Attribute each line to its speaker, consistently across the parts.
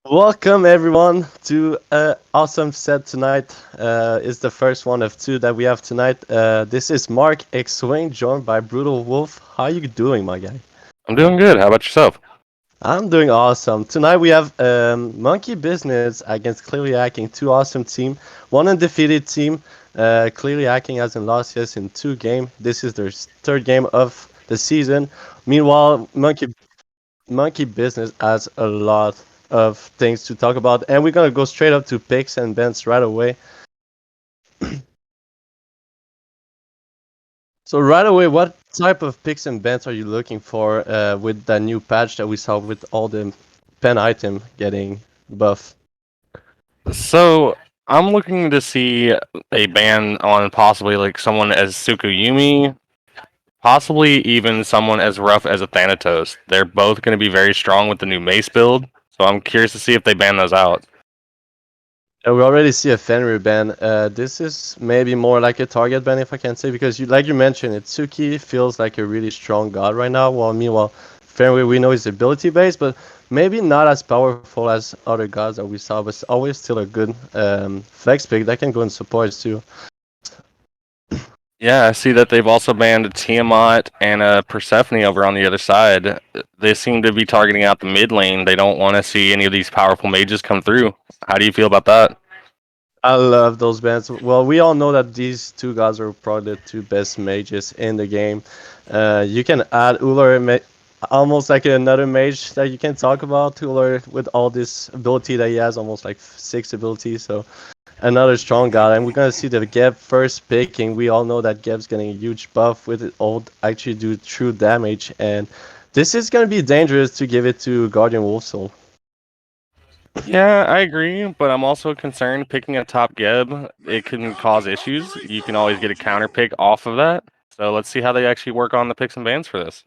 Speaker 1: Welcome everyone to an awesome set tonight. It's the first one of two that we have tonight. This is Mark X-Wing joined by Brutal Wolf. How you doing, my guy?
Speaker 2: I'm doing good. How about yourself?
Speaker 1: I'm doing awesome. Tonight we have Monkey Business against Clearly Hacking, two awesome team, one undefeated team. Clearly Hacking hasn't lost yet in two games. This is their third game of the season. Meanwhile, Monkey Business has a lot of things to talk about, and we're gonna go straight up to picks and bets right away. So right away, what type of picks and bets are you looking for with that new patch that we saw with all the pen item getting buff?
Speaker 2: So I'm looking to see a ban on possibly like someone as Tsukuyumi, possibly even someone as rough as a Thanatos. They're both going to be very strong with the new Mace build, so I'm curious to see if they ban those out.
Speaker 1: We already see a Fenrir ban. This is maybe more like a target ban, if I can say, because like you mentioned, Itsuki feels like a really strong god right now. While meanwhile, Fenrir we know is ability based, but maybe not as powerful as other gods that we saw, but always still a good flex pick that can go in supports too.
Speaker 2: Yeah, I see that they've also banned Tiamat and Persephone over on the other side. They seem to be targeting out the mid lane. They don't want to see any of these powerful mages come through. How do you feel about that?
Speaker 1: I love those bans. Well, we all know that these two gods are probably the two best mages in the game. You can add Uller, almost like another mage that you can talk about. Uller with all this ability that he has, almost like six abilities. So another strong god, and we're gonna see the Geb first picking. We all know that Geb's getting a huge buff with it all actually do true damage, and this is gonna be dangerous to give it to Guardian Wolfsoul.
Speaker 2: Yeah, I agree, but I'm also concerned picking a top Geb. It can cause issues. You can always get a counter pick off of that. So let's see how they actually work on the picks and bans for this.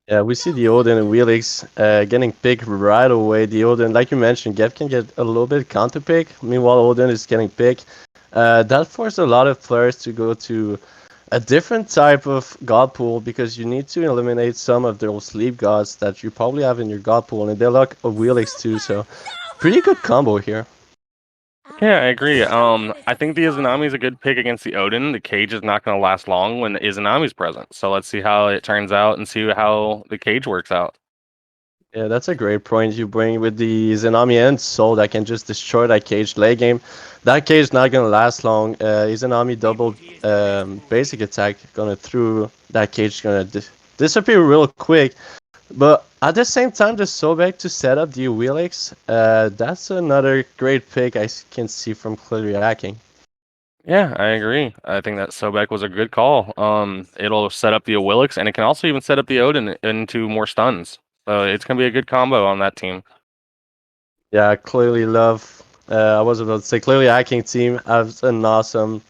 Speaker 1: Yeah, we see the Odin and Wheelix getting picked right away. The Odin, like you mentioned, Geb can get a little bit counter pick. Meanwhile, Odin is getting picked. That forced a lot of players to go to a different type of god pool because you need to eliminate some of those sleep gods that you probably have in your god pool, and they look a Wheelix too. So pretty good combo here.
Speaker 2: Yeah, I agree. I think the Izanami is a good pick against the Odin. The cage is not going to last long when the Izanami's present. So let's see how it turns out and see how the cage works out.
Speaker 1: Yeah, that's a great point you bring with the Izanami and Soul that can just destroy that cage late game. That cage not gonna last long. Izanami double basic attack gonna through that cage gonna disappear real quick. But at the same time, the Sobek to set up the Wheelix, that's another great pick can see from clearly hacking.
Speaker 2: Yeah, I agree. I think that Sobek was a good call. It'll set up the Awilix, and it can also even set up the Odin into more stuns. So it's going to be a good combo on that team.
Speaker 1: Yeah, clearly love. I was about to say clearly hacking team has an awesome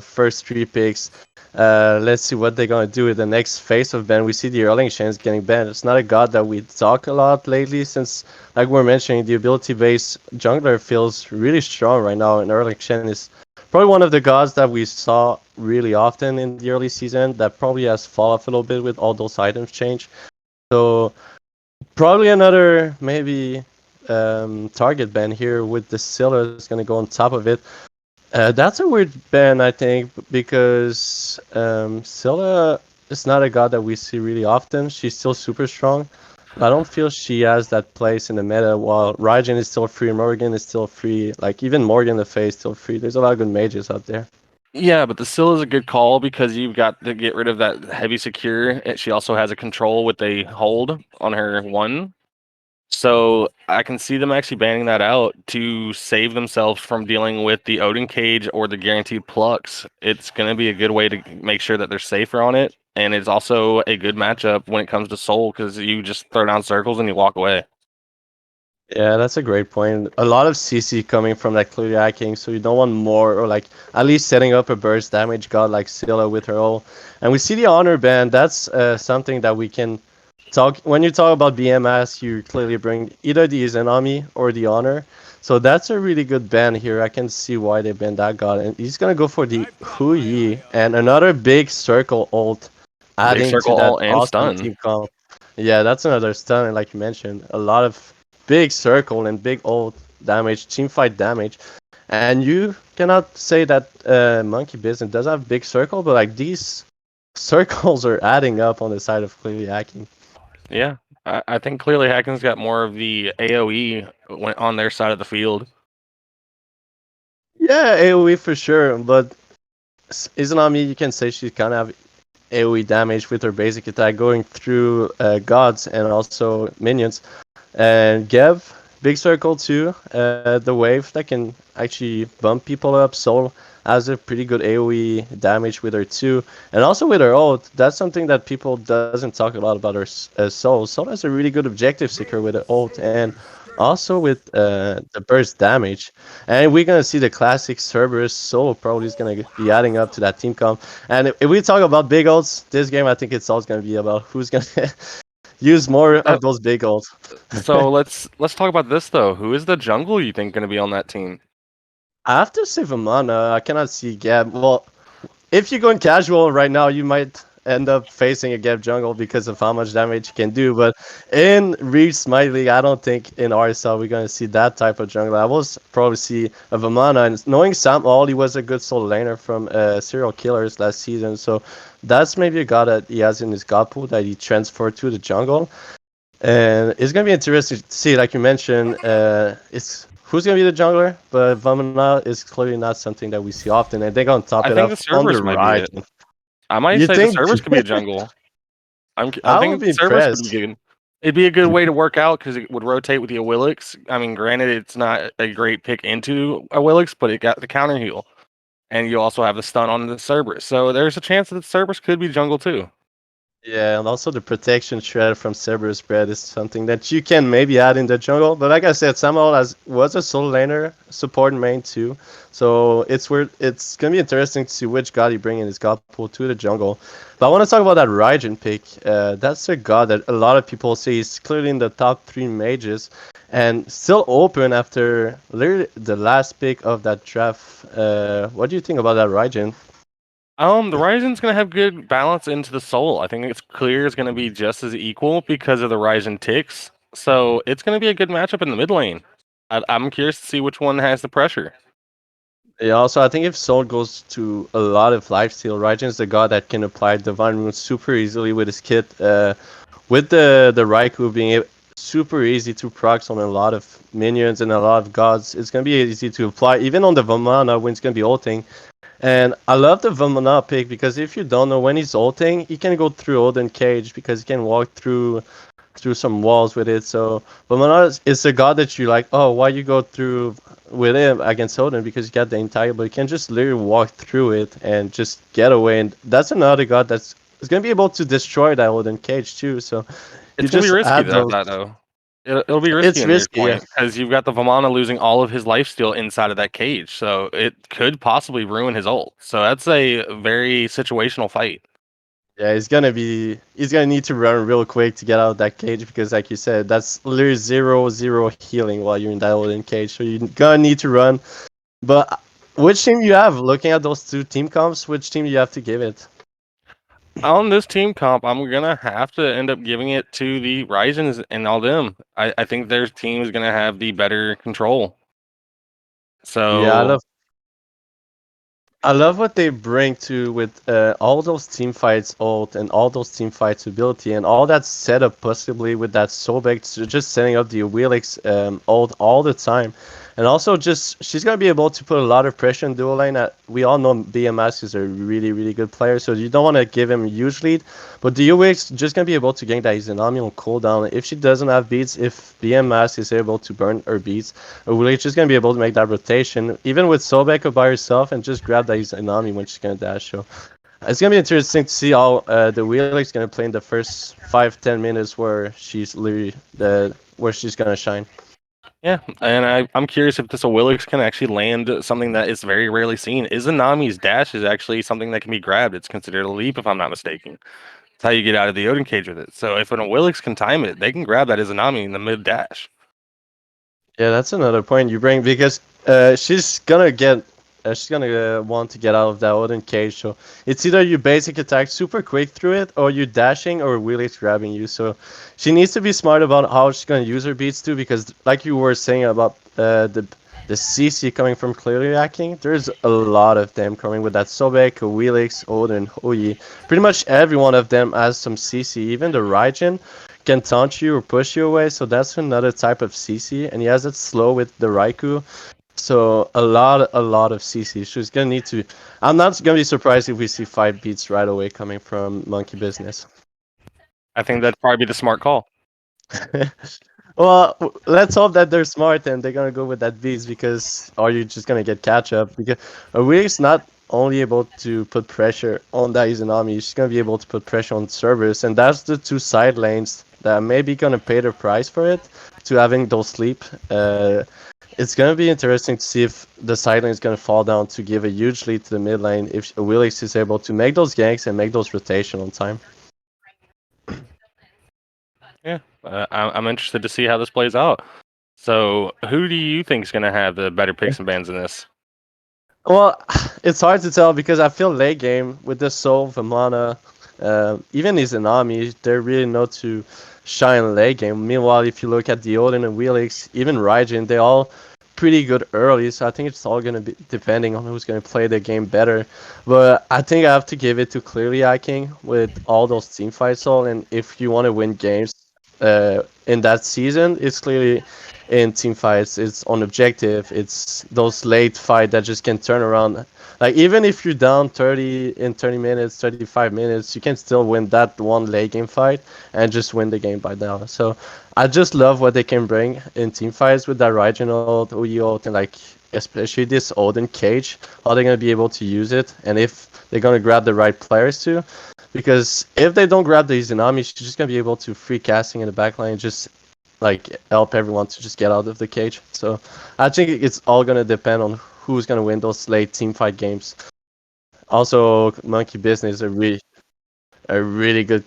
Speaker 1: first three picks. Let's see what they're gonna do with the next phase of ban. We see the Erling Shen's getting banned. It's not a god that we talk a lot lately since, like we are mentioning, the ability-based jungler feels really strong right now, and Erling Shen is probably one of the gods that we saw really often in the early season that probably has fall off a little bit with all those items change. So probably another maybe target ban here with the Scylla is gonna go on top of it. That's a weird ban, I think, because Scylla is not a god that we see really often. She's still super strong. But I don't feel she has that place in the meta. While Raijin is still free, Morgan is still free. Like even Morgan the Fae is still free. There's a lot of good mages out there.
Speaker 2: Yeah, but the Sill is a good call because you've got to get rid of that heavy secure. She also has a control with a hold on her one. So I can see them actually banning that out to save themselves from dealing with the Odin cage or the guaranteed plucks. It's going to be a good way to make sure that they're safer on it. And it's also a good matchup when it comes to Soul because you just throw down circles and you walk away.
Speaker 1: Yeah, that's a great point. A lot of CC coming from that clear hacking, so you don't want more, or like at least setting up a burst damage god like Scylla with her ult. And we see the honor band. That's something that we can talk when you talk about BMS. You clearly bring either the Izanami or the honor. So that's a really good ban here. I can see why they banned that god, and he's gonna go for the Hu Yi and another big circle ult,
Speaker 2: Big
Speaker 1: adding to
Speaker 2: circle
Speaker 1: that
Speaker 2: all and
Speaker 1: awesome
Speaker 2: stun.
Speaker 1: team comp. Yeah, that's another stun, and like you mentioned, a lot of big circle and big ult damage, team fight damage, and you cannot say that Monkey Business does have big circle, but like these circles are adding up on the side of clearly hacking.
Speaker 2: Yeah, I think clearly Hackens got more of the AOE on their side of the field.
Speaker 1: Yeah, AoE for sure, but Izanami, you can say she kind of have AoE damage with her basic attack going through gods and also minions. And Gev, big circle too. The wave that can actually bump people up. Soul has a pretty good AoE damage with her too, and also with her ult. That's something that people doesn't talk a lot about her Soul. Soul has a really good objective seeker with her ult, and also with the burst damage. And we're gonna see the classic Cerberus. Soul probably is gonna be adding up to that team comp. And if we talk about big ults, this game I think it's all gonna be about who's gonna use more of
Speaker 2: That,
Speaker 1: those big ults.
Speaker 2: so let's talk about this though. Who is the jungle you think going to be on that team?
Speaker 1: I have to say Vamana. I cannot see Gab. Well, if you're going casual right now, you might end up facing a Gab jungle because of how much damage you can do. But in Reach Smite League, I don't think in RSL we're going to see that type of jungle. I will probably see a Vamana. And knowing Sam All, he was a good solo laner from Serial Killers last season. So that's maybe a god that he has in his god pool that he transferred to the jungle. And it's gonna be interesting to see, like you mentioned, it's who's gonna be the jungler, but Vamana is clearly not something that we see often, and they're gonna top
Speaker 2: I
Speaker 1: it
Speaker 2: think
Speaker 1: off
Speaker 2: the
Speaker 1: on the
Speaker 2: Cerberus might be
Speaker 1: right.
Speaker 2: it. I might
Speaker 1: You
Speaker 2: say the
Speaker 1: think?
Speaker 2: Cerberus could be a jungle. I'm
Speaker 1: I would
Speaker 2: thinking
Speaker 1: be
Speaker 2: the Cerberus could be
Speaker 1: impressed.
Speaker 2: good. It'd be a good way to work out because it would rotate with the Awilix. I mean, granted, it's not a great pick into Awilix, but it got the counter heal, and you also have the stun on the Cerberus. So there's a chance that the Cerberus could be jungle too.
Speaker 1: Yeah, and also the protection shred from Cerberus Bread is something that you can maybe add in the jungle. But like I said, Samuel was a solo laner, support main too. So it's gonna be interesting to see which god you bring in his god pool to the jungle. But I want to talk about that Raijin pick. That's a god that a lot of people say is clearly in the top 3 mages and still open after literally the last pick of that draft. What do you think about that Raijin?
Speaker 2: The Ryzen's gonna have good balance into the soul. I think it's clear it's gonna be just as equal because of the Ryzen ticks. So it's gonna be a good matchup in the mid lane. I'm curious to see which one has the pressure.
Speaker 1: Yeah, also, I think if Soul goes to a lot of lifesteal, Raijin's the god that can apply Divine Runes super easily with his kit. With the Raikou being super easy to procs on a lot of minions and a lot of gods, it's going to be easy to apply, even on the Vamana when it's going to be ulting. And I love the Vamana pick because if you don't know when he's ulting, he can go through Odin Cage because he can walk through some walls with it. So Vamana is a god that you like. Oh, why you go through with him against Odin because you got the entire, but you can just literally walk through it and just get away. And that's another god that's is gonna be able to destroy that Odin cage too. So you
Speaker 2: It's gonna be
Speaker 1: just
Speaker 2: risky
Speaker 1: add
Speaker 2: though.
Speaker 1: those.
Speaker 2: That though, it'll be risky
Speaker 1: It's
Speaker 2: in your
Speaker 1: risky, yeah.
Speaker 2: point because you've got the Vamana losing all of his lifesteal inside of that cage, so it could possibly ruin his ult. So that's a very situational fight.
Speaker 1: Yeah, he's gonna need to run real quick to get out of that cage because, like you said, that's literally zero healing while you're in that Odin cage. So you're gonna need to run. But which team you have? Looking at those 2 team comps, which team you have to give it?
Speaker 2: On this team comp, I'm gonna have to end up giving it to the Ryzens and all them. I think their team is gonna have the better control.
Speaker 1: Yeah,
Speaker 2: So
Speaker 1: I love what they bring to with all those team fights ult and all those team fights ability and all that setup possibly with that Sobek just setting up the Wheelix ult all the time. And also just she's gonna be able to put a lot of pressure in dual lane. We all know BMS is a really good player, so you don't want to give him a huge lead. But the UX just gonna be able to gain that Izanami on cooldown. If she doesn't have beats, if BMS is able to burn her beats, we're just gonna be able to make that rotation, even with Sobek by herself, and just grab that Izanami when she's gonna dash. So it's gonna be interesting to see how the Wheelix gonna play in the first 5-10 minutes where she's literally where she's gonna shine.
Speaker 2: yeah, and I'm curious if this Awilix can actually land something that is very rarely seen. Izanami's dash is actually something that can be grabbed. It's considered a leap, if I'm not mistaken. It's how you get out of the Odin cage with it. So if an Awilix can time it, they can grab that Izanami in the mid dash.
Speaker 1: Yeah, that's another point you bring because she's gonna get she's gonna want to get out of that wooden cage. So it's either you basic attack super quick through it, or you dashing, or Wheelie's grabbing you. So she needs to be smart about how she's gonna use her beats too, because like you were saying about the CC coming from clearly hacking, there's a lot of them coming with that Sobek, Wheelix, Odin, Hoyi. Pretty much every one of them has some CC. Even the Raijin can taunt you or push you away, so that's another type of CC. And he has it slow with the Raikou. So a lot of CC. She's gonna need to. I'm not gonna be surprised if we see 5 beats right away coming from Monkey Business.
Speaker 2: I think that'd probably be the smart call.
Speaker 1: Well, let's hope that they're smart and they're gonna go with that beats, because are you just gonna get catch up? Because Awiri's not only able to put pressure on that Izanami, she's gonna be able to put pressure on servers, and that's the two side lanes that may be gonna pay the price for it, to having those sleep. It's gonna be interesting to see if the side lane is gonna fall down to give a huge lead to the mid lane if Willix is able to make those ganks and make those rotation on time.
Speaker 2: Yeah, I'm interested to see how this plays out. So, who do you think is going to have the better picks and bans in this?
Speaker 1: Well, it's hard to tell because I feel late game with the Soul, Vamana, even Izanami, they're really known to shine late game. Meanwhile, if you look at the Odin and Wheelix, even Raijin, they all pretty good early. So I think it's all gonna be depending on who's gonna play the game better. But I think I have to give it to clearly King with all those team fights all. And if you want to win games in that season, it's clearly in team fights. It's on objective. It's those late fight that just can turn around. Like even if you're down 30 in 30 minutes, 35 minutes, you can still win that one late game fight and just win the game by now. So I just love what they can bring in team fights with that Reginald, Uyot, and like especially this Odin cage. How they're gonna be able to use it, and if they're gonna grab the right players too. Because if they don't grab the Izanami, she's just gonna be able to free casting in the backline, just like help everyone to just get out of the cage. So I think it's all gonna depend on who's gonna win those late team fight games. Also, Monkey Business is a really good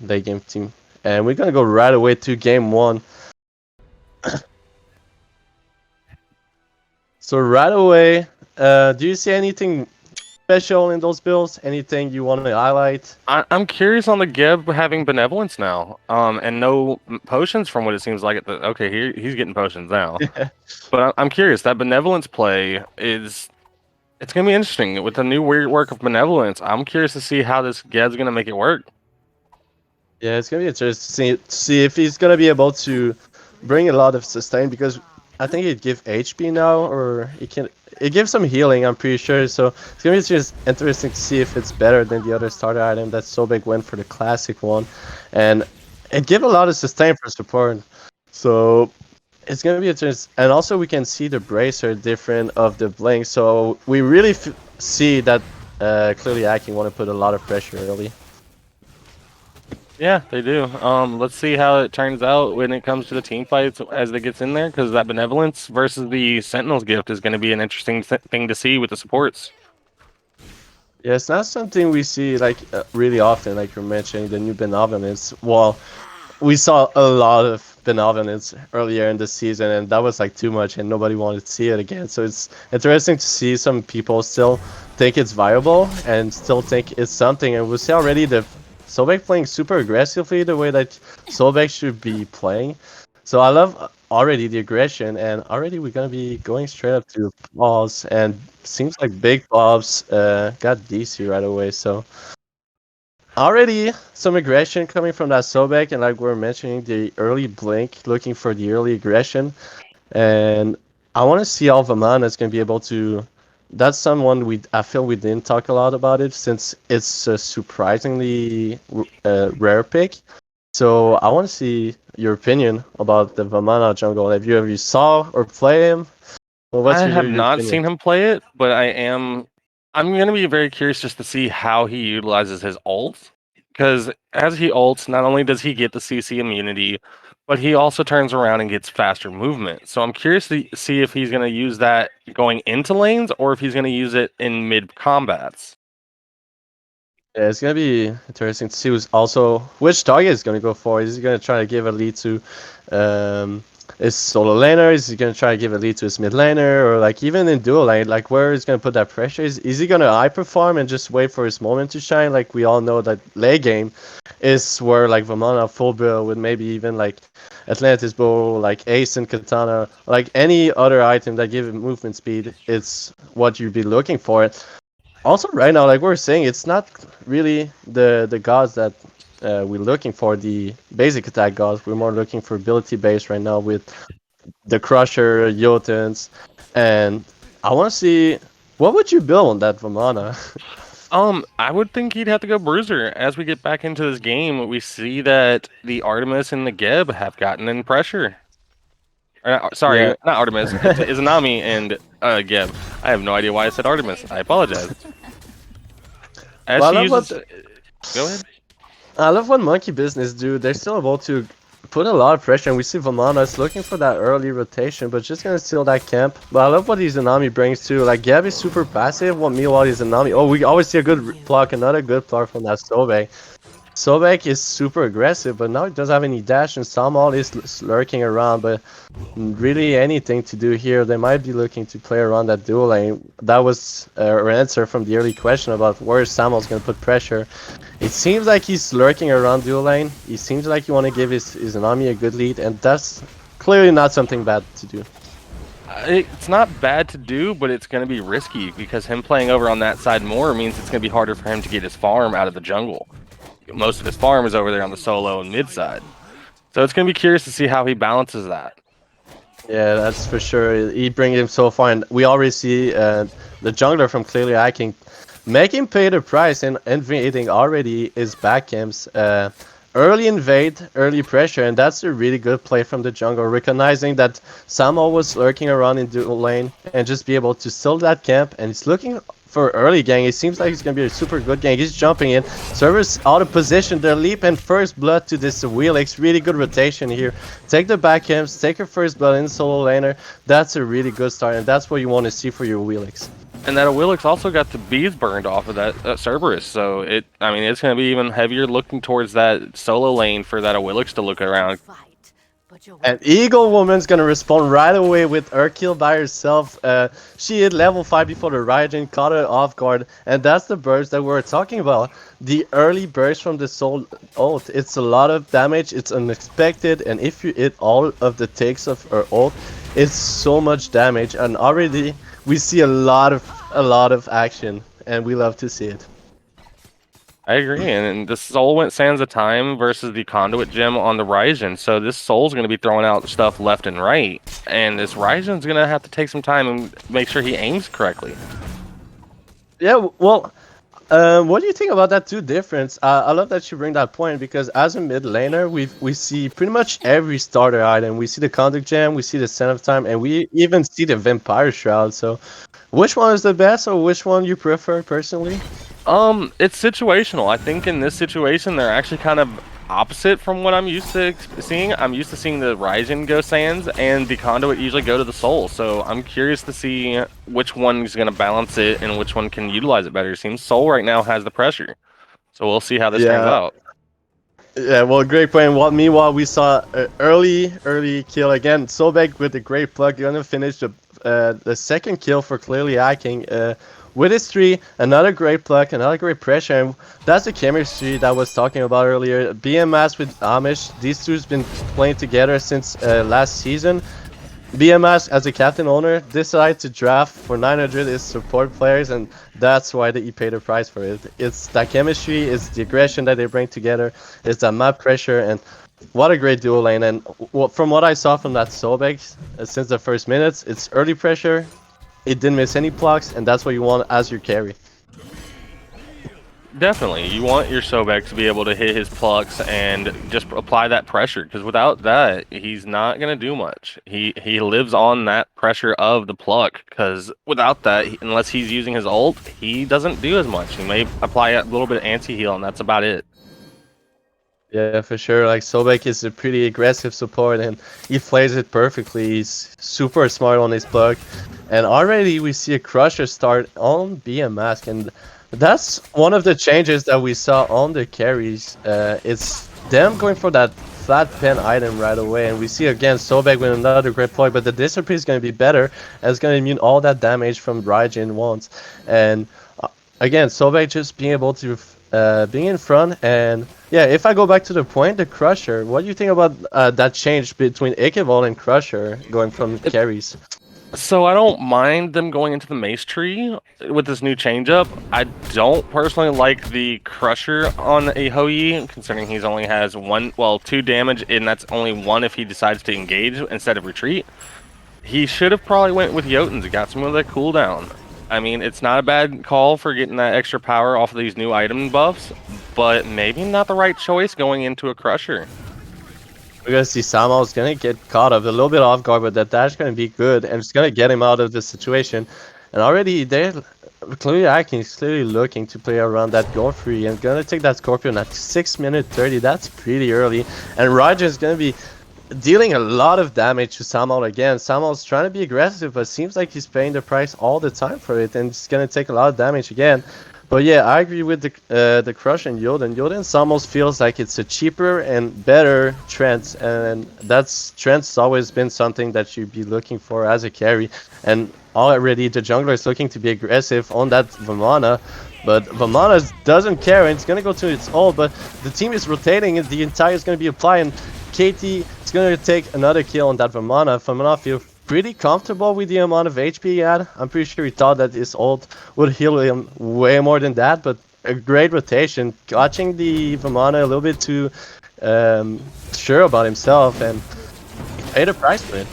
Speaker 1: late game team, and we're gonna go right away to game one. So right away, do you see anything special in those builds? Anything you want to highlight?
Speaker 2: I'm curious on the Geb having benevolence now, and no potions from what it seems like. Okay, he's getting potions now, but I'm curious. That benevolence play is it's gonna be interesting with the new weird work of benevolence. I'm curious to see how this Geb's gonna make it work.
Speaker 1: Yeah, it's gonna be interesting to see if he's gonna be able to bring a lot of sustain, because I think it give HP now, or it gives some healing. I'm pretty sure. So it's gonna be just interesting to see if it's better than the other starter item that Sobek went for the classic one, and it give a lot of sustain for support. So it's gonna be interesting, and also we can see the bracer different of the blink. So we really see that clearly Aki want to put a lot of pressure early.
Speaker 2: Yeah, they do. Let's see how it turns out when it comes to the team fights as it gets in there, because that benevolence versus the Sentinel's gift is going to be an interesting thing to see with the supports.
Speaker 1: Yeah, it's not something we see like really often, like you're mentioning the new benevolence. Well, we saw a lot of benevolence earlier in the season, and that was like too much, and nobody wanted to see it again. So it's interesting to see some people still think it's viable and still think it's something. And we see already the Sobek playing super aggressively the way that Sobek should be playing. So I love already the aggression, and already we're gonna be going straight up to balls, and seems like Big Bob's got DC right away. So already some aggression coming from that Sobek, and like we are mentioning, the early blink, looking for the early aggression. And I want to see how Vamana is going to be able to. That's someone I feel we didn't talk a lot about it, since it's a surprisingly rare pick. So I want to see your opinion about the Vamana jungle. Have you ever saw or play him? Well, what's
Speaker 2: I have
Speaker 1: your
Speaker 2: not
Speaker 1: opinion?
Speaker 2: seen him play it, but I'm going to be very curious just to see how he utilizes his ult. Because as he ults, not only does he get the CC immunity, but he also turns around and gets faster movement. So I'm curious to see if he's going to use that going into lanes or if he's going to use it in mid combats.
Speaker 1: Yeah, it's gonna be interesting to see which target is gonna go for. Is he gonna try to give a lead to his solo laner? Is he gonna try to give a lead to his mid laner, or like even in dual lane, like where is gonna put that pressure? Is he gonna hyper farm and just wait for his moment to shine? Like we all know that late game is where like Vamana full build with maybe even like Atlantis bow, like Ace and Katana, like any other item that give him movement speed. It's what you'd be looking for. Also, right now, like we're saying, it's not really the gods that we're looking for, the basic attack gods. We're more looking for ability base right now with the Crusher, Jotuns, and I want to see what would you build on that Vamana.
Speaker 2: I would think he'd have to go Bruiser. As we get back into this game, we see that the Artemis and the Geb have gotten in pressure. Sorry,
Speaker 1: Yeah.
Speaker 2: not Artemis. It's Izanami and Geb. I have no idea why I said Artemis. I apologize. As
Speaker 1: Well,
Speaker 2: she
Speaker 1: I love
Speaker 2: uses,
Speaker 1: what
Speaker 2: go ahead.
Speaker 1: I love what Monkey Business do. They're still able to put a lot of pressure, and we see Vamana is looking for that early rotation, but just gonna steal that camp. But I love what Izanami brings too. Like Gab is super passive, what meanwhile Izanami. Oh, we always see a good block, another good block from that Sobek. Sobek is super aggressive, but now he doesn't have any dash, and Samal is lurking around, but really anything to do here. They might be looking to play around that dual lane. That was our answer from the early question about where Samal's going to put pressure. It seems like he's lurking around dual lane. He seems like he want to give his Nami a good lead, and that's clearly not something bad to do.
Speaker 2: It's not bad to do, but it's going to be risky because him playing over on that side more means it's going to be harder for him to get his farm out of the jungle. Most of his farm is over there on the solo and mid side. So it's going to be curious to see how he balances that.
Speaker 1: Yeah, that's for sure. He brings him so far, and we already see the jungler from Clearly Hacking make him pay the price and invading already his back camps. Early invade, early pressure, and that's a really good play from the jungle, recognizing that Samo was lurking around in dual lane and just be able to steal that camp, and he's looking for early gang. It seems like he's going to be a super good gang. He's jumping in. Server's out of position. The leap and first blood to this Wheelix. Really good rotation here. Take the back camps. Take your first blood in solo laner. That's a really good start, and that's what you want to see for your Wheelix.
Speaker 2: And that Willix also got the bees burned off of that Cerberus, so it's going to be even heavier looking towards that solo lane for that Willix to look around.
Speaker 1: And Eagle Woman's gonna respond right away with her kill by herself. She hit level 5 before the Raijin, caught her off guard, and that's the burst that we're talking about. The early burst from the Soul ult. It's a lot of damage, it's unexpected, and if you hit all of the takes of her ult, it's so much damage, and already we see a lot of action, and we love to see it.
Speaker 2: I agree, and the Soul went Sands of Time versus the Conduit gem on the Raijin, so this Soul's going to be throwing out stuff left and right, and this Raijin's going to have to take some time and make sure he aims correctly.
Speaker 1: Yeah, well, what do you think about that two difference? I love that you bring that point, because as a mid laner, we see pretty much every starter item. We see the Conduct Gem, we see the Sand of Time, and we even see the Vampire Shroud. So, which one is the best, or which one you prefer personally?
Speaker 2: It's situational. I think in this situation, they're actually kind of opposite from what I'm used to seeing. I'm used to seeing the Raijin go Sands and the Conduit usually go to the Soul. So I'm curious to see which one is going to balance it and which one can utilize it better. It seems Soul right now has the pressure. So we'll see how this turns out.
Speaker 1: Yeah, well, great point. Well, meanwhile, we saw an early kill again. Sobek with a great plug, gonna finish the second kill for Clearly Hacking. With his 3, another great pluck, another great pressure, and that's the chemistry that I was talking about earlier. BMS with Amish, these two's been playing together since last season. BMS, as a captain owner, decided to draft for 900 his support players, and that's why he paid the price for it. It's that chemistry, it's the aggression that they bring together, it's that map pressure, and what a great dual lane. And from what I saw from that Sobek since the first minutes, it's early pressure, it didn't miss any blocks, and that's what you want as your carry.
Speaker 2: Definitely. You want your Sobek to be able to hit his plucks and just apply that pressure, because without that, he's not going to do much. He lives on that pressure of the pluck, because without that, unless he's using his ult, he doesn't do as much. He may apply a little bit of anti-heal, and that's about it.
Speaker 1: Yeah, for sure. Like, Sobek is a pretty aggressive support, and he plays it perfectly. He's super smart on his pluck. And already we see a Crusher start on BMS, and that's one of the changes that we saw on the carries. It's them going for that flat pen item right away, and we see again Sobek with another great play, but the Disappear is going to be better, and it's going to immune all that damage from Raijin once. And again, Sobek just being able to being in front, and yeah, if I go back to the point, the Crusher, what do you think about that change between Ikevolt and Crusher going from carries?
Speaker 2: So I don't mind them going into the Mace Tree with this new changeup. I don't personally like the Crusher on a Hou-Yi, considering he's only has 2 damage, and that's only 1 if he decides to engage instead of retreat. He should have probably went with Jotuns. Got some of that cooldown. I mean, it's not a bad call for getting that extra power off of these new item buffs, but maybe not the right choice going into a Crusher.
Speaker 1: We're gonna see Samo is gonna get caught up a little bit off guard, but that dash gonna be good, and it's gonna get him out of the situation. And already they're clearly acting, clearly looking to play around that goal free, and gonna take that Scorpion at 6 minutes 30. That's pretty early, and Roger is gonna be dealing a lot of damage to Samo again. Samo's trying to be aggressive, but seems like he's paying the price all the time for it, and it's gonna take a lot of damage again. But yeah, I agree with the Crush and Yoden. Yoden almost feels like it's a cheaper and better Trent, and Trent's always been something that you'd be looking for as a carry. And already the jungler is looking to be aggressive on that Vamana, but Vamana doesn't care, and it's gonna go to its ult. But the team is rotating, and the entire is gonna be applying. KT is gonna take another kill on that Vamana. Vamana feels pretty comfortable with the amount of HP he had. I'm pretty sure he thought that his ult would heal him way more than that, but a great rotation, catching the Vamana a little bit too sure about himself, and he paid a price for it.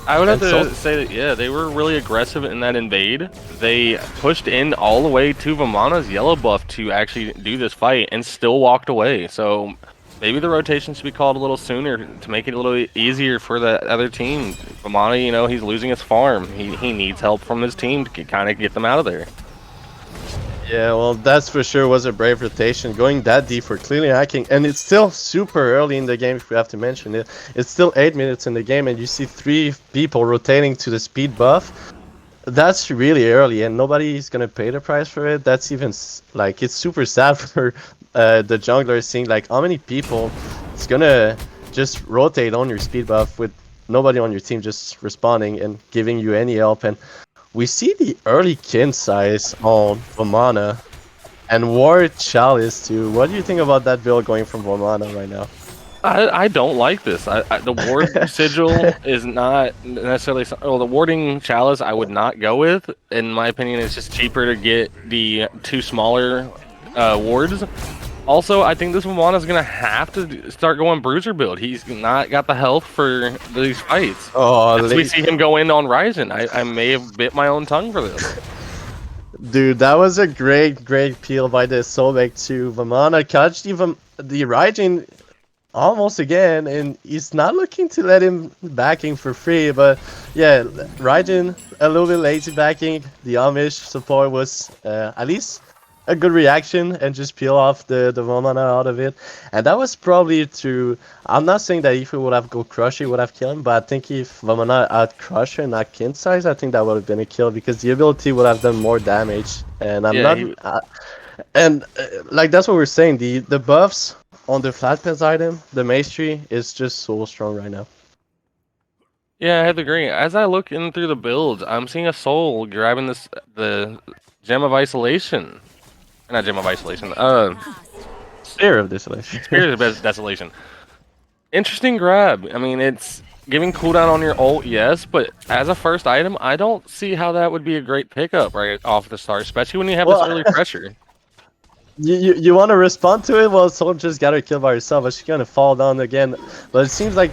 Speaker 2: I would have to say that, yeah, they were really aggressive in that invade. They pushed in all the way to Vamana's yellow buff to actually do this fight and still walked away. So maybe the rotation should be called a little sooner to make it a little easier for the other team. Vamana, you know, he's losing his farm. He needs help from his team to kind of get them out of there.
Speaker 1: Yeah, well, that's for sure was a brave rotation, going that deep for clearly hacking, and it's still super early in the game if we have to mention it. It's still 8 minutes in the game, and you see 3 people rotating to the speed buff. That's really early, and nobody's gonna pay the price for it. That's even like, it's super sad for the jungler, seeing like how many people it's gonna just rotate on your speed buff with nobody on your team just responding and giving you any help. And we see the early kin size on Vamana and War Chalice too. What do you think about that build going from Vamana right now?
Speaker 2: I don't like this. The ward sigil is not necessarily. Well, the warding chalice I would not go with. In my opinion, it's just cheaper to get the 2 smaller wards. Also, I think this Vamana is gonna have to start going bruiser build. He's not got the health for these fights.
Speaker 1: Oh,
Speaker 2: As we see him go in on Ryzen, I may have bit my own tongue for this.
Speaker 1: Dude, that was a great peel by the Sobek to Vamana. Catch the Raijin almost again, and he's not looking to let him backing for free. But yeah, Raijin a little bit lazy backing. The Amish support was at least a good reaction and just peel off the Vamana out of it. And that was probably true. I'm not saying that if we would have go Crush, he would have killed him, but I think if Vamana had Crusher and not Kin size, I think that would have been a kill, because the ability would have done more damage. And I'm not... like, that's what we're saying. The buffs on the flat pens item, the Mace Tree, is just so strong right now.
Speaker 2: Yeah, I have to agree. As I look in through the builds, I'm seeing a Soul grabbing the Gem of Isolation. Not Gem of Isolation.
Speaker 1: Spear of Desolation.
Speaker 2: Spear of Desolation. Interesting grab. I mean, it's giving cooldown on your ult, yes, but as a first item, I don't see how that would be a great pickup right off the start, especially when you have this early pressure.
Speaker 1: You want to respond to it? Well, Soul just got her killed by herself, but she's gonna fall down again. But it seems like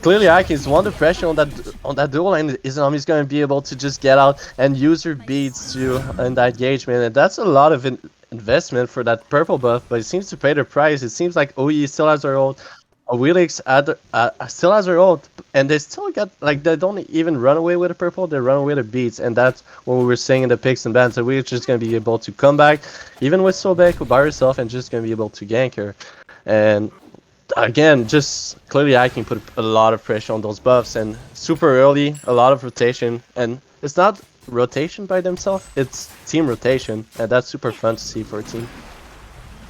Speaker 1: clearly Aki's under pressure on that duel, and Izanami's gonna be able to just get out and use her beads to in that engagement, and that's a lot of investment for that purple buff, but it seems to pay the price. It seems like OE still has her ult, Wilix still has her ult, and they still got, like, they don't even run away with the purple, they run away with the beats, and that's what we were saying in the picks and bans. So we're just going to be able to come back, even with Sobek by herself, and just going to be able to gank her. And again, just clearly I can put a lot of pressure on those buffs, and super early, a lot of rotation, and it's not rotation by themselves, it's team rotation, and that's super fun to see for a team.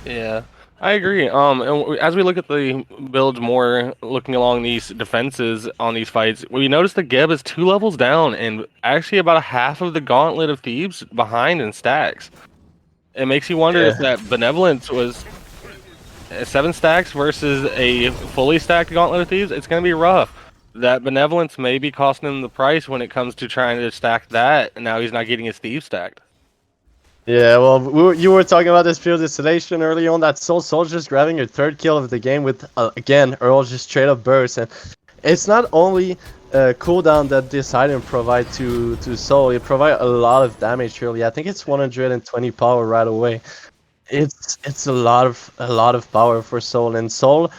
Speaker 2: Yeah. I agree. As we look at the builds more, looking along these defenses on these fights, we notice that Geb is 2 levels down and actually about a half of the Gauntlet of Thieves behind in stacks. It makes you wonder if
Speaker 1: Yeah.
Speaker 2: that Benevolence was 7 stacks versus a fully stacked Gauntlet of Thieves. It's going to be rough. That Benevolence may be costing him the price when it comes to trying to stack that, and now he's not getting his Thieves stacked.
Speaker 1: Yeah, well, you were talking about this field installation early on. That Soul just grabbing your third kill of the game with, again, Earl just straight up burst. And it's not only cooldown that this item provide to Soul, it provide a lot of damage really. I think it's 120 power right away. It's a lot of power for Soul, and Soul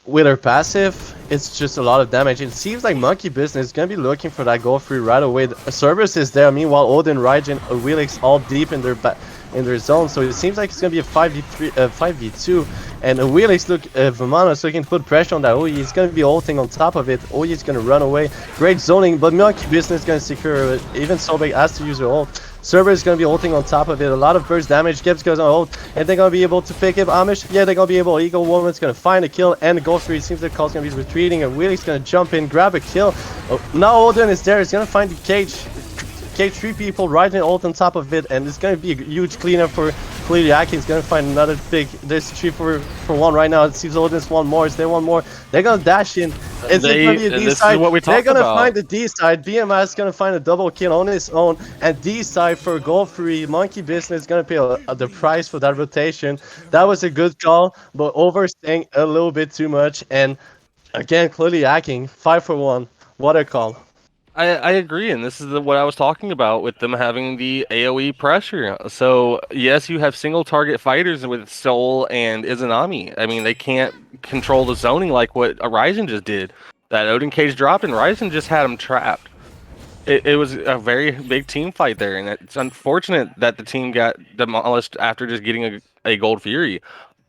Speaker 1: with her passive, it's just a lot of damage. It seems like Monkey Business is gonna be looking for that goal free right away. The Cerberus is there. Meanwhile, Odin, Raijin, Wheelix all deep in their zone. So it seems like it's gonna be a 5v3, 5v2, and Wheelix Vamano's looking to put pressure on that Oyi. He's gonna be ulting on top of it. Oyi is gonna run away. Great zoning, but Monkey Business is gonna secure it. Even Sobek has to use her ult. Cerberus is gonna be ulting on top of it. A lot of burst damage. Gibbs goes on ult, and they're gonna be able to pick up Amish. Yeah, they're gonna be able. Eagle Woman's gonna find a kill and a goal free. It seems the call's gonna be retreating, and Willie's gonna jump in, grab a kill. Oh, now Odin is there. He's gonna find the cage. Cage 3 people right in ult on top of it, and it's gonna be a huge cleanup for Clearly He's gonna find another big. There's 3 for 1 right now. It seems Odin's one more. Is there one more? They're gonna dash in. It's gonna be a D side. They're gonna find the D side. BMS is gonna find a double kill on his own, and D side for goal free. Monkey Business is gonna pay the price for that rotation. That was a good call, but overstaying a little bit too much. And again, clearly hacking 5 for 1. What a call.
Speaker 2: I agree, and this is what I was talking about with them having the AoE pressure. So yes, you have single target fighters with Soul and Izanami. I mean, they can't control the zoning like what Ryzen just did. That Odin cage dropped, and Ryzen just had him trapped. It was a very big team fight there, and it's unfortunate that the team got demolished after just getting a Gold Fury.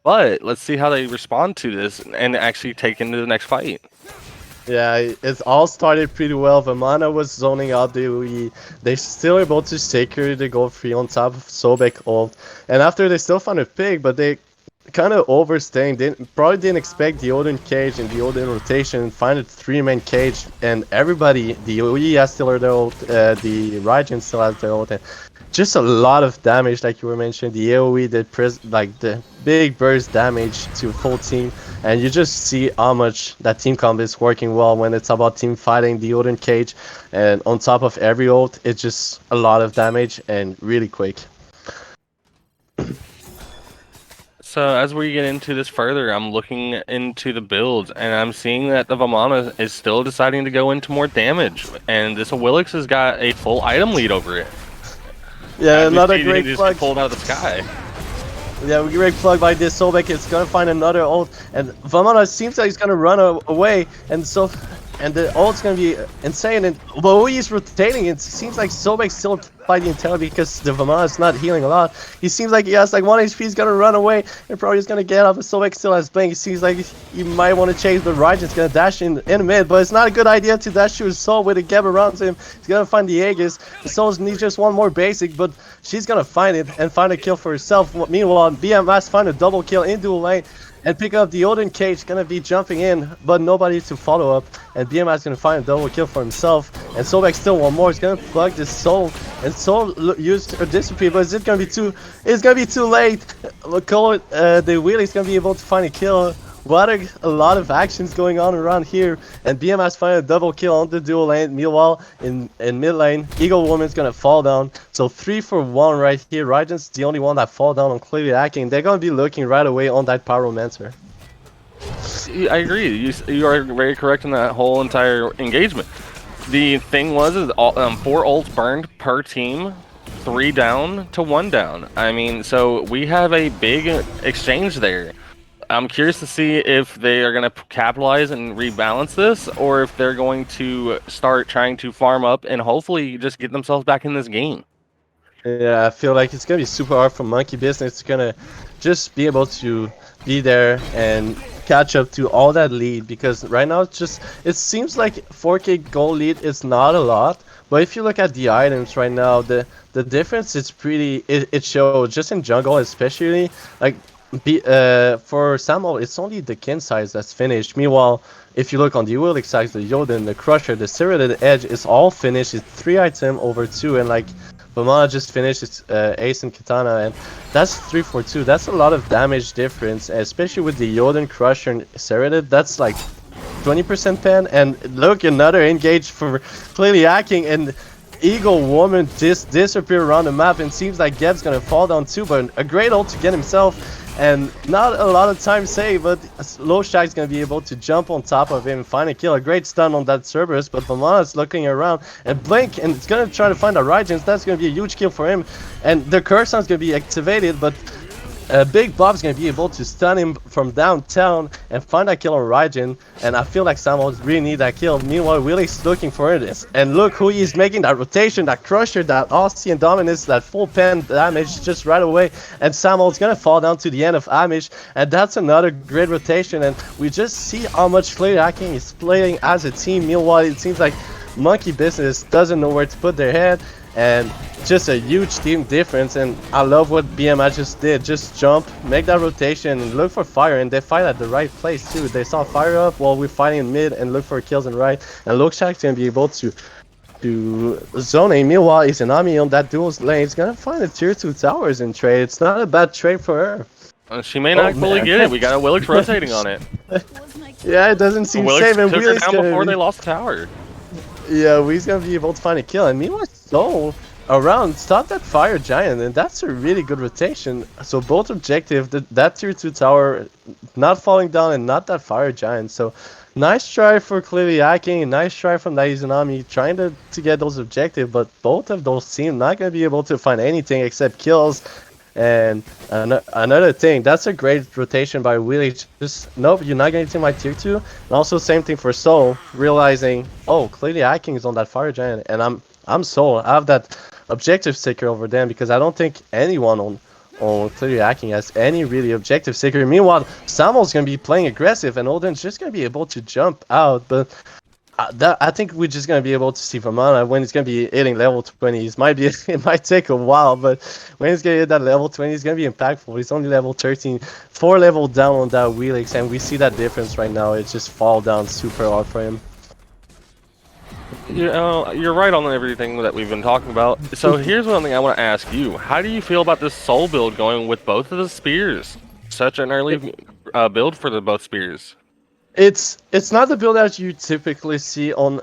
Speaker 2: But let's see how they respond to this and actually take into the next fight.
Speaker 1: Yeah, it's all started pretty well. Vamana was zoning out. They still able to secure the gold free on top of Sobek ult. And after they still found a pick, but they kind of overstaying. They probably didn't expect the Odin cage and the Odin rotation. Find a 3-man cage, and everybody, the OE has still their ult, the Raijin still has their ult. And just a lot of damage, like you were mentioning. The AoE did like the big burst damage to full team, and you just see how much that team comp is working well when it's about team fighting the Odin cage, and on top of every ult, it's just a lot of damage and really quick.
Speaker 2: So as we get into this further, I'm looking into the builds, and I'm seeing that the Vamana is still deciding to go into more damage, and this Willix has got a full item lead over it.
Speaker 1: Yeah, another great
Speaker 2: plug. Pulled out of the sky.
Speaker 1: Yeah, great plug by this Sobek. It's gonna find another ult, and Vamana seems like he's gonna run away, and the ult's gonna be insane. And but he's rotating. It seems like Sobek's still fighting intel because the Vamana is not healing a lot. He seems like he has like 1 HP. He's gonna run away, and probably he's gonna get up. But Sobek still has blink. It seems like he might want to chase, but Raijin's gonna dash in mid. But it's not a good idea to dash to his soul with a Geb around him. He's gonna find the Aegis. The Soul needs just one more basic, but she's gonna find it and find a kill for herself. Meanwhile, BMS find a double kill in dual lane and pick up the Odin cage. Gonna be jumping in, but nobody to follow up. And BMS gonna find a double kill for himself. And Sobek still one more. He's gonna plug this Soul, and Soul used her disappear, but is it gonna be too? It's gonna be too late. The Wheelie's gonna be able to find a kill. What a lot of actions going on around here, and BMS find a double kill on the dual lane. Meanwhile, in mid lane, Eagle Woman's gonna fall down. So 3 for 1 right here. Raijin's the only one that fall down on clearly hacking. They're gonna be looking right away on that Pyromancer.
Speaker 2: I agree. You are very correct in that whole entire engagement. The thing was is 4 ults burned per team, 3 down to 1 down. I mean, so we have a big exchange there. I'm curious to see if they are going to capitalize and rebalance this, or if they're going to start trying to farm up and hopefully just get themselves back in this game.
Speaker 1: Yeah, I feel like it's going to be super hard for Monkey Business. It's going to just be able to be there and catch up to all that lead, because right now it seems like 4K gold lead is not a lot, but if you look at the items right now, the difference is pretty, it shows just in jungle especially. Like For Samuel, it's only the kin size that's finished. Meanwhile, if you look on the Ulic side, the Yoden, the Crusher, the Serrated Edge is all finished. It's 3 item over 2, and like Vamana just finished its Ace and Katana, and that's 3 for 2. That's a lot of damage difference, especially with the Yoden, Crusher, and Serrated. That's like 20% pen, and look, another engage for clearly hacking, and Eagle Woman just disappear around the map, and seems like Geb's gonna fall down too, but a great ult to get himself, and not a lot of time saved, but Low Shack's gonna be able to jump on top of him and find a kill. A great stun on that Cerberus, but Vamana's looking around, and Blink, and it's gonna try to find a Raijin. That's gonna be a huge kill for him, and the Curse Sound's gonna be activated, but Big Bob's gonna be able to stun him from downtown and find that kill on Raijin, and I feel like Samuel really need that kill. Meanwhile, Willie's looking for this, and look who he's making, that rotation, that Crusher, that Aussie and Dominus, that full pen damage just right away, and Samuel's gonna fall down to the end of Amish, and that's another great rotation, and we just see how much Clear Hacking is playing as a team. Meanwhile, it seems like Monkey Business doesn't know where to put their head, and just a huge team difference. And I love what BMI just did. Just jump, make that rotation, and look for fire, and they fight at the right place too. They saw fire up while we're fighting in mid and look for kills in right, and Lokshack's gonna be able to zone a. Meanwhile, Izanami on that dual lane is gonna find the tier 2 towers in trade. It's not a bad trade for her.
Speaker 2: She may not fully get it. We got a Willix rotating on it.
Speaker 1: Yeah, it doesn't seem safe, and
Speaker 2: took her down before they lost the tower.
Speaker 1: Yeah, we's gonna be able to find a kill, and meanwhile, Soul around stop that fire giant, and that's a really good rotation. So both objective, that tier 2 tower not falling down and not that fire giant. So nice try for clearly hacking, nice try from that Izanami trying to get those objectives, but both of those teams not gonna be able to find anything except kills. And another thing, that's a great rotation by Willie. Just nope, you're not going to take my tier 2. And also same thing for Soul, realizing, oh, clearly hacking is on that fire giant, and I'm Soul. I have that objective sticker over them because I don't think anyone on clearly hacking has any really objective sticker. Meanwhile, Samuel's gonna be playing aggressive, and Odin's just gonna be able to jump out, but. I think we're just gonna be able to see Vamana when it's gonna be hitting level 20s. It might take a while, but when it's gonna hit that level 20, it's gonna be impactful. He's only level 13, 4 level down on that Wheelix, and we see that difference right now. It just fall down super hard for him.
Speaker 2: You know, you're right on everything that we've been talking about. So here's one thing I want to ask you: how do you feel about this Soul build going with both of the spears? Such an early build for the both spears.
Speaker 1: It's not the build that you typically see on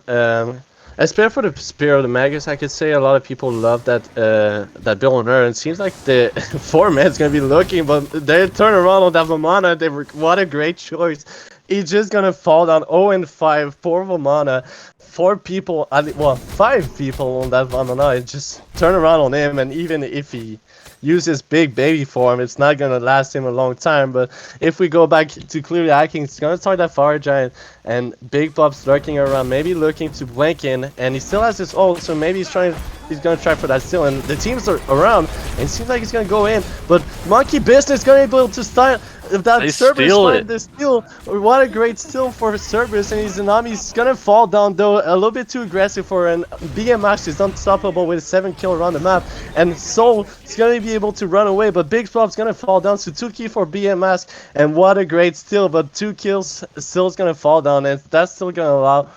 Speaker 1: especially for the Spear of the Magus. I could say a lot of people love that that build on her, and it seems like the format's gonna be looking, but they turn around on that Vamana. What a great choice. He's just gonna fall down 0-5 for Vamana. 4 people, well, 5 people on that Vamana, and just turn around on him, and even if he uses big baby form, it's not gonna last him a long time. But if we go back to clearly hacking, it's gonna start that fire giant, and Big Bob's lurking around, maybe looking to blink in, and he still has his ult, so maybe he's gonna try for that still, and the teams are around, and it seems like he's gonna go in, but Monkey Business gonna be able to start that Cerberus find the steal. What a great steal for Cerberus, and Izanami's gonna fall down though, a little bit too aggressive for an BMX is unstoppable with a 7 kill around the map, and Soul is gonna be able to run away, but Big Flop's gonna fall down, so 2 key for BMX, and what a great steal, but 2 kills, Still's gonna fall down, and that's still gonna allow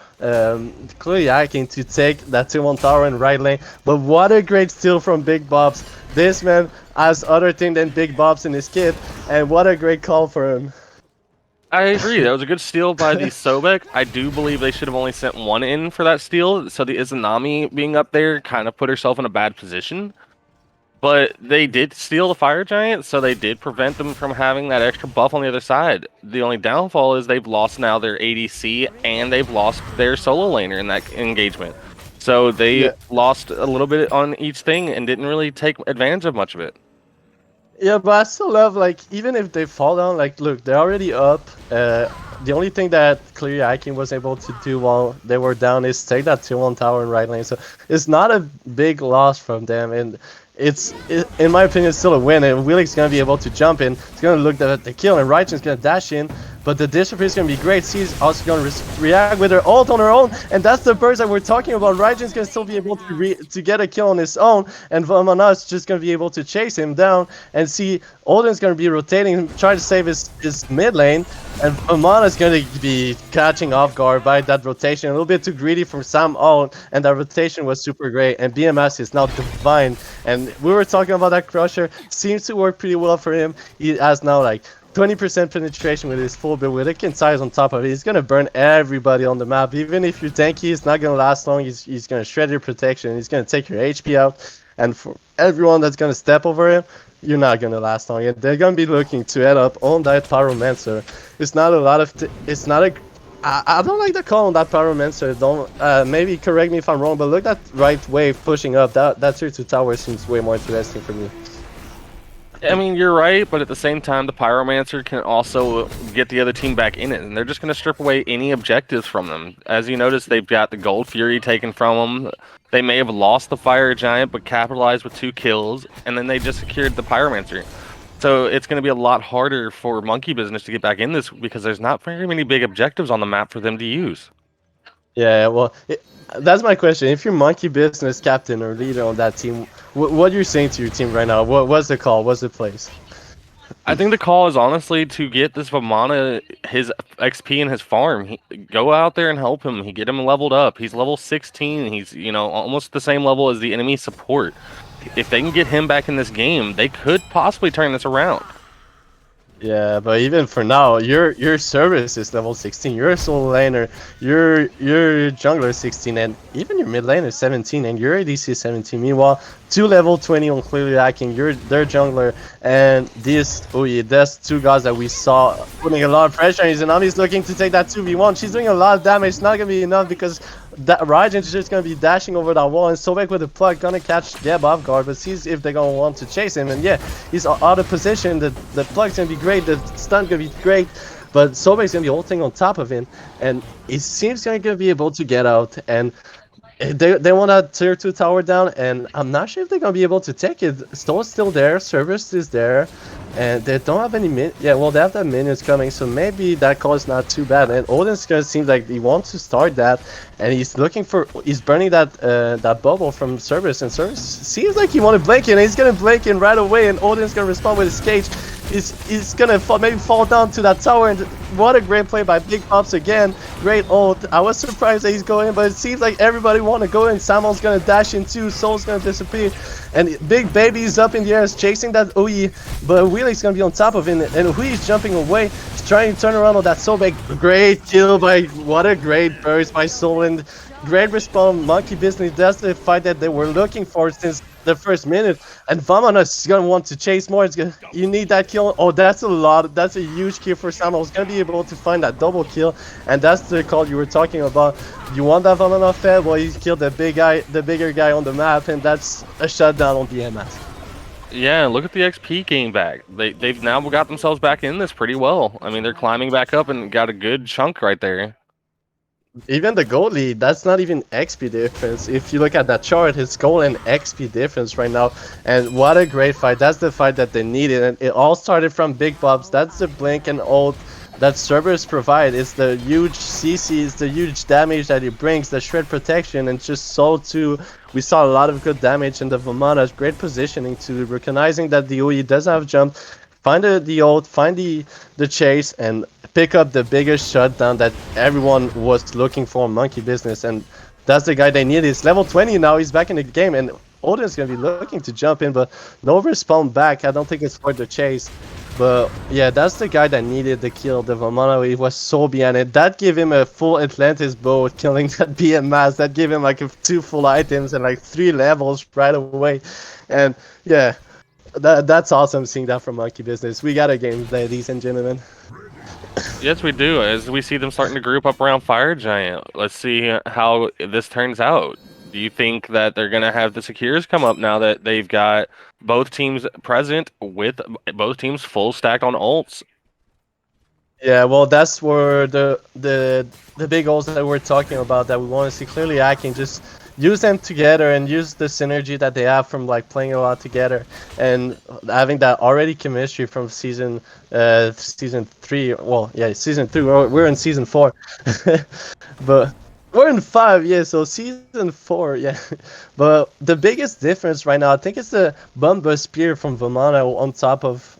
Speaker 1: clearly hacking to take that 2-1 tower in right lane. But what a great steal from Big Bobs. This man has other thing than Big Bobs in his kit, and what a great call for him.
Speaker 2: I agree. That was a good steal by the Sobek. I do believe they should have only sent one in for that steal, so the Izanami being up there kind of put herself in a bad position. But they did steal the Fire Giant, so they did prevent them from having that extra buff on the other side. The only downfall is they've lost now their ADC, and they've lost their solo laner in that engagement. So they lost a little bit on each thing and didn't really take advantage of much of it.
Speaker 1: Yeah, but I still love, like, even if they fall down, like, look, they're already up. The only thing that clearly Iking was able to do while they were down is take that 2-1 tower in right lane. So it's not a big loss from them, and in my opinion, it's still a win. And Willick's gonna be able to jump in. He's gonna look at the kill, and Raichen's gonna dash in. but the disappear is going to be great. She's also going to react with her ult on her own, and that's the burst that we're talking about. Raijin's going to still be able to get a kill on his own, and Vamana is just going to be able to chase him down, and see Odin's going to be rotating, trying to save his mid lane, and Vamana is going to be catching off guard by that rotation. A little bit too greedy from Sam out, and that rotation was super great, and BMS is now divine, and we were talking about that Crusher. Seems to work pretty well for him. He has now like 20% penetration with his full build. With Ikin size on top of it, he's gonna burn everybody on the map. Even if you're tanky, it's not gonna last long. He's gonna shred your protection. He's gonna take your HP out. And for everyone that's gonna step over him, you're not gonna last long. And they're gonna be looking to head up on that Pyromancer. It's not a lot of. It's not a. I don't like the call on that Pyromancer. Don't maybe correct me if I'm wrong, but look at that right wave pushing up. That tier 2 tower seems way more interesting for me.
Speaker 2: I mean, you're right, but at the same time, the Pyromancer can also get the other team back in it, and they're just going to strip away any objectives from them. As you notice, they've got the Gold Fury taken from them. They may have lost the Fire Giant, but capitalized with 2 kills, and then they just secured the Pyromancer. So it's going to be a lot harder for Monkey Business to get back in this because there's not very many big objectives on the map for them to use.
Speaker 1: Yeah, well, that's my question. If you're Monkey Business captain or leader on that team, what you're saying to your team right now? What's the call? What's the place?
Speaker 2: I think the call is honestly to get this Vamana his XP and his farm. Go out there and help him. Get him leveled up. He's level 16. He's almost the same level as the enemy support. If they can get him back in this game, they could possibly turn this around.
Speaker 1: Yeah, but even for now, your service is level 16. You're a solo laner. Your jungler 16, and even your mid laner 17, and your ADC 17. Meanwhile, 2 level 20 on clearly lacking. You're their jungler, and that's 2 guys that we saw putting a lot of pressure on his, and Nami's looking to take that 2v1. She's doing a lot of damage. It's not gonna be enough because that Raijin's just gonna be dashing over that wall, and Sobek with the plug gonna catch Deb off guard, but sees if they're gonna want to chase him. And yeah, he's out of position. The plug's gonna be great. The stun gonna be great, but Sobek's gonna be ulting on top of him, and it seems gonna be able to get out. And they want that tier 2 tower down, and I'm not sure if they're gonna be able to take it. Stone's still there, Service is there, and they don't have any they have that minions coming, so maybe that call is not too bad. And Odin's gonna seem like he wants to start that, and he's burning that bubble from Service, and Service seems like he want to blink in, and he's gonna blink in right away, and Odin's gonna respond with his cage. He's gonna maybe fall down to that tower, and what a great play by Big Pops again. Great ult. I was surprised that he's going, but it seems like everybody want to go in. Samuel's gonna dash in too, Soul's gonna disappear, and Big Baby's up in the air, is chasing that Ui, but Wheelie's gonna be on top of him, and Ui's jumping away, trying to turn around on that Sobek. Great kill by, what a great burst by Soul, and great respawn. Monkey Business, that's the fight that they were looking for since the first minute, and Vamana is gonna want to chase more. You need that kill. Oh, that's a lot. That's a huge kill for Samuel. He's gonna be able to find that double kill, and that's the call you were talking about. You want that Vamana fed? Well, he killed the bigger guy on the map, and that's a shutdown on BMS.
Speaker 2: Yeah, look at the XP gain back. They've now got themselves back in this pretty well. I mean, they're climbing back up and got a good chunk right there.
Speaker 1: Even the goal lead, that's not even XP difference. If you look at that chart, his goal and XP difference right now, and what a great fight. That's the fight that they needed, and it all started from Big Bobs. That's the blink and ult that Cerberus provide. It's the huge CC, it's the huge damage that it brings, the shred protection, and just so too. We saw a lot of good damage in the Vamana's great positioning to recognizing that the UE doesn't have jump, find the ult, find the chase, and pick up the biggest shutdown that everyone was looking for in Monkey Business. And that's the guy they need. He's level 20 now, he's back in the game, and Odin's gonna be looking to jump in, but no respawn back. I don't think it's for the chase. But yeah, that's the guy that needed the kill. The Vamana, he was so behind it. That gave him a full Atlantis bow, killing that BMS. That gave him like 2 full items and like 3 levels right away. And yeah, that's awesome seeing that from Monkey Business. We got a game, ladies and gentlemen.
Speaker 2: Yes, we do. As we see them starting to group up around Fire Giant, let's see how this turns out. Do you think that they're going to have the Secures come up now that they've got both teams present with both teams full stacked on ults?
Speaker 1: Yeah, well, that's where the big goals that we're talking about that we want to see. Clearly, I can just use them together and use the synergy that they have from like playing a lot together and having that already chemistry from season 3. Well, yeah, season 3. We're in season 4, but we're in 5. Yeah, so season 4. Yeah, but the biggest difference right now, I think, is the Bumba Spear from Vamana on top of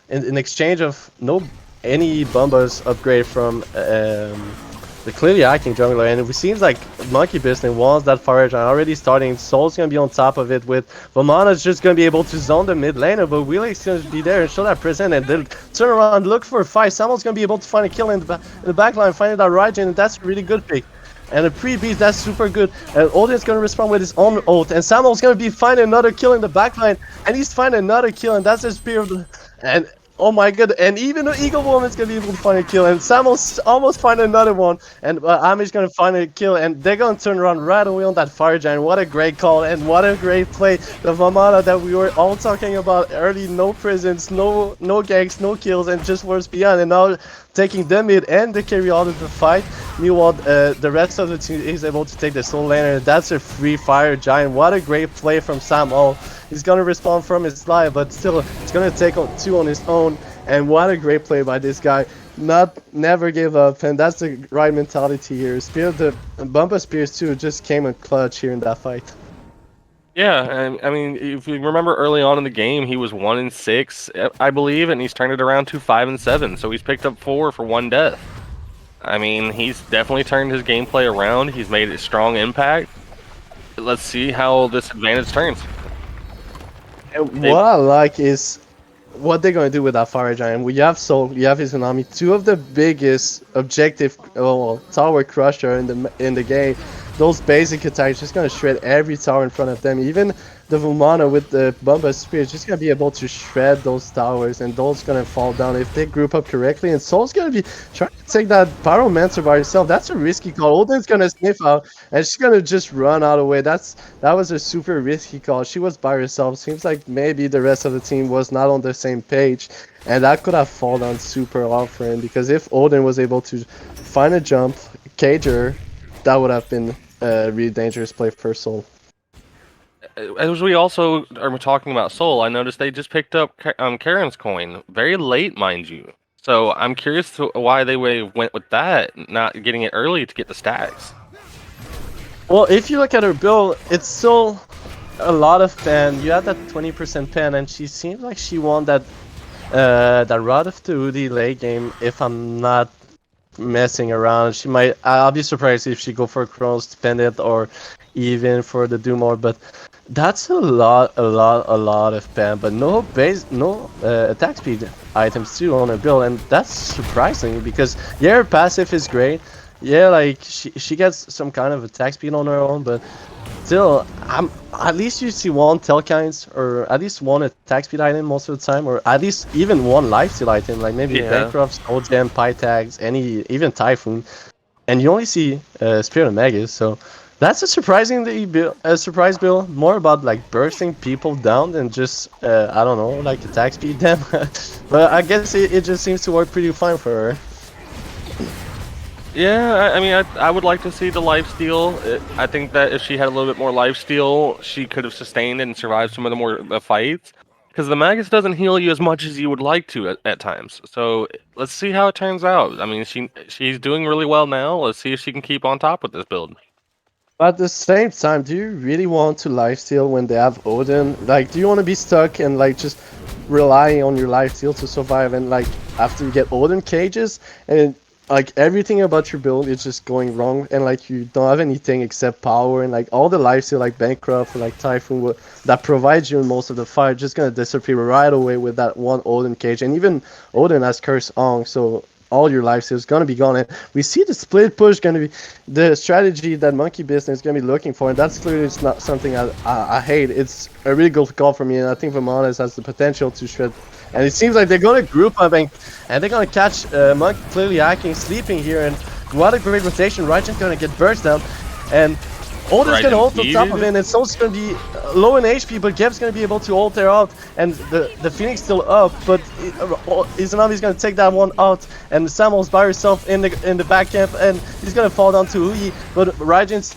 Speaker 1: in exchange of no any Bumbas upgrade from the clearly acting jungler, and it seems like Monkey Business wants that fire giant already starting. Soul's gonna be on top of it with Vamana's just gonna be able to zone the mid laner, but Wheelik's gonna be there and show that present and then turn around, look for a fight. Samuel's gonna be able to find a kill in the back line, finding that Raijin, and that's a really good pick. And a pre-beat, that's super good. And Odin's gonna respond with his own ult, and Samuel's gonna be finding another kill in the backline, and he's finding another kill, and that's his spear of the, and oh my god, and even the Eagle Woman's gonna be able to find a kill, and Samuel's almost find another one, and Ami's gonna find a kill, and they're gonna turn around right away on that fire giant. What a great call, and what a great play. The Vamana that we were all talking about early, no prisons, no ganks, no kills, and just worse beyond, and now taking the mid and the carry out of the fight. Meanwhile, the rest of the team is able to take the soul laner. That's a free fire giant. What a great play from Sam O. He's gonna respond from his life, but still, it's gonna take on 2 on his own. And what a great play by this guy. Never give up, and that's the right mentality here. Spear, the Bumper Spears too just came in clutch here in that fight.
Speaker 2: Yeah, and I mean, if you remember early on in the game, he was 1-6, I believe, and he's turned it around to 5-7. So he's picked up 4 for 1 death. I mean, he's definitely turned his gameplay around. He's made a strong impact. Let's see how this advantage turns.
Speaker 1: And what I like is what they're gonna do with that fire giant. We have Soul, you have Izanami, 2 of the biggest objective, tower crusher in the game. Those basic attacks just gonna shred every tower in front of them. Even the Vumana with the Bumba Spear is just gonna be able to shred those towers, and those gonna fall down if they group up correctly. And Soul's gonna be trying to take that Pyromancer by herself. That's a risky call. Odin's gonna sniff out, and she's gonna just run out of the way. That was a super risky call. She was by herself. Seems like maybe the rest of the team was not on the same page, and that could have fallen down super hard for him. Because if Odin was able to find a jump, cage her, that would have been a really dangerous play for Soul.
Speaker 2: As we also are talking about Soul, I noticed they just picked up Karen's coin very late, mind you. So I'm curious to why they went with that, not getting it early to get the stacks.
Speaker 1: Well, if you look at her build, it's still a lot of pen. You have that 20% pen, and she seems like she won that Rod of Taudi late game. If I'm not messing around, she might. I'll be surprised if she go for Chronos Pendant or even for the Doomor, but that's a lot of pen, but no attack speed items too on her build, and that's surprising because yeah, her passive is great. Yeah, like she gets some kind of attack speed on her own, but still, at least you see 1 Telkines or at least 1 attack speed item most of the time, or at least even 1 lifesteal item, like maybe Bancroft's, Old Gem, Pytags, even Typhoon, and you only see Spirit of Magus, so that's a surprise build, more about like bursting people down than just I don't know, like attack speed them. But I guess it just seems to work pretty fine for her.
Speaker 2: Yeah, I mean, I would like to see the lifesteal. I think that if she had a little bit more lifesteal, she could have sustained and survived some of the more fights. Because the Magus doesn't heal you as much as you would like to at times. So let's see how it turns out. I mean, she's doing really well now. Let's see if she can keep on top with this build.
Speaker 1: But at the same time, do you really want to lifesteal when they have Odin? Like, do you want to be stuck and like just relying on your lifesteal to survive, and like after you get Odin cages and like everything about your build is just going wrong, and like you don't have anything except power, and like all the lifesteal like Bancroft or like Typhoon that provides you in most of the fight just gonna disappear right away with that 1 Odin cage, and even Odin has Curse on, so all your lifesteal is gonna be gone. And we see the split push gonna be the strategy that Monkey Business is gonna be looking for, and that's clearly it's not something I hate. It's a really good call for me, and I think Vamanas has the potential to shred. And it seems like they're gonna group up and they're gonna catch Monk clearly hacking, sleeping here, and what a great rotation. Raijin's gonna get burst down, and Odin's
Speaker 2: Right,
Speaker 1: gonna ult on top of
Speaker 2: impeded?
Speaker 1: it, and Soul's gonna be low in HP, but Geb's gonna be able to ult there out, and the Phoenix still up, but Izanami's gonna take that one out, and Samuel's by herself in the back camp, and he's gonna fall down to Hui, but Raijin's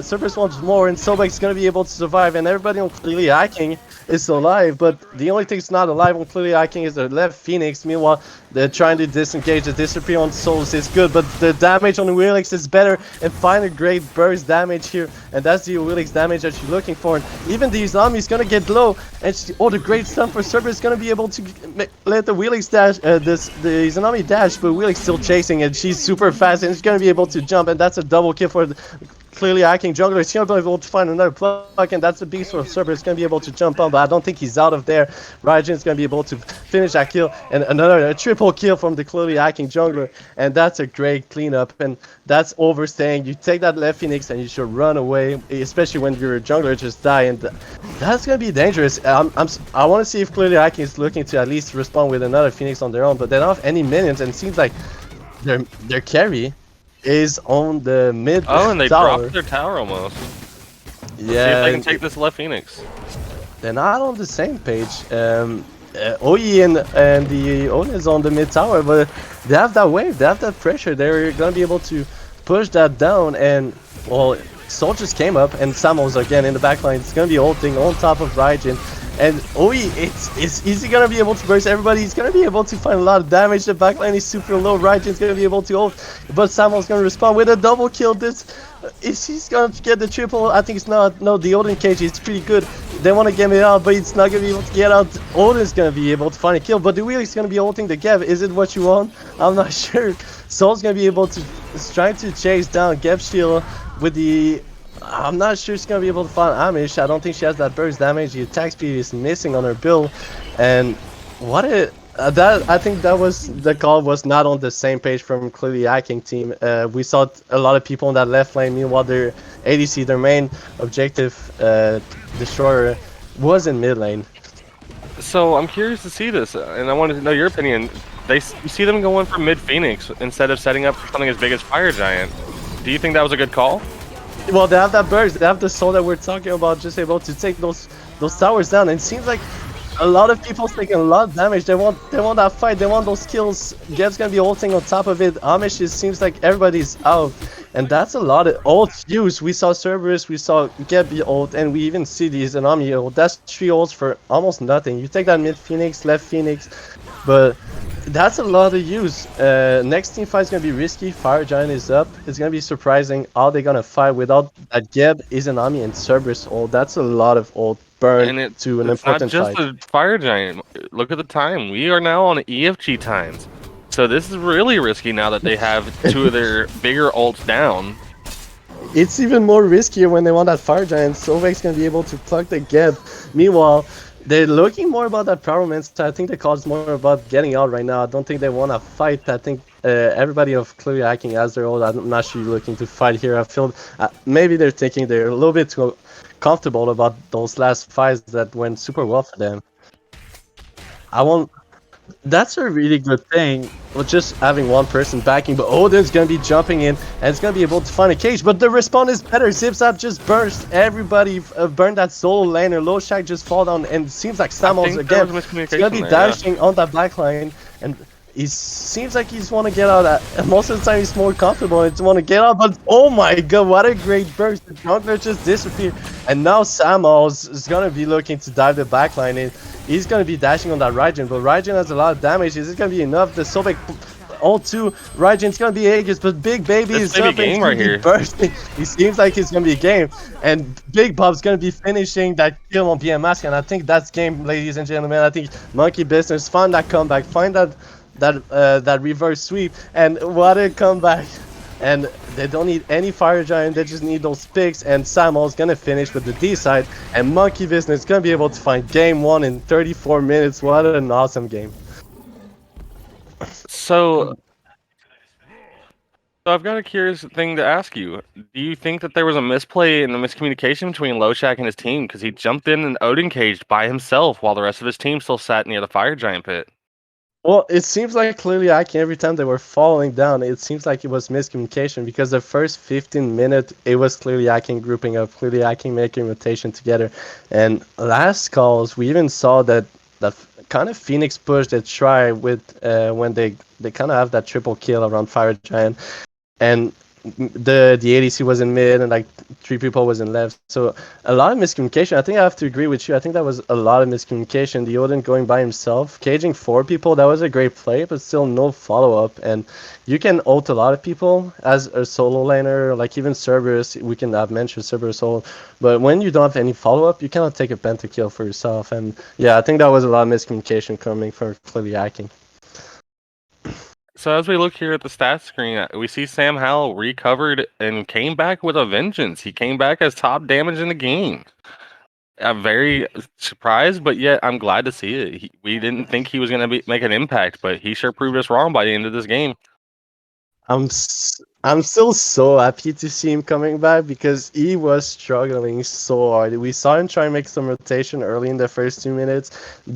Speaker 1: Surface wants more, and Sobek's gonna be able to survive, and everybody on clearly hacking is alive, but the only thing that's not alive on clearly hacking is the left Phoenix. Meanwhile, they're trying to disengage. The disappear on Souls is good, but the damage on the Wheelix is better, and find a great burst damage here, and that's the Wheelix damage that you're looking for. And even the Izami is gonna get low, and the great stun for Cerber is gonna be able to let the Wheelix dash, the Izanami dash, but Wheelix still chasing, and she's super fast, and she's gonna be able to jump, and that's a double kill for clearly hacking jungler. He's gonna be able to find another plug, and that's a beast for Cerber. It's gonna be able to jump on, but I don't think he's out of there. Raijin's gonna be able to finish that kill, and a triple kill from the clearly hacking jungler, and that's a great cleanup, and that's overstaying. You take that left Phoenix and you should run away, especially when your jungler just die, and that's gonna be dangerous. I want to see if clearly hacking is looking to at least respond with another Phoenix on their own, but they don't have any minions, and it seems like their carry is on the mid
Speaker 2: Oh, and they
Speaker 1: tower.
Speaker 2: dropped their tower almost. Let's see if
Speaker 1: Yeah,
Speaker 2: they can take this left Phoenix.
Speaker 1: they're not on the same page. Oyi and the Odin is on the mid tower, but they have that wave, they have that pressure. They're gonna be able to push that down, and well, soldiers came up, and Samuel's again in the backline. It's gonna be ulting on top of Raijin. And Oyi, is he gonna be able to burst everybody? He's gonna be able to find a lot of damage. The backline is super low. Raijin's gonna be able to ult, but Samuel's gonna respond with a double kill. Is he's gonna get the triple? I think it's not. No, the Odin cage is pretty good. They want to get it out, but it's not gonna be able to get out. Odin's gonna be able to find a kill, but the wheel is gonna be ulting the Geb. Is it what you want? I'm not sure. Soul's gonna be able to trying to chase down Geb's shield with the. I'm not sure she's gonna be able to find Amish. I don't think she has that burst damage. The attack speed is missing on her build, and what it that I think that was the call was not on the same page from clearly hacking team. We saw a lot of people in that left lane. Meanwhile, their ADC, their main objective, destroyer, was in mid lane.
Speaker 2: So I'm curious to see this, and I wanted to know your opinion. You see them going for mid Phoenix instead of setting up for something as big as Fire Giant. Do you think that was a good call?
Speaker 1: Well, they have that burst, they have the soul that we're talking about, just able to take those towers down. And it seems like a lot of people taking a lot of damage. They want that fight, they want those kills. Geb's gonna be ulting on top of it. Amish, it seems like everybody's out, and that's a lot of ult use. We saw Cerberus, we saw Geb ult, and we even see the Izanami ult. That's 3 ults for almost nothing. You take that mid Phoenix, left Phoenix, but that's a lot of use. Next team fight is gonna be risky. Fire Giant is up. It's gonna be surprising how they're gonna fight without that Geb, Izanami, and Cerberus ult. That's a lot of ult burn to an important
Speaker 2: fight. It's not just a Fire Giant. Look at the time. We are now on EFG times. So this is really risky now that they have 2 of their bigger ults down.
Speaker 1: It's even more riskier when they want that Fire Giant. Sovek's gonna be able to pluck the Geb. Meanwhile, they're looking more about that Power Man. I think the call is more about getting out right now. I don't think they want to fight. I think everybody of clearly hacking has their own. I'm not sure looking to fight here. I feel maybe they're thinking they're a little bit too comfortable about those last fights that went super well for them. I won't. That's a really good thing with just having one person backing, but Odin's gonna be jumping in and it's gonna be able to find a cage, but the respawn is better. Zipzap just burst everybody, burned that solo laner. Loshak just fall down, and it seems like Samuels again is gonna be dashing on that back line, and he seems like he's want to get out. Most of the time he's more comfortable and want to get out, but oh my god, what a great burst. The jungler just disappeared, and now Samuels is gonna be looking to dive the back line in. He's gonna be dashing on that Raijin, but Raijin has a lot of damage. Is it gonna be enough? The Sobek ult 2, Raijin's gonna be Aegis, but Big Baby is jumping, right here. Bursting. He seems like it's gonna be a game, and Big Bob's gonna be finishing that kill on BMS, and I think that's game, ladies and gentlemen. I think Monkey Business find that comeback, find that reverse sweep, and what a comeback. And they don't need any Fire Giant, they just need those picks, and Samuel's gonna finish with the D side, and Monkey Business is gonna be able to find game 1 in 34 minutes. What an awesome game.
Speaker 2: So I've got a curious thing to ask you. Do you think that there was a misplay and a miscommunication between Loshak and his team? Because he jumped in and Odin caged by himself while the rest of his team still sat near the Fire Giant pit.
Speaker 1: Well, it seems like clearly Aki, every time they were falling down, it seems like it was miscommunication because the first 15 minutes, it was clearly Aki grouping up, clearly Aki making rotation together. And last calls, we even saw that kind of Phoenix push they try with when they kind of have that triple kill around Fire Giant, and the ADC was in mid and like three people was in left. So a lot of miscommunication. I think I have to agree with you. I think that was a lot of miscommunication. The Odin going by himself, caging four people. That was a great play, but still no follow up. And you can ult a lot of people as a solo laner, like even Cerberus. We can have mentioned Cerberus solo, but when you don't have any follow up, you cannot take a pentakill for yourself. And yeah, I think that was a lot of miscommunication coming from clearly hacking.
Speaker 2: So as we look here at the stats screen, we see Sam Howell recovered and came back with a vengeance. He came back as top damage in the game. I'm very surprised, but yet I'm glad to see it. We didn't think he was going to make an impact, but he sure proved us wrong by the end of this game.
Speaker 1: I'm still so happy to see him coming back because he was struggling so hard. We saw him try and make some rotation early in the first 2 minutes,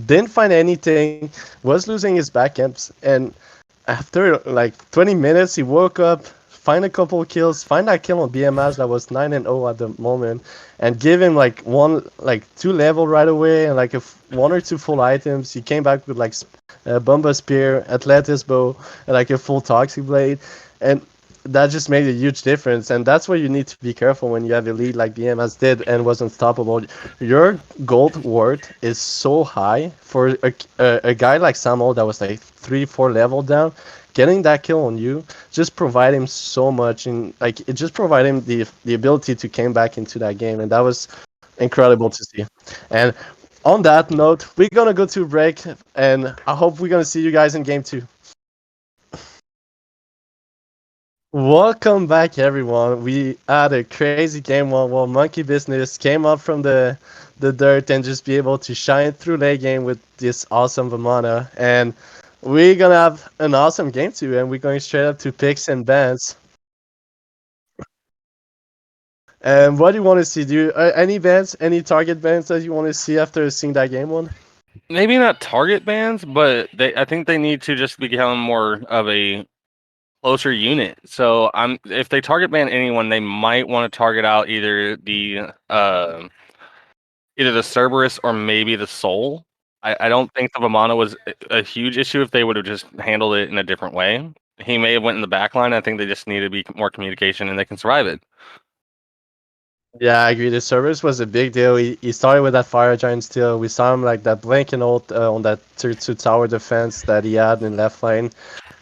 Speaker 1: didn't find anything, was losing his back amps, and after like 20 minutes, he woke up, find a couple kills, find that kill on BMS that was 9-0 at the moment, and give him like two level right away and like one or two full items. He came back with like Bumba Spear, Atlantis Bow, and like a full Toxic Blade, and that just made a huge difference. And that's where you need to be careful when you have a lead like BMS did and was unstoppable. Your gold worth is so high for a guy like Samuel that was like 3-4 level down. Getting that kill on you just provide him so much, and like it just provide him the ability to came back into that game, and that was incredible to see. And on that note, we're gonna go to a break, and I hope we're gonna see you guys in game two. Welcome back, everyone. We had a crazy game while Monkey Business came up from the dirt and just be able to shine through late game with this awesome Vamana. And we're gonna have an awesome game too, and we're going straight up to picks and bans. And what do you want to see? Do you, any bans, any target bans that you want to see after seeing that game one?
Speaker 2: Maybe not target bans, but I think they need to just become more of a closer unit. So if they target ban anyone, they might want to target out either the Cerberus or maybe the Soul. I don't think the Vamana was a huge issue if they would have just handled it in a different way. He may have went in the back line. I think they just need to be more communication and they can survive it.
Speaker 1: Yeah, I agree. The service was a big deal. He started with that fire giant steal. We saw him like that blanking ult on that tier 2 tower defense that he had in left lane.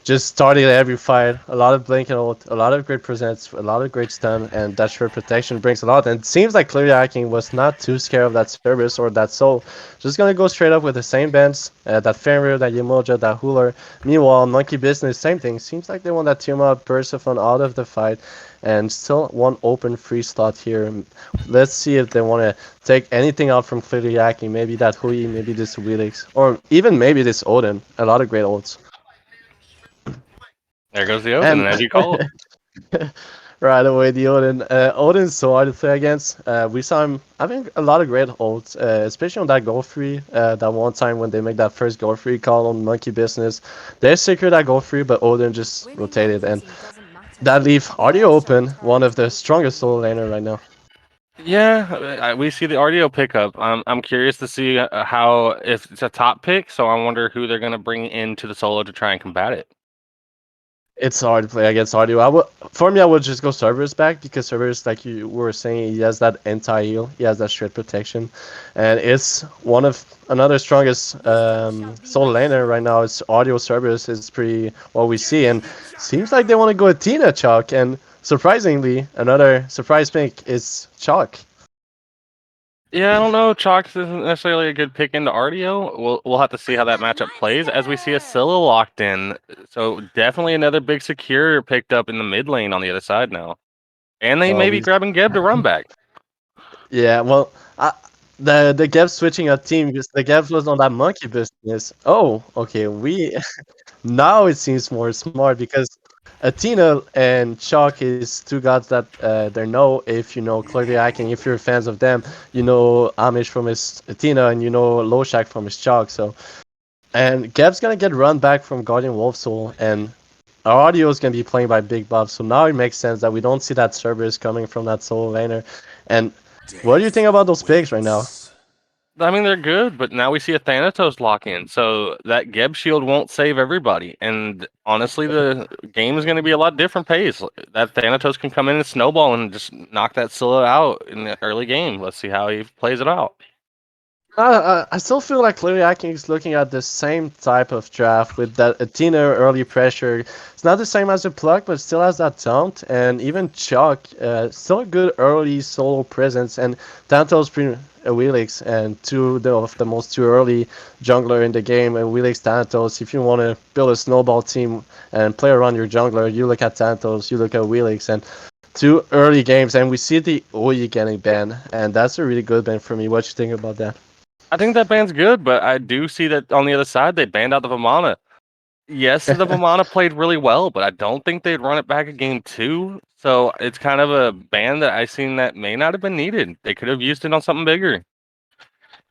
Speaker 1: Just started every fight. A lot of blanking ult, a lot of great presents, a lot of great stun, and that short protection brings a lot. And it seems like clearly Hacking was not too scared of that service or that soul. Just gonna go straight up with the same bends, that Fenrir, that Yemoja, that Hooler. Meanwhile, Monkey Business, same thing. Seems like they want that team up Persephone out of the fight. And still one open free slot here. Let's see if they want to take anything out from clearly Hacking. Maybe that Hui, maybe this Wheelix, or even maybe this Odin. A lot of great ults.
Speaker 2: There goes the Odin,
Speaker 1: And
Speaker 2: as you call
Speaker 1: right away, the Odin. Odin's so hard to play against. We saw him having a lot of great holds, especially on that goal free. That one time when they make that first goal free call on Monkey Business, they secured that goal free, but Odin just rotated, and that leave Audio open, one of the strongest solo laner right now.
Speaker 2: Yeah, we see the RDO pickup. I'm curious to see how if it's a top pick. So I wonder who they're going to bring into the solo to try and combat it.
Speaker 1: It's hard to play against Audio. For me, I would just go Cerberus back because Cerberus, like you were saying, he has that anti-heal, he has that shred protection, and it's one of another strongest solo laner right now. It's Audio Cerberus is pretty what we see, and seems like they want to go Athena Chalk, and surprisingly, another surprise pick is Chalk.
Speaker 2: Yeah, I don't know. Chalk isn't necessarily a good pick into RDO. We'll have to see how that matchup plays as we see a Scylla locked in. So definitely another big secure picked up in the mid lane on the other side now, and they may be
Speaker 1: We
Speaker 2: grabbing Geb to run back.
Speaker 1: Yeah, well, the Gap switching a team because the Gap was on that monkey business. Oh, okay. We now it seems more smart because Athena and Chalk is two gods that they know if you know Clearly Hacking. If you're fans of them, you know Amish from his Athena and you know Loshak from his Chalk. So And Gab's gonna get run back from Guardian Wolfsoul, and our audio is gonna be playing by Big Bob. So now it makes sense that we don't see that Cerberus coming from that solo laner. And what do you think about those picks right now?
Speaker 2: I mean, they're good, but now we see a Thanatos lock in, so that Geb shield won't save everybody. And honestly, the game is going to be a lot different pace. That Thanatos can come in and snowball and just knock that Scylla out in the early game. Let's see how he plays it out.
Speaker 1: I still feel like Cleary Hacking is looking at the same type of draft with that Athena early pressure. It's not the same as the Pluck, but still has that taunt. And even Chuck, still a good early solo presence. And Tantos, Wheelix, and of the most two early jungler in the game. And Wheelix, Thanatos, if you want to build a snowball team and play around your jungler, you look at Thanatos, you look at Wheelix, and two early games. And we see the Oyi getting banned. And that's a really good ban for me. What you think about that?
Speaker 2: I think that band's good, but I do see that on the other side, they banned out the Vamana. Yes, the Vamana played really well, but I don't think they'd run it back at game two. So it's kind of a ban that I seen that may not have been needed. They could have used it on something bigger.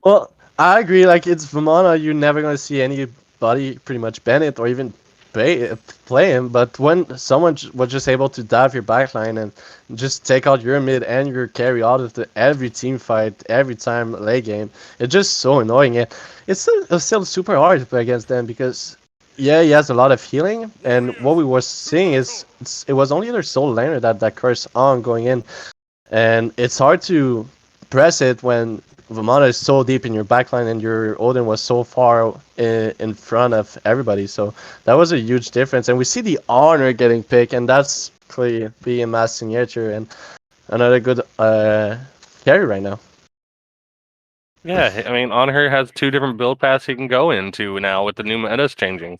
Speaker 1: Well, I agree. Like it's Vamana, you're never gonna see anybody pretty much ban it or even play him. But when someone was just able to dive your backline and just take out your mid and your carry out of every team fight, every time late game, it's just so annoying. And it's still super hard to play against them because yeah, he has a lot of healing. And what we were seeing is it was only their solo laner that curse on going in, and it's hard to press it when Vamana is so deep in your backline and your Odin was so far in front of everybody. So that was a huge difference. And we see the honor getting picked, and that's clearly being mass signature and another good carry right now.
Speaker 2: Yeah, I mean, on her has two different build paths he can go into now with the new metas changing.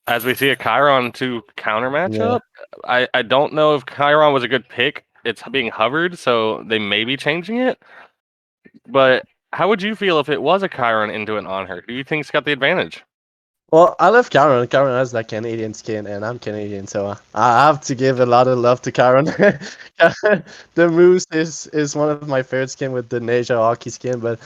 Speaker 2: As we see a Chiron to counter
Speaker 1: Yeah.
Speaker 2: matchup, I don't know if Chiron was a good pick. It's being hovered, so they may be changing it. But how would you feel if it was a Chiron into an on her? Do you think it's got the advantage?
Speaker 1: Well, I love Karen. Karen has that Canadian skin, and I'm Canadian, so I have to give a lot of love to Karen. The Moose is one of my favorite skin with the Neja hockey skin, but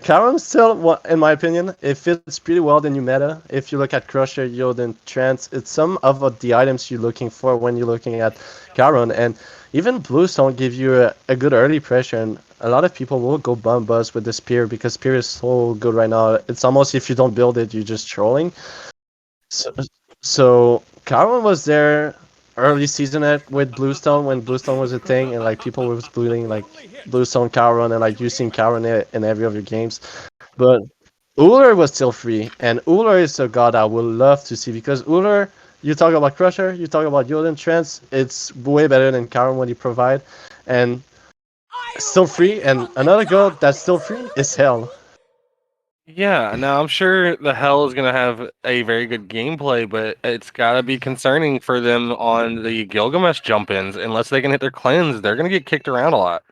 Speaker 1: Karen still, in my opinion, it fits pretty well the new meta. If you look at Crusher, Yoden, Trance, it's some of the items you're looking for when you're looking at Karen, and even Bluestone give you a good early pressure, and a lot of people will go bum buzz with the spear because spear is so good right now. It's almost if you don't build it, you're just trolling. So, so Carwin was there early season with Bluestone when Bluestone was a thing, and like people was building like Bluestone Carwin and like using Carwin in every of your games. But Uller was still free, and Uller is a god I would love to see because Uller, you talk about Crusher, you talk about Yoden Trance, it's way better than Carwin what he provide, and still free. And another god that's still free is Hell.
Speaker 2: Yeah, now I'm sure the hell is gonna have a very good gameplay, but it's gotta be concerning for them on the Gilgamesh jump-ins. Unless they can hit their cleanse, they're gonna get kicked around a lot.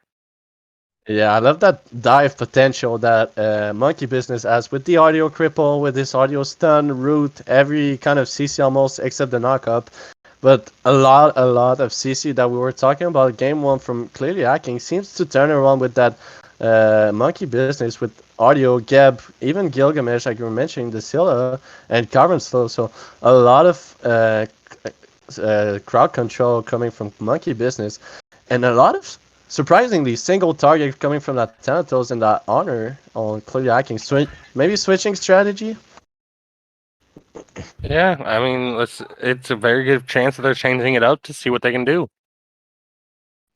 Speaker 1: Yeah, I love that dive potential that Monkey Business has with the audio cripple, with this audio stun, root, every kind of CC almost except the knockup. But a lot of CC that we were talking about game one from clearly hacking seems to turn around with that Monkey Business with audio, Geb, even Gilgamesh, like you were mentioning, the Scylla and Carbon Slow. So a lot of crowd control coming from Monkey Business, and a lot of surprisingly single target coming from that Thanatos and that Honor on clearly hacking. Maybe switching strategy.
Speaker 2: Yeah, I mean, it's a very good chance that they're changing it up to see what they can do.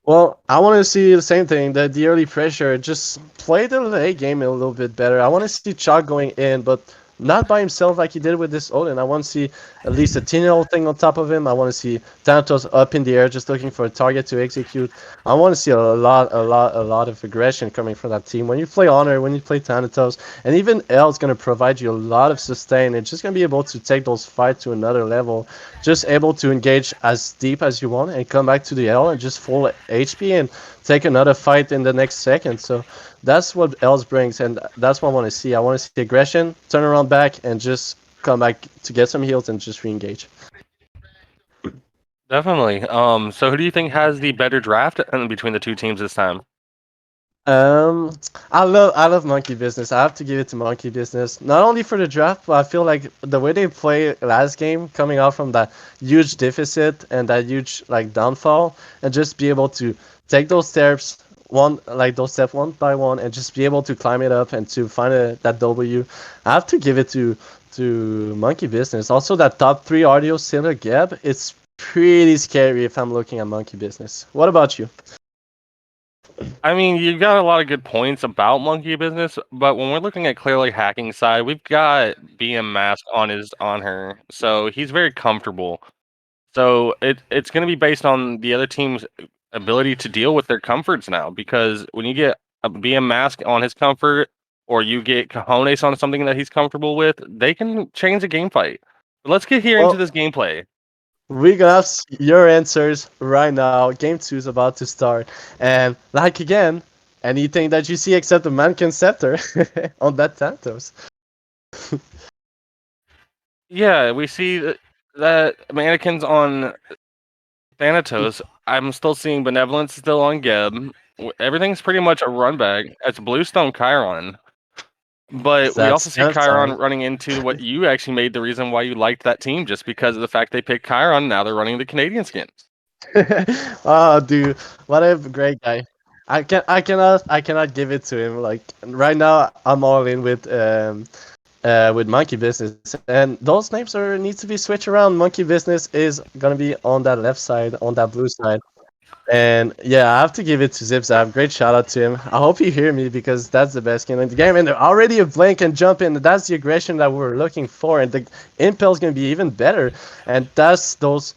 Speaker 1: Well, I want to see the same thing. The early pressure, just play the late game a little bit better. I want to see Chalk going in, but not by himself like he did with this Odin. I want to see at least a Tino thing on top of him. I want to see Thanatos up in the air, just looking for a target to execute. I want to see a lot of aggression coming from that team. When you play Honor, when you play Thanatos, and even L is going to provide you a lot of sustain. It's just going to be able to take those fights to another level, just able to engage as deep as you want and come back to the L and just full HP and take another fight in the next second. So that's what L's brings, and that's what I want to see. I want to see aggression, turn around back, and just come back to get some heals and just re-engage.
Speaker 2: Definitely. So who do you think has the better draft between the two teams this time?
Speaker 1: Um, I love Monkey Business. I have to give it to Monkey Business. Not only for the draft, but I feel like the way they play last game, coming out from that huge deficit and that huge like downfall, and just be able to take those steps those steps one by one, and just be able to climb it up and to find that W. I have to give it to Monkey Business. Also, that top three audio Sinner Geb, it's pretty scary if I'm looking at Monkey Business. What about you?
Speaker 2: I mean, you've got a lot of good points about Monkey Business, but when we're looking at clearly hacking side, we've got BM Mask on her, so he's very comfortable. So it's going to be based on the other team's ability to deal with their comforts now, because when you get a BM Mask on his comfort, or you get Cajones on something that he's comfortable with, they can change the game fight. But let's get here into
Speaker 1: Well,
Speaker 2: this gameplay.
Speaker 1: we're gonna have your answers right now. Game 2 is about to start. And like again, anything that you see except the mannequin scepter on that Thanatos.
Speaker 2: Yeah, we see that mannequins on Thanatos. I'm still seeing Benevolence still on Geb. Everything's pretty much a run back. It's Bluestone Chiron. But we
Speaker 1: That's
Speaker 2: also see
Speaker 1: enough time.
Speaker 2: Chiron running into what you actually made the reason why you liked that team, just because of the fact they picked Chiron. Now they're running the Canadian skins.
Speaker 1: Oh, dude, what a great guy. I cannot give it to him. Like right now, I'm all in with Monkey Business, and those names are needs to be switched around. Monkey Business is gonna be on that left side, on that blue side. And yeah, I have to give it to Zipzap. Great shout out to him. I hope you hear me because that's the best skin in the game. And already a blink and jump in. That's the aggression that we're looking for. And the impel's gonna be even better. And that's those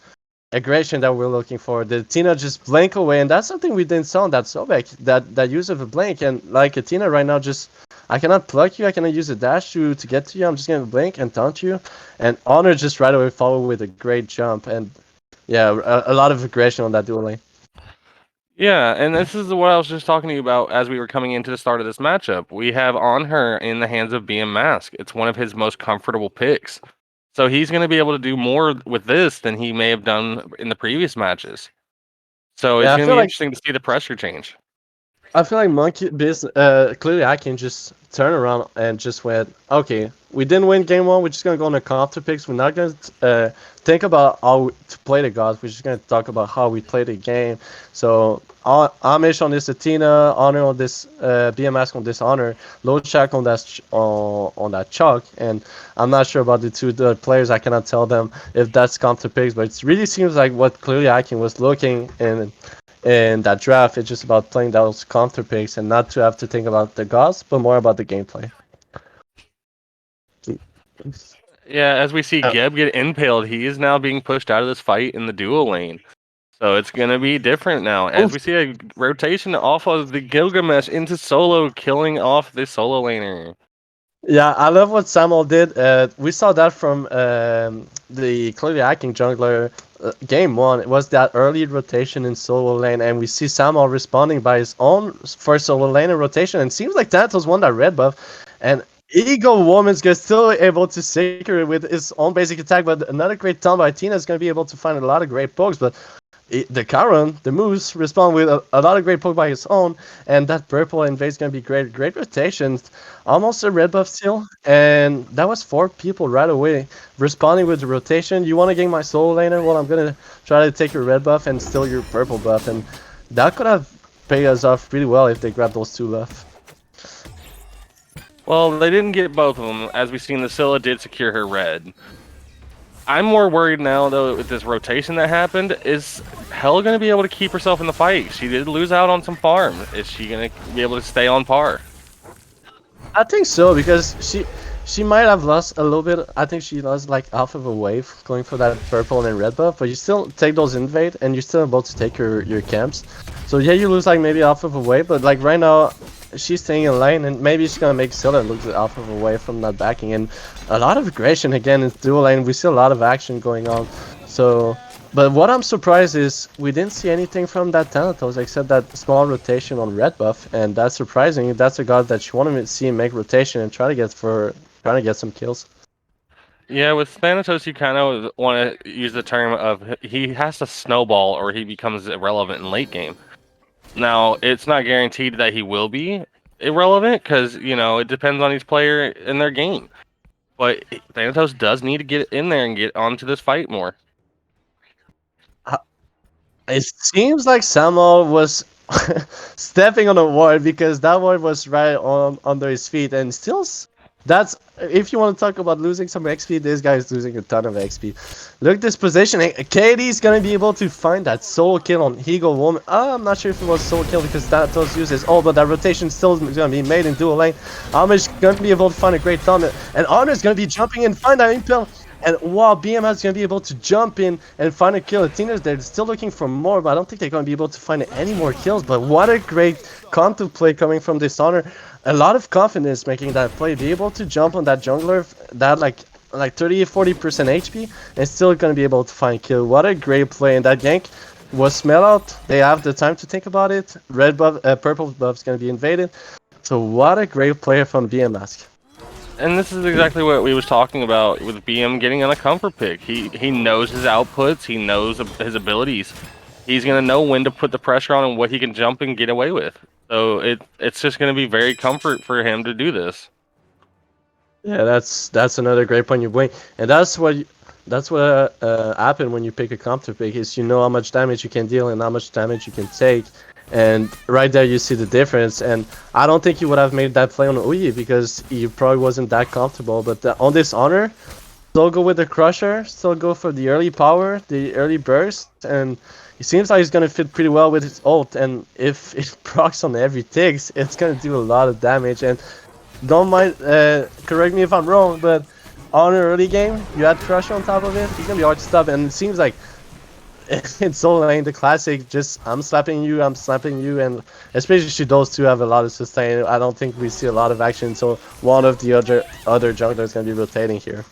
Speaker 1: aggression that we're looking for. The Tina just blink away, and that's something we didn't saw in that Sobek. That use of a blink. And like a Tina right now, just I cannot pluck you. I cannot use a dash to get to you. I'm just gonna blink and taunt you. And Honor just right away follow with a great jump. And yeah, a lot of aggression on that dual lane.
Speaker 2: Yeah, and this is what I was just talking to you about as we were coming into the start of this matchup. We have on her in the hands of BM Mask. It's one of his most comfortable picks. So he's going to be able to do more with this than he may have done in the previous matches. So it's
Speaker 1: Yeah,
Speaker 2: going to be interesting to see the pressure change.
Speaker 1: I feel like Monkey Business. Clearly, I can just turn around and just went. Okay, we didn't win game one. We're just gonna go on the counter picks. We're not gonna think about how to play the gods. We're just gonna talk about how we play the game. So Amish on this Athena, Honor on this BMS on this Honor, Lochak on that on that Chalk, and I'm not sure about the players. I cannot tell them if that's counter picks, but it really seems like what clearly Akin was looking in that draft. It's just about playing those counter picks and not to have to think about the gods, but more about the gameplay.
Speaker 2: Yeah, as we see
Speaker 1: Uh,
Speaker 2: Geb get impaled, he is now being pushed out of this fight in the duo lane. So it's going to be different now. As we see a rotation off of the Gilgamesh into solo, killing off the solo laner.
Speaker 1: Yeah, I love what Samuel did. We saw that from the clearly hacking jungler game one. It was that early rotation in solo lane, and we see Samuel responding by his own first solo lane in rotation. And seems like Thanatos won that red buff, and Ego Woman's still able to secure it with his own basic attack. But another great turn by Tina is going to be able to find a lot of great pokes. But the Charon, the Moose, respond with a lot of great poke by his own, and that purple invade is going to be great. Great rotation. Almost a red buff steal, and that was 4 people right away responding with the rotation. You want to gain my solo laner? Well, I'm going to try to take your red buff and steal your purple buff, and that could have paid us off really well if they grabbed those 2 buff.
Speaker 2: Well, they didn't get both of them. As we've seen, the Scylla did secure her red. I'm more worried now, though, with this rotation that happened. Is Hell going to be able to keep herself in the fight? She did lose out on some farm. Is she going to be able to stay on par?
Speaker 1: I think so because she might have lost a little bit. I think she lost like half of a wave going for that purple and red buff, but you still take those invade and you're still able to take your camps. So yeah, you lose like maybe half of a wave, but like right now she's staying in lane and maybe she's gonna make Scylla lose half of a wave from not backing, and a lot of aggression again in dual lane. We see a lot of action going on. So but what I'm surprised is we didn't see anything from that Thanatos except that small rotation on red buff, and that's surprising. That's a god that you want to see make rotation and trying to get some kills.
Speaker 2: Yeah, with Thanatos, you kind of want to use the term of he has to snowball or he becomes irrelevant in late game. Now, it's not guaranteed that he will be irrelevant because, it depends on each player in their game. But Thanatos does need to get in there and get onto this fight more.
Speaker 1: It seems like Samuel was stepping on a ward because that ward was right on under his feet, and still, that's if you want to talk about losing some XP, this guy is losing a ton of XP. Look this positioning. KD's gonna be able to find that solo kill on Eagle Woman. I'm not sure if it was solo kill because that does use his ult, but that rotation still is gonna be made in dual lane. Amish gonna be able to find a great thunder, and Honor's gonna be jumping in, find that impel. And while BMS is going to be able to jump in and find a kill, Athena's they're still looking for more, but I don't think they're going to be able to find any more kills. But what a great content play coming from Dishonor. A lot of confidence making that play. Be able to jump on that jungler, that like 30-40% HP, and still going to be able to find a kill. What a great play. And that gank was smell out. They have the time to think about it. Red buff, purple buff is going to be invaded. So what a great player from BMS.
Speaker 2: And this is exactly what we was talking about with BM getting on a comfort pick. He knows his outputs. He knows his abilities. He's gonna know when to put the pressure on and what he can jump and get away with. So it's just gonna be very comfort for him to do this.
Speaker 1: Yeah, that's another great point you bring, and that's what happen when you pick a counter pick is you know how much damage you can deal and how much damage you can take. And right there you see the difference, and I don't think you would have made that play on Uyi because he probably wasn't that comfortable, but on this Honor, still go with the Crusher, still go for the early power, the early burst, and it seems like he's going to fit pretty well with his ult, and if it procs on every ticks, it's going to do a lot of damage, and don't mind, correct me if I'm wrong, but Honor early game, you had Crusher on top of it, he's going to be hard to stop, and it seems like it's so lane, the classic, just I'm slapping you, and especially those two have a lot of sustain. I don't think we see a lot of action, so one of the other junglers gonna be rotating here.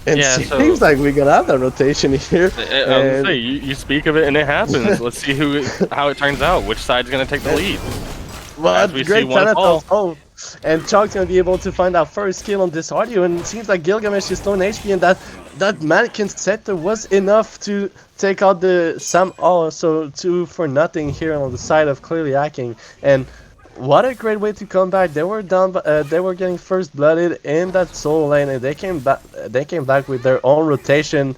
Speaker 1: And
Speaker 2: Yeah,
Speaker 1: it seems like we're gonna have that rotation here.
Speaker 2: Say, you speak of it and it happens. Let's see how it turns out. Which side's gonna take the lead?
Speaker 1: Well, great Thanatos. Oh, and Chalk's gonna be able to find that first kill on this audio, and it seems like Gilgamesh is low in HP, and that mannequin sector was enough to take out the Sam. Oh, so 2 for nothing here on the side of clearly hacking, and what a great way to come back. They were down, they were getting first blooded in that solo lane, and they came back. They came back with their own rotation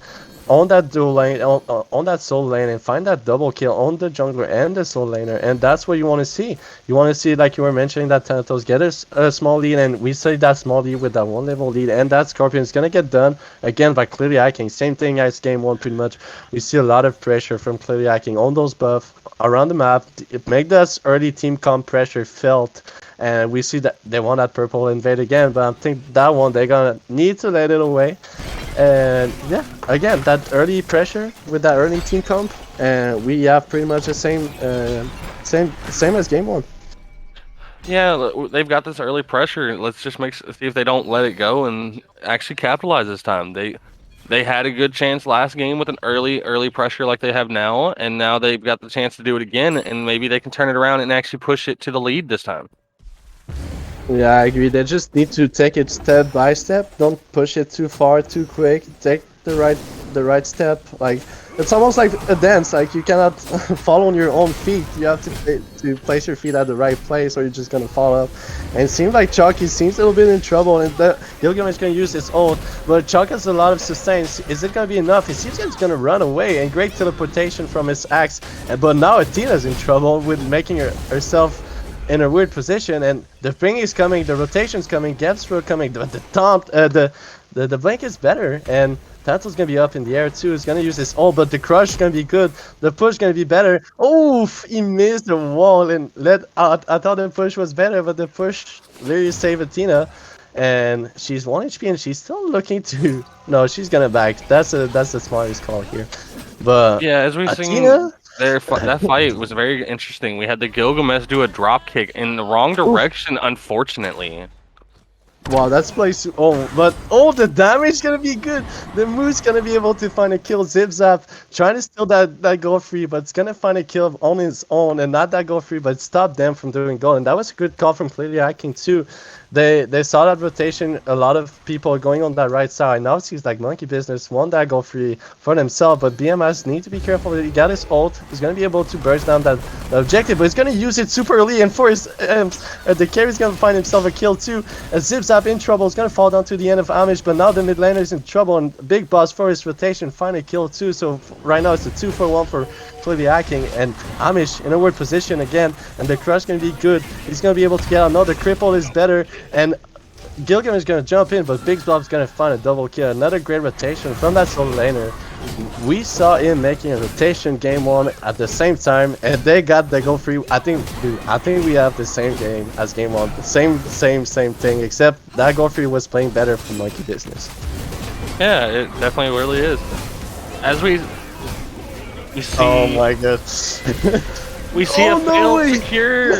Speaker 1: on that dual lane, on that solo lane, and find that double kill on the jungler and the solo laner, and that's what you want to see. You want to see, like you were mentioning, that Thanatos get a small lead, and we see that small lead with that 1 level lead, and that Scorpion is gonna get done again by clearly hacking. Same thing as game 1, pretty much. We see a lot of pressure from clearly hacking on those buffs around the map. It make that early team comp pressure felt. And we see that they want that purple invade again, but I think that one they're gonna need to let it away. And yeah, again, that early pressure with that early team comp, and we have pretty much the same as game 1.
Speaker 2: Yeah, they've got this early pressure. Let's just see if they don't let it go and actually capitalize this time. They had a good chance last game with an early pressure like they have now, and now they've got the chance to do it again, and maybe they can turn it around and actually push it to the lead this time.
Speaker 1: Yeah, I agree. They just need to take it step by step. Don't push it too far, too quick. Take the right step. Like it's almost like a dance. Like you cannot fall on your own feet. You have to place your feet at the right place, or you're just gonna fall up. And it seems like Chalky seems a little bit in trouble, and Gilgamesh is gonna use his ult, but Chalk has a lot of sustain. Is it gonna be enough? It seems like he's gonna run away, and great teleportation from his axe. But now Athena's in trouble with making herself in a weird position, and the thing is coming, the rotation's coming, Gapsro coming, the taunt, the blink is better, and Tato's gonna be up in the air too. He's gonna use his ult, but the crush is gonna be good. The push gonna be better. Oof! He missed the wall, and I thought the push was better, but the push literally saved Athena, and she's 1 HP, and she's still looking to. No, she's gonna back. That's the smartest call here. But
Speaker 2: yeah, as we've
Speaker 1: Athena,
Speaker 2: seen. That fight was very interesting. We had the Gilgamesh do a drop kick in the wrong direction, unfortunately.
Speaker 1: Wow, that's place. Oh, but the damage gonna be good. The Moose gonna be able to find a kill. Zip Zap trying to steal that goal free, but it's gonna find a kill on his own, and not that goal free, but stop them from doing goal. And that was a good call from clearly hacking too. they saw that rotation, a lot of people going on that right side. Now it seems like Monkey Business won that goal free for themselves, but BMS need to be careful. He got his ult. He's going to be able to burst down that objective, but he's going to use it super early, and for his the carry's going to find himself a kill too. Zip Zap in trouble. He's going to fall down to the end of Amish, but now the mid laner is in trouble, and Big Boss for his rotation find a kill too. So right now it's a 2-for-1 for clearly hacking, and Amish in a weird position again, and the crush going to be good. He's going to be able to get another cripple is better, and Gilgam is going to jump in, but Big Blob's going to find a double kill. Another great rotation from that solo laner. We saw him making a rotation game one at the same time, and they got the goal free. I think we have the same game as game one. Same thing, except that goal free was playing better for Monkey Business.
Speaker 2: Yeah, it definitely really is. As we see.
Speaker 1: Oh my god.
Speaker 2: We see a failed secure.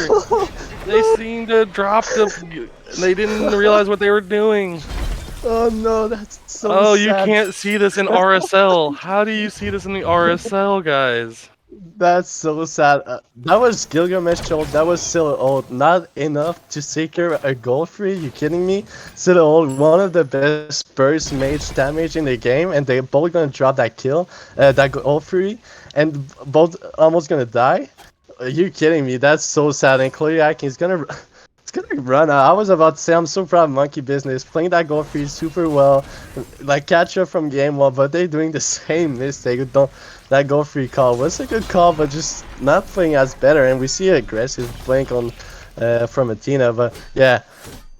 Speaker 2: They seem to drop the. They didn't realize what they were doing.
Speaker 1: Oh no, that's so
Speaker 2: Oh,
Speaker 1: sad.
Speaker 2: you can't see this in RSL. How do you see this in the RSL, guys?
Speaker 1: That's so sad. That was Gilgamesh ult. That was still ult. Not enough to secure a goal free. You kidding me? Still ult. One of the best burst mage damage in the game, and they both gonna drop that kill, that goal free, and both almost gonna die. Are you kidding me? That's so sad. And Chloe Atkins gonna. It's gonna run out. I was about to say I'm so proud of Monkey Business playing that goal free super well, like catch up from game one, but they're doing the same mistake. That goal free call was a good call, but just not playing as better. And we see an aggressive flank on from Athena, but yeah,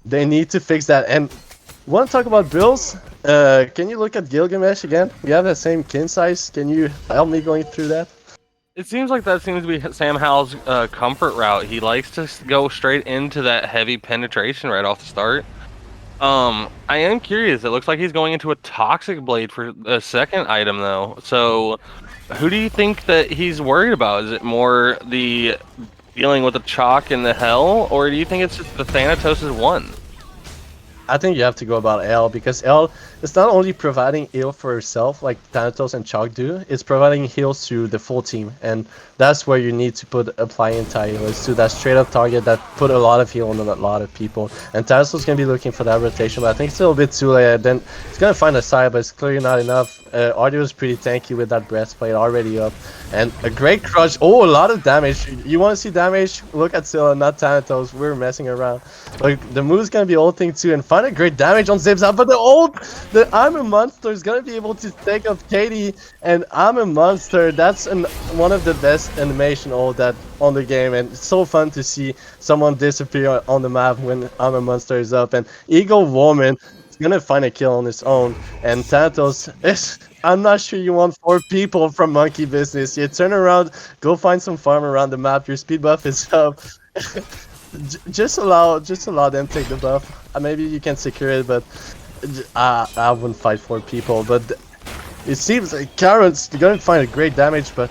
Speaker 1: they need to fix that. And want to talk about builds? Can you look at Gilgamesh again? We have the same kin size. Can you help me going through that?
Speaker 2: It seems like that seems to be Sam Howell's comfort route. He likes to go straight into that heavy penetration right off the start. I am curious. It looks like he's going into a Toxic Blade for the second item, though. So, who do you think that he's worried about? Is it more the dealing with the Chalk and the Hell, or do you think it's just the Thanatos is one?
Speaker 1: I think you have to go about L, because L is not only providing heal for herself like Thanatos and Chalk do, it's providing heals to the full team, and that's where you need to apply anti-healers to that straight up target that put a lot of heal on a lot of people. And Thanatos is going to be looking for that rotation, but I think it's still a bit too late. Then he's going to find a side, but it's clearly not enough. Audio is pretty tanky with that breastplate already up, and a great crush. Oh, a lot of damage. You want to see damage? Look at Scylla, not Thanatos. We're messing around. Like, the move's going to be ulting too, and find a great damage on Zip Zap, but the I'm a Monster is gonna be able to take up Katie, and I'm a Monster. That's one of the best animation ult that on the game, and it's so fun to see someone disappear on the map when I'm a Monster is up. And Eagle Woman is gonna find a kill on his own, and Thanatos is. I'm not sure you want 4 people from Monkey Business. You turn around, go find some farm around the map. Your speed buff is up. Just allow them to take the buff. Maybe you can secure it, but I wouldn't fight 4 people. But it seems like Karen's gonna find a great damage, but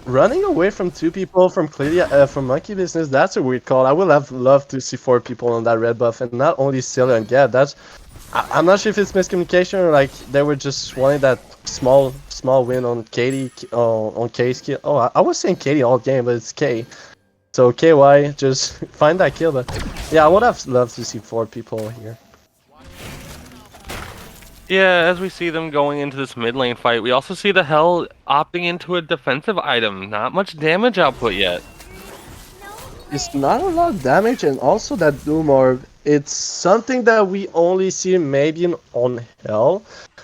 Speaker 1: running away from 2 people from from Monkey Business, that's a weird call. I would have loved to see 4 people on that red buff, and not only Scylla and Gad. I'm not sure if it's miscommunication or like they were just wanting that small win on Katie on K's kill. Oh, I was saying Katie all game, but it's K. So KY, just find that kill. But yeah, I would have loved to see 4 people here.
Speaker 2: Yeah, as we see them going into this mid lane fight, we also see the Hell opting into a defensive item. Not much damage output yet.
Speaker 1: It's not a lot of damage, and also that Doom Orb, it's something that we only see maybe on Hell,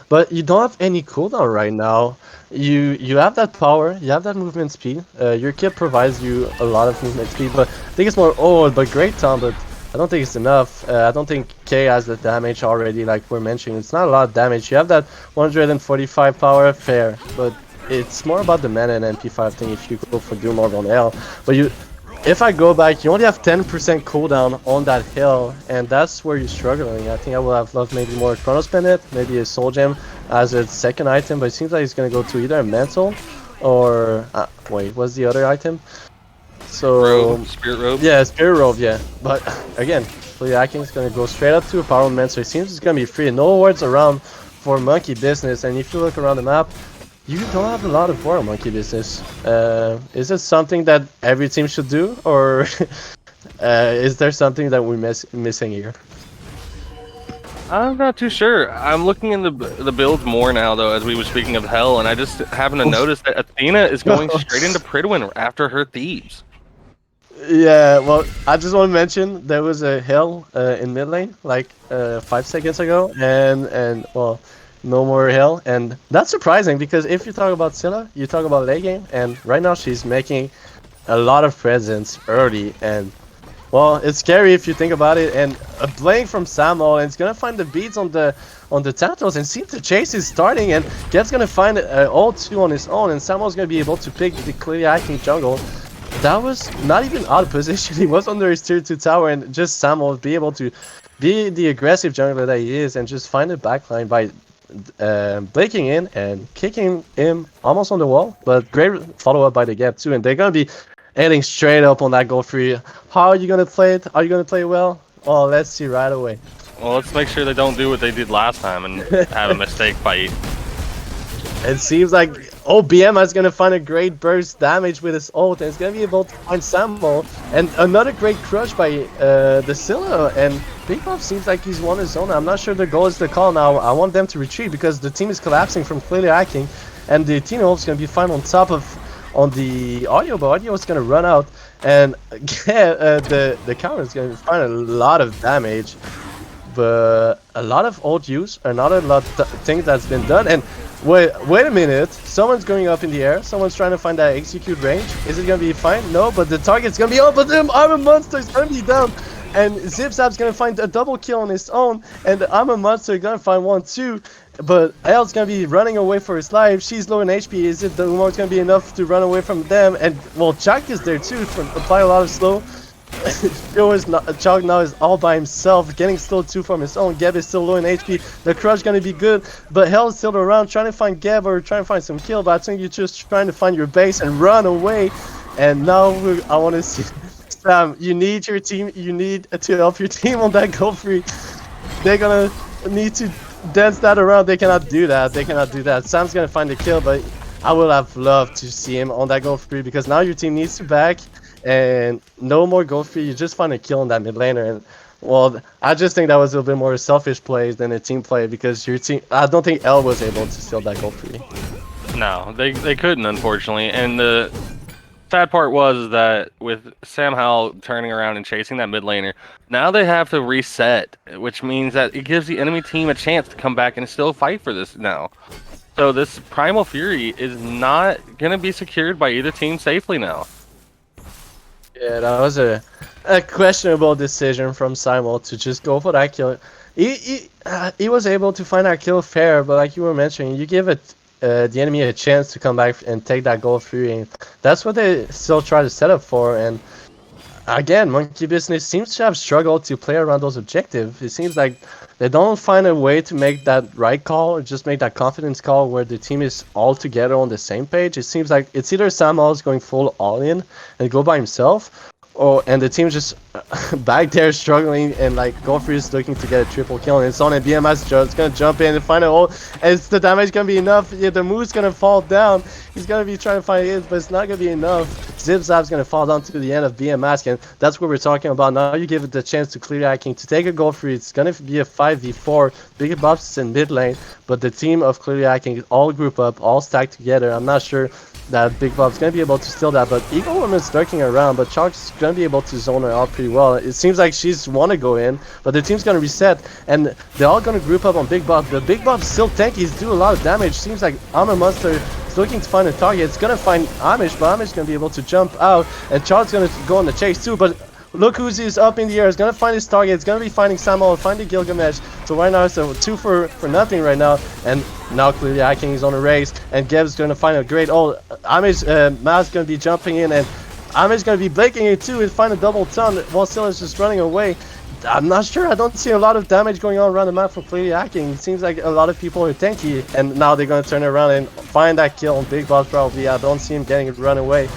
Speaker 1: but you don't have any cooldown right now. You have that power, you have that movement speed. Your kit provides you a lot of movement speed, but I think it's more old, but great time, but I don't think it's enough. I don't think K has the damage already, like we're mentioning. It's not a lot of damage. You have that 145 power, fair, but it's more about the mana and MP5 thing if you go for Doom Orb on L. But if I go back, you only have 10% cooldown on that hill, and that's where you're struggling. I think I would have loved maybe more Chronos Bandit, maybe a Soul Gem as a second item, but it seems like it's going to go to either a Mantle or... wait, what's the other item? So...
Speaker 2: Spirit Robe?
Speaker 1: Yeah, Spirit Robe, yeah. But again, Fleaking is going to go straight up to a Power Man, so it seems it's going to be free. No wards around for Monkey Business, and if you look around the map, you don't have a lot of war on Monkey Business. Is it something that every team should do, or is there something that we're missing here?
Speaker 2: I'm not too sure. I'm looking in the builds more now, though, as we were speaking of Hell, and I just happen to notice that Athena is going straight into Pridwin after her Thieves.
Speaker 1: Yeah, well, I just want to mention there was a hill in mid lane like 5 seconds ago, and well, no more hill, and that's surprising because if you talk about Scylla, you talk about late game, and right now she's making a lot of presence early, and well, it's scary if you think about it. And a blink from Samuel, and it's gonna find the beats on the Tantals, and seems the chase is starting, and Get's gonna find all two on his own, and Samuel's gonna be able to pick the clearly acting jungle. That was not even out of position. He was under his tier 2 tower, and just Samuel be able to be the aggressive jungler that he is and just find the backline by breaking in and kicking him almost on the wall. But great follow-up by the Gap too, and they're going to be heading straight up on that goal free. How are you going to play it? Are you going to play it well? Oh, let's see right away.
Speaker 2: Well, let's make sure they don't do what they did last time and have a mistake fight.
Speaker 1: It seems like OBM is going to find a great burst damage with his ult, and it's going to be able to find Samuel. And another great crush by the Scylla, and Big Buff seems like he's won his zone. I'm not sure the goal is the call now. I want them to retreat because the team is collapsing from clearly hacking, and the Teen Wolf's going to be fine on top of the audio, but audio is going to run out, and the counter is going to find a lot of damage. But a lot of old use, or not a lot of things that's been done. And wait a minute, someone's going up in the air, someone's trying to find that execute range. Is it gonna be fine? No, but the target's gonna be up, but the Armor Monster is gonna be down, and Zipzap's gonna find a double kill on his own, and the Armor Monster gonna find 1-2, but Elle's gonna be running away for his life. She's low in HP. Is it the Umor's gonna be enough to run away from them? And well, Jack is there too to apply a lot of slow. Chog now is all by himself, getting still 2 from his own. Geb is still low in HP. The crush gonna be good, but Hell is still around trying to find Geb or trying to find some kill. But I think you're just trying to find your base and run away. And now I want to see Sam. You need your team. You need to help your team on that goal free. They're gonna need to dance that around. They cannot do that. They cannot do that. Sam's gonna find the kill, but I would have loved to see him on that goal free because now your team needs to back. And no more gold free, you just find a kill on that mid laner. And well, I just think that was a little bit more selfish plays than a team play because your team, I don't think L was able to steal that gold free.
Speaker 2: No, they couldn't, unfortunately. And the sad part was that with Sam Howell turning around and chasing that mid laner, now they have to reset, which means that it gives the enemy team a chance to come back and still fight for this now. So this Primal Fury is not going to be secured by either team safely now.
Speaker 1: Yeah, that was a questionable decision from Simon to just go for that kill. He was able to find that kill fair, but like you were mentioning, you give it the enemy a chance to come back and take that goal free, and that's what they still try to set up for. And again, Monkey Business seems to have struggled to play around those objectives. It seems like they don't find a way to make that right call or just make that confidence call where the team is all together on the same page. It seems like it's either Samuel's going full all in and go by himself, and the team just back there struggling, and like Godfrey is looking to get a triple kill, and it's on a BMS just gonna jump in and find a hole, and it's the damage gonna be enough. Yeah, the move's gonna fall down. He's gonna be trying to find it, but it's not gonna be enough. Zipzap's gonna fall down to the end of BMS, and that's what we're talking about. Now you give it the chance to clear hacking to take a Godfrey. It's gonna be a 5v4. Big buffs in mid lane, but the team of clearly hacking all group up, all stacked together. I'm not sure that Big Bob's gonna be able to steal that, but Eagle Woman's lurking around, but Chalk's gonna be able to zone her out pretty well. It seems like she's wanna go in, but the team's gonna reset, and they're all gonna group up on Big Bob. The Big Bob's still tanky, he's doing a lot of damage. Seems like Armor Monster is looking to find a target. It's gonna find Amish, but Amish is gonna be able to jump out, and Chalk's gonna go on the chase too, but look who's up in the air. It's gonna find his target. It's gonna be finding Samuel, finding Gilgamesh. So right now it's a 2 for nothing right now. And now clearly Hacking is on a race. And Geb's gonna find a great ult. Amish Ma's gonna be jumping in, and Amish gonna be breaking it too and find a double ton while Silas just running away. I'm not sure. I don't see a lot of damage going on around the map for clearly Hacking. It seems like a lot of people are tanky, and now they're gonna turn around and find that kill on Big Boss probably. I don't see him getting it run away.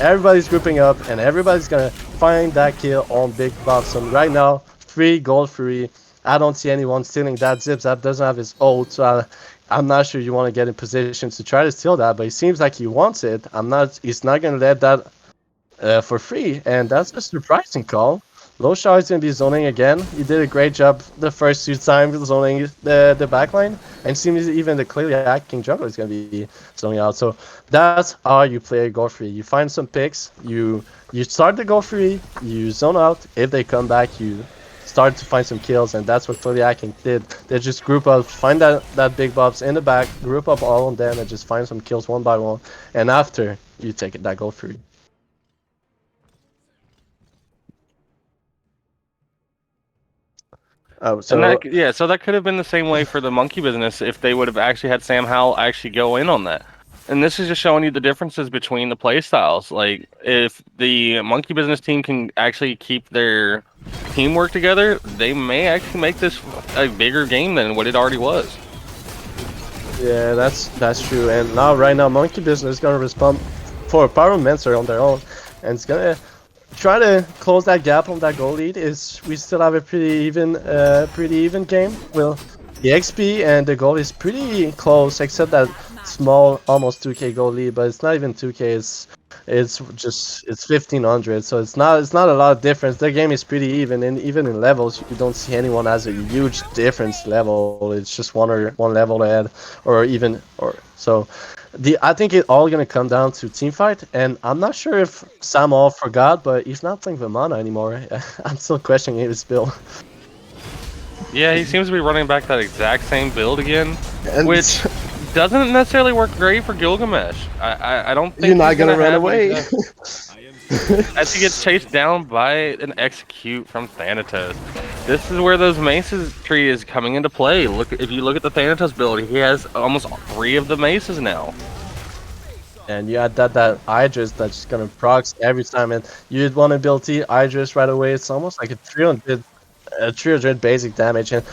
Speaker 1: Everybody's grouping up, and everybody's gonna find that kill on Big Bob. So right now, free gold free. I don't see anyone stealing that. Zipzap doesn't have his ult, so I'm not sure you want to get in position to try to steal that. But it seems like he wants it. He's not gonna let that for free, and that's a surprising call. Low Shot is going to be zoning again. He did a great job the first 2 times zoning the backline. And seems even the clearly hacking jungler is going to be zoning out. So that's how you play a go free. You find some picks, you start the go free, you zone out. If they come back, you start to find some kills, and that's what clearly hacking did. They just group up, find that big buffs in the back, group up all of them, and just find some kills one by one. And after, you take it that go free. Oh,
Speaker 2: And
Speaker 1: so
Speaker 2: so that could have been the same way for the monkey business if they would have actually had Sam Howell actually go in on that. And this is just showing you the differences between the play styles. Like, if the monkey business team can actually keep their teamwork together, they may actually make this a bigger game than what it already was.
Speaker 1: yeah, that's true. And now, right now, monkey business is gonna respond for Pyromancer on their own, and it's gonna try to close that gap on that goal lead. Is we still have a pretty even game. Well, the XP and the goal is pretty close, except that small, almost 2k goal lead. But it's not even 2k. It's 1500. So it's not a lot of difference. The game is pretty even, and even in levels, you don't see anyone has a huge difference level. It's just one level ahead, or even so. I think it all gonna come down to team fight, and I'm not sure if Sam all forgot, but he's not playing Vimana anymore. I'm still questioning his build.
Speaker 2: Yeah, he seems to be running back that exact same build again,
Speaker 1: And
Speaker 2: which doesn't necessarily work great for Gilgamesh. I don't think
Speaker 1: you're not
Speaker 2: he's
Speaker 1: gonna run
Speaker 2: have
Speaker 1: away.
Speaker 2: as he gets chased down by an execute from Thanatos. This is where those maces tree is coming into play. If you look at the Thanatos build, he has almost 3 of the maces now.
Speaker 1: And you add that Idris that's just gonna procs every time, and you'd want to build T Idris right away. It's almost like a 300 basic damage, and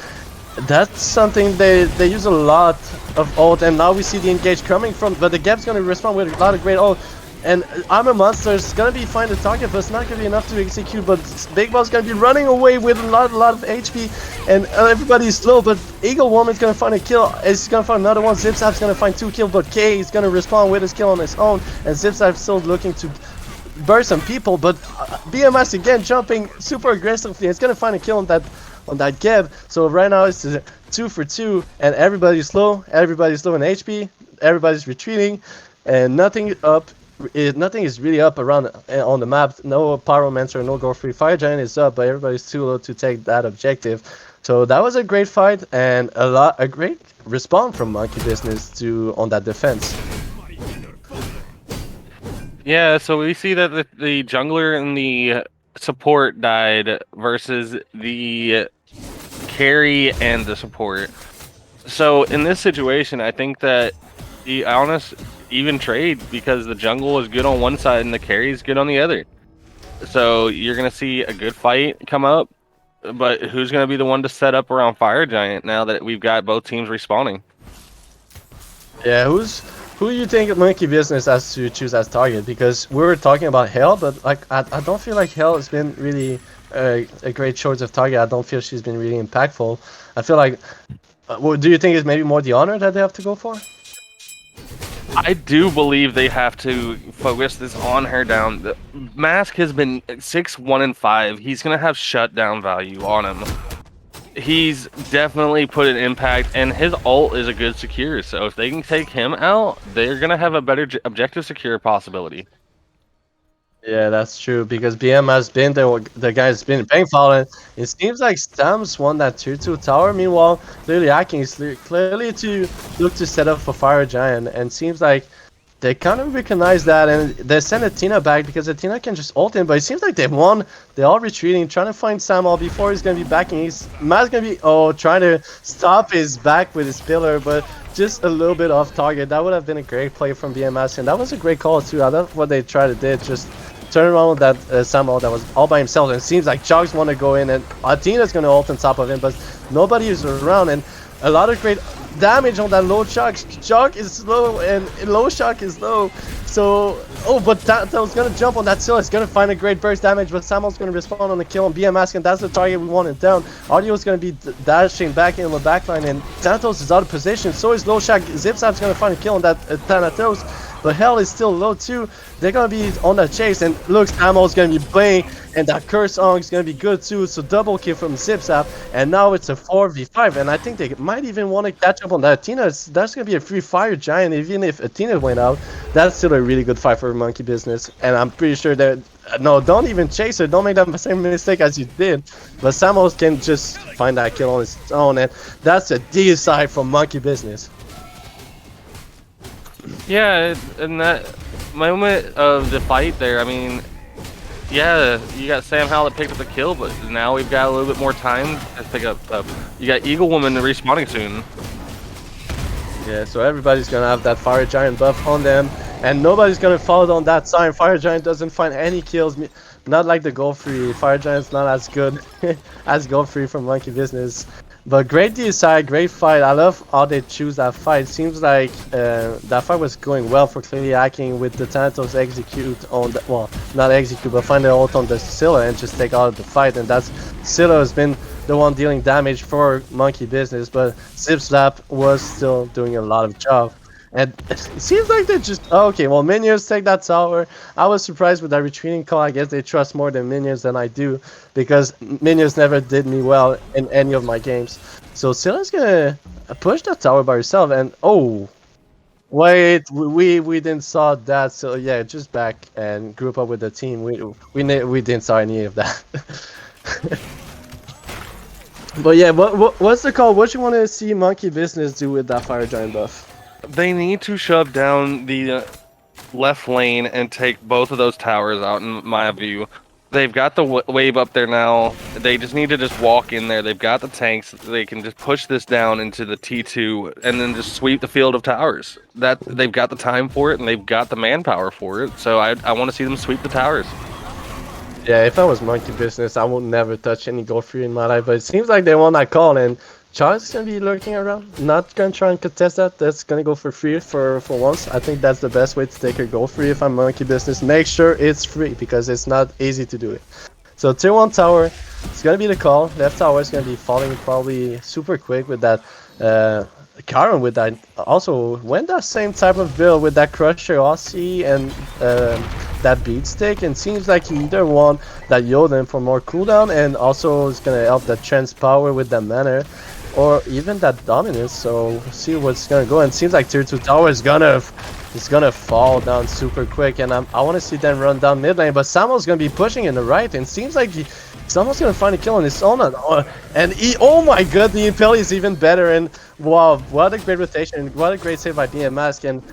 Speaker 1: that's something they use a lot of ult. And now we see the engage coming from, but the gap's gonna respond with a lot of great ult. And Armor Monster is gonna be fine to target, but it's not gonna be enough to execute. But Big Boss gonna be running away with a lot of HP, and everybody's slow. But Eagle Woman's gonna find a kill. He's gonna find another one. Zipzap's gonna find 2 kills, but K is gonna respond with his kill on his own. And Zipzap's still looking to burst some people, but BMS again jumping super aggressively. It's gonna find a kill on that Geb. So right now it's 2 for 2, and everybody's low. Everybody's low in HP. Everybody's retreating, and nothing is really up around on the map. No Pyromancer, no Go Free. Fire Giant is up, but everybody's too low to take that objective. So that was a great fight, and a great response from Monkey Business on that defense.
Speaker 2: Yeah, so we see that the jungler and the support died versus the carry and the support. So in this situation, I think that the honest even trade, because the jungle is good on one side and the carry is good on the other. So you're going to see a good fight come up, but who's going to be the one to set up around Fire Giant now that we've got both teams respawning?
Speaker 1: Yeah, who do you think Monkey Business has to choose as target? Because we were talking about Hell, but like I don't feel like Hell has been really a great choice of target. I don't feel she's been really impactful. I feel like, do you think it's maybe more the honor that they have to go for?
Speaker 2: I do believe they have to focus this on her down. The Mask has been 6, 1, and 5. He's gonna have shutdown value on him. He's definitely put an impact, and his ult is a good secure. So if they can take him out, they're gonna have a better objective secure possibility.
Speaker 1: Yeah, that's true, because BM has been the guy's been paying foul, and it seems like Stam's won that tier 2 tower. Meanwhile, clearly hacking is clearly to look to set up for Fire Giant, and seems like they kind of recognize that, and they send Athena back because Athena can just ult him. But it seems like they've won. They're all retreating, trying to find Sam all before he's gonna be backing. Matt's gonna be trying to stop his back with his pillar, but just a little bit off target. That would have been a great play from BMS, and that was a great call too. I love what they tried to do. Just turn around with that Samuel that was all by himself, and it seems like Jogs want to go in, and Athena's going to ult on top of him, but nobody is around, and a lot of great damage on that low shock. Shock is slow, and low shock is low. So, but that was going to jump on that Scylla. It's going to find a great burst damage, but Samuel's going to respond on the kill on BMS, and that's the target we wanted down. Audio's going to be dashing back in the backline, and Thanatos is out of position. So is low shock. Zipzap's going to find a kill on that Thanatos. but Hell is still low too. They're gonna be on the chase, and looks Amo's gonna be playing, and that Curse Ong is gonna be good too. So double kill from Zipzap, and now it's a 4v5, and I think they might even want to catch up on that. That's gonna be a free fire giant. Even if Athena went out, that's still a really good fight for Monkey Business, and I'm pretty sure that no, don't even chase her. Don't make that same mistake as you did. But Samos can just find that kill on his own, and that's a D-side from Monkey Business.
Speaker 2: Yeah, in that moment of the fight there, I mean, yeah, you got Sam Howell that picked up the kill, but now we've got a little bit more time to pick up. You got Eagle Woman respawning soon.
Speaker 1: Yeah, so everybody's gonna have that Fire Giant buff on them, and nobody's gonna follow on that sign. Fire Giant doesn't find any kills, not like the Gold Free. Fire Giant's not as good as Gold Free from Monkey Business. But great DSI, great fight. I love how they choose that fight. Seems like that fight was going well for Clearly Hacking with the Thanatos execute on the, well, not execute, but find the ult on the Scylla and just take out of the fight. And that's Scylla has been the one dealing damage for Monkey Business, but Zipslap was still doing a lot of job. And it seems like they just okay. Well, minions take that tower. I was surprised with that retreating call. I guess they trust more than minions than I do, because minions never did me well in any of my games. So Scylla's gonna push that tower by herself. And oh, wait, we didn't saw that. So yeah, just back and group up with the team. We didn't saw any of that. But yeah, what's the call? What you want to see Monkey Business do with that Fire Giant buff?
Speaker 2: They need to shove down the left lane and take both of those towers out, in my view. They've got the wave up there now. They just need to just walk in there. They've got the tanks. They can just push this down into the T2 and then just sweep the field of towers. That they've got the time for it and they've got the manpower for it. So I want to see them sweep the towers.
Speaker 1: Yeah, if I was Monkey Business, I would never touch any Gold Free in my life. But it seems like they want that call, and Charles is gonna be lurking around. Not gonna try and contest that. That's gonna go for free for once. I think that's the best way to take a Gold Free if I'm Monkey Business. Make sure it's free, because it's not easy to do it. So tier 1 tower, it's gonna be the call. Left tower is gonna be falling probably super quick with that. Karen with that also went that same type of build with that Crusher Aussie and that Beat Stick, and seems like he either want that Yoden for more cooldown, and also is gonna help that Trance Power with that mana, or even that Dominance. So we'll see what's gonna go. And it seems like tier 2 tower is gonna fall down super quick, and I want to see them run down mid lane, but Samuel's gonna be pushing in the right, and seems like someone's gonna find a kill on his own. And oh my god, the Impel is even better. And wow, what a great rotation, what a great save by BMask.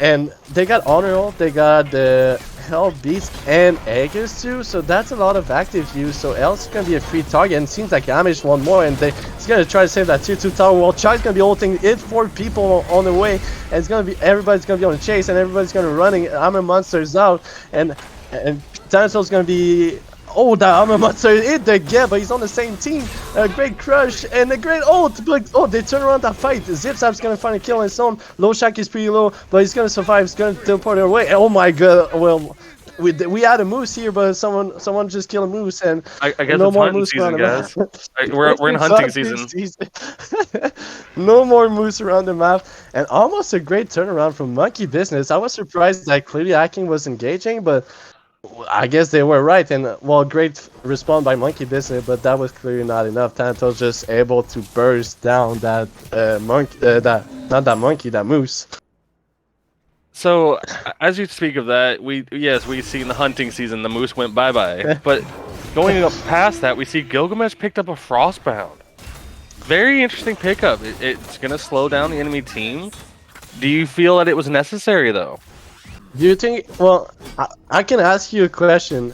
Speaker 1: And they got Honor ult, they got the Hell Beast and Aegis too, so that's a lot of active use. So L's gonna be a free target, and it seems like Amish want more, and he's gonna try to save that tier 2 tower. While Chai's gonna be ulting it, 4 people on the way, and it's gonna be everybody's gonna be on the chase, and everybody's gonna be running. Armor Monster's out, and Dinosaur's gonna be. Oh, that Armor Monster hit the get, but he's on the same team. A great crush and a great ult. But oh, they turn around that fight. Zipzap's gonna find a kill on his own. Low Shack is pretty low, but he's gonna survive. He's gonna teleport away. Oh my god. Well, we had a moose here, but someone just killed a moose, and
Speaker 2: I guess
Speaker 1: no
Speaker 2: it's
Speaker 1: more
Speaker 2: hunting
Speaker 1: moose
Speaker 2: season,
Speaker 1: around the
Speaker 2: guys.
Speaker 1: map.
Speaker 2: We're in hunting season.
Speaker 1: No more moose around the map, and almost a great turnaround from Monkey Business. I was surprised that Clearly Hacking was engaging, but I guess they were right, and well, great respawn by Monkey Business, but that was clearly not enough. Thanatos just able to burst down that monkey, that moose.
Speaker 2: So, as you speak of that, we see in the hunting season the moose went bye-bye. But going up past that, we see Gilgamesh picked up a Frostbound. Very interesting pickup. It's going to slow down the enemy team. Do you feel that it was necessary, though?
Speaker 1: Do you think? Well, I can ask you a question.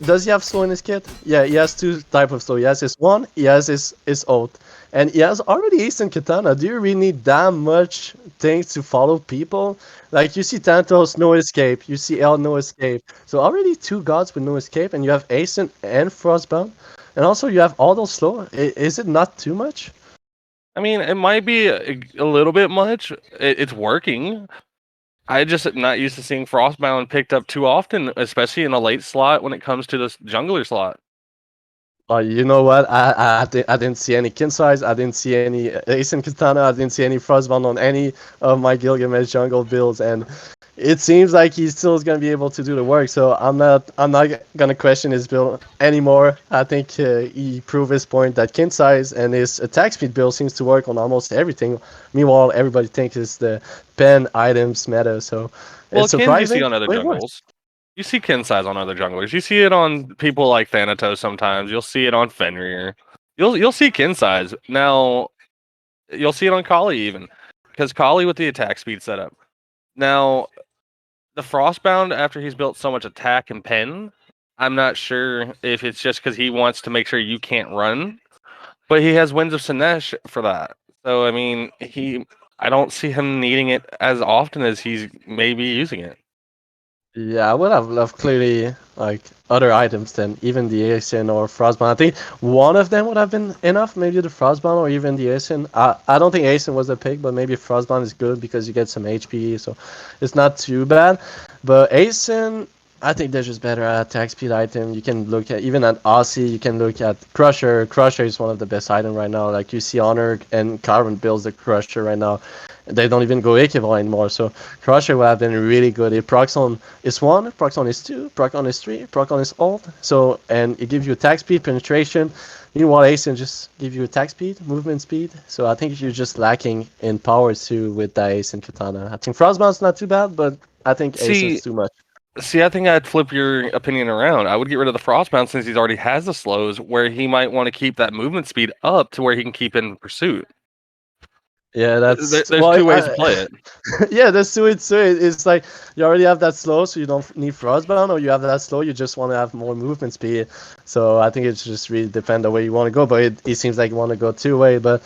Speaker 1: Does he have slow in his kit? Yeah, he has 2 types of slow. He has his 1, he has his ult, and he has already Ace and Katana. Do you really need that much things to follow people? Like, you see Thanatos, no escape. You see L, no escape. So already 2 gods with no escape, and you have Ace and Frostbound, and also you have all those slow. Is it not too much?
Speaker 2: I mean, it might be a little bit much. It's working. I just not used to seeing Frostbound picked up too often, especially in a late slot when it comes to this jungler slot.
Speaker 1: You know what? I didn't see any kin size. I didn't see any Ace and Katana. I didn't see any Frostbound on any of my Gilgamesh jungle builds, and it seems like he still is gonna be able to do the work. So I'm not gonna question his build anymore. I think he proved his point that kin size and his attack speed build seems to work on almost everything. Meanwhile, everybody thinks it's the pen items meta. So
Speaker 2: Well,
Speaker 1: it's
Speaker 2: Kins you see
Speaker 1: surprising,
Speaker 2: on other
Speaker 1: but it works.
Speaker 2: jungles. You see Kin size on other junglers. You see it on people like Thanatos sometimes. You'll see it on Fenrir. You'll see Kin size. Now you'll see it on Kali even. Because Kali with the attack speed setup. Now the Frostbound after he's built so much attack and pen, I'm not sure if it's just because he wants to make sure you can't run. But he has Winds of Sinesh for that. So I mean I don't see him needing it as often as he's maybe using it.
Speaker 1: Yeah, I would have loved clearly like other items than even the Asian or Frostbound. I think one of them would have been enough, maybe the Frostbound or even the Asian. I don't think Asian was a pick, but maybe Frostbound is good because you get some HP, so it's not too bad. But Asian, I think they're just better at attack speed item. You can look at even at Aussie, you can look at Crusher. Crusher is one of the best items right now. Like you see Honor and Carbon builds the Crusher right now. They don't even go Equivalent anymore. So Crusher would have been really good. It procs on is 1, procs on is 2, proc on is 3, proc on is ult. So and it gives you attack speed, penetration. Meanwhile, Asen just give you attack speed, movement speed. So I think you're just lacking in power too with the Ace and Katana. I think Frostbound's not too bad, but I think
Speaker 2: See,
Speaker 1: Asen's too much.
Speaker 2: I think I'd flip your opinion around. I would get rid of the Frostbound since he already has the slows, where he might want to keep that movement speed up to where he can keep in pursuit.
Speaker 1: Yeah, that's
Speaker 2: There's
Speaker 1: well.
Speaker 2: two ways to play it.
Speaker 1: Yeah, that's to it. So it's like you already have that slow, so you don't need Frostbound, or you have that slow, you just want to have more movement speed. So I think it's just really depend the way you want to go. But it seems like you want to go two-way. But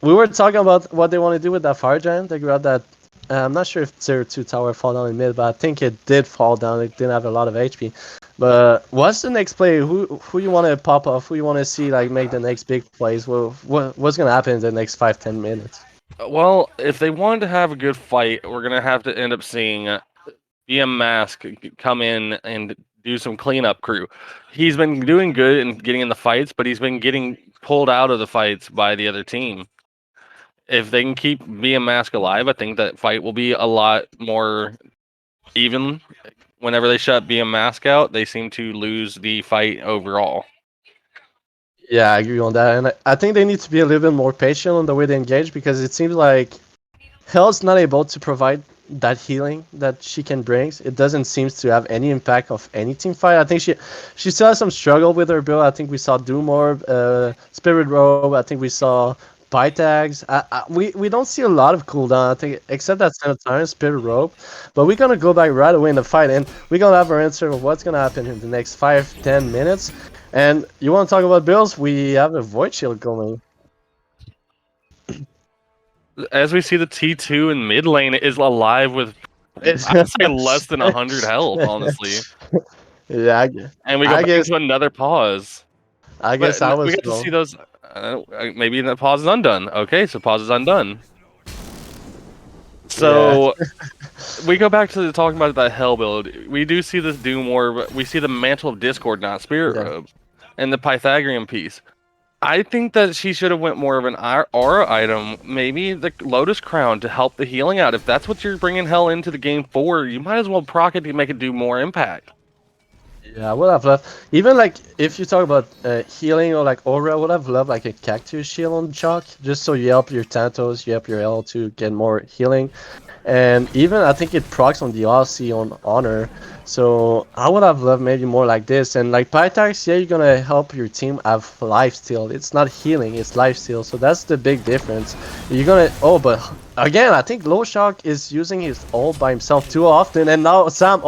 Speaker 1: we were talking about what they want to do with that fire giant. They grabbed that. I'm not sure if 0-2 tower fall down in mid, but I think it did fall down. It didn't have a lot of HP. But what's the next play? Who you want to pop off? Who you want to see like make the next big plays? What's gonna happen in the next 5-10 minutes?
Speaker 2: Well, if they wanted to have a good fight, we're gonna have to end up seeing BM Mask come in and do some cleanup crew. He's been doing good and getting in the fights, but he's been getting pulled out of the fights by the other team. If they can keep BM Mask alive, I think that fight will be a lot more even. Whenever they shut BM Mask out, they seem to lose the fight overall.
Speaker 1: Yeah, I agree on that, and I think they need to be a little bit more patient on the way they engage because it seems like Hell's not able to provide that healing that she can bring. It doesn't seem to have any impact of any team fight. I think she still has some struggle with her build. I think we saw Doom Orb, Spirit Robe. I think we saw Pytags. We don't see a lot of cooldown. I think except that Sanitarium Spirit Robe, but we're gonna go back right away in the fight, and we're gonna have our answer of what's gonna happen in the next 5-10 minutes. And you want to talk about builds? We have a Void Shield going.
Speaker 2: As we see, the T2 in mid lane is alive with, I'd say, less than 100 health, honestly.
Speaker 1: Yeah,
Speaker 2: And we go back into another pause.
Speaker 1: I
Speaker 2: But
Speaker 1: guess I
Speaker 2: we
Speaker 1: was
Speaker 2: get to
Speaker 1: wrong.
Speaker 2: see those. Maybe that pause is undone. Okay, so pause is undone. So we go back to talking about that hell build. We do see this Doom Orb. We see the Mantle of Discord, not Spirit Robe, and the Pythagorean piece. I think that she should have went more of an aura item, maybe the Lotus Crown to help the healing out. If that's what you're bringing hell into the game for, you might as well proc it to make it do more impact.
Speaker 1: Yeah, I would have loved even like if you talk about healing or like aura, I would have loved like a cactus shield on chalk, just so you help your Thanatos, you help your L to get more healing, and even I think it procs on the Aussie on honor. So I would have loved maybe more like this, and like Pytax, yeah, you're gonna help your team have life steal. It's not healing, it's life steal. So that's the big difference. You're gonna but again, I think Low Shock is using his ult by himself too often, and now Sam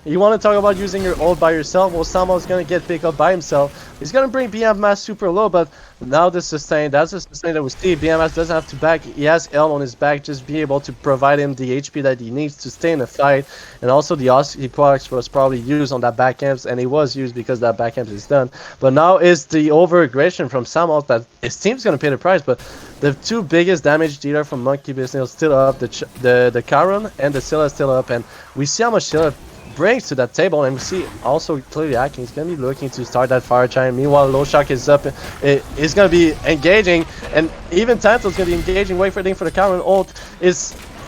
Speaker 1: you want to talk about using your ult by yourself? Well, Samo's going to get picked up by himself. He's going to bring BMS super low, but now the sustain, that's the sustain that we see. BMS doesn't have to back. He has L on his back, just be able to provide him the HP that he needs to stay in the fight. And also the Aussie products was probably used on that back amps, and it was used because that back amp is done. But now is the over-aggression from Samo that his team's going to pay the price, but the two biggest damage dealer from Monkey Business still up, the Charon and the Scylla still up, and we see how much Scylla brings to that table, and we see also clearly Akin is going to be looking to start that fire giant. Meanwhile, Low Shock is up, is going to be engaging, and even Tantal's going to be engaging, waiting for the counter and ult.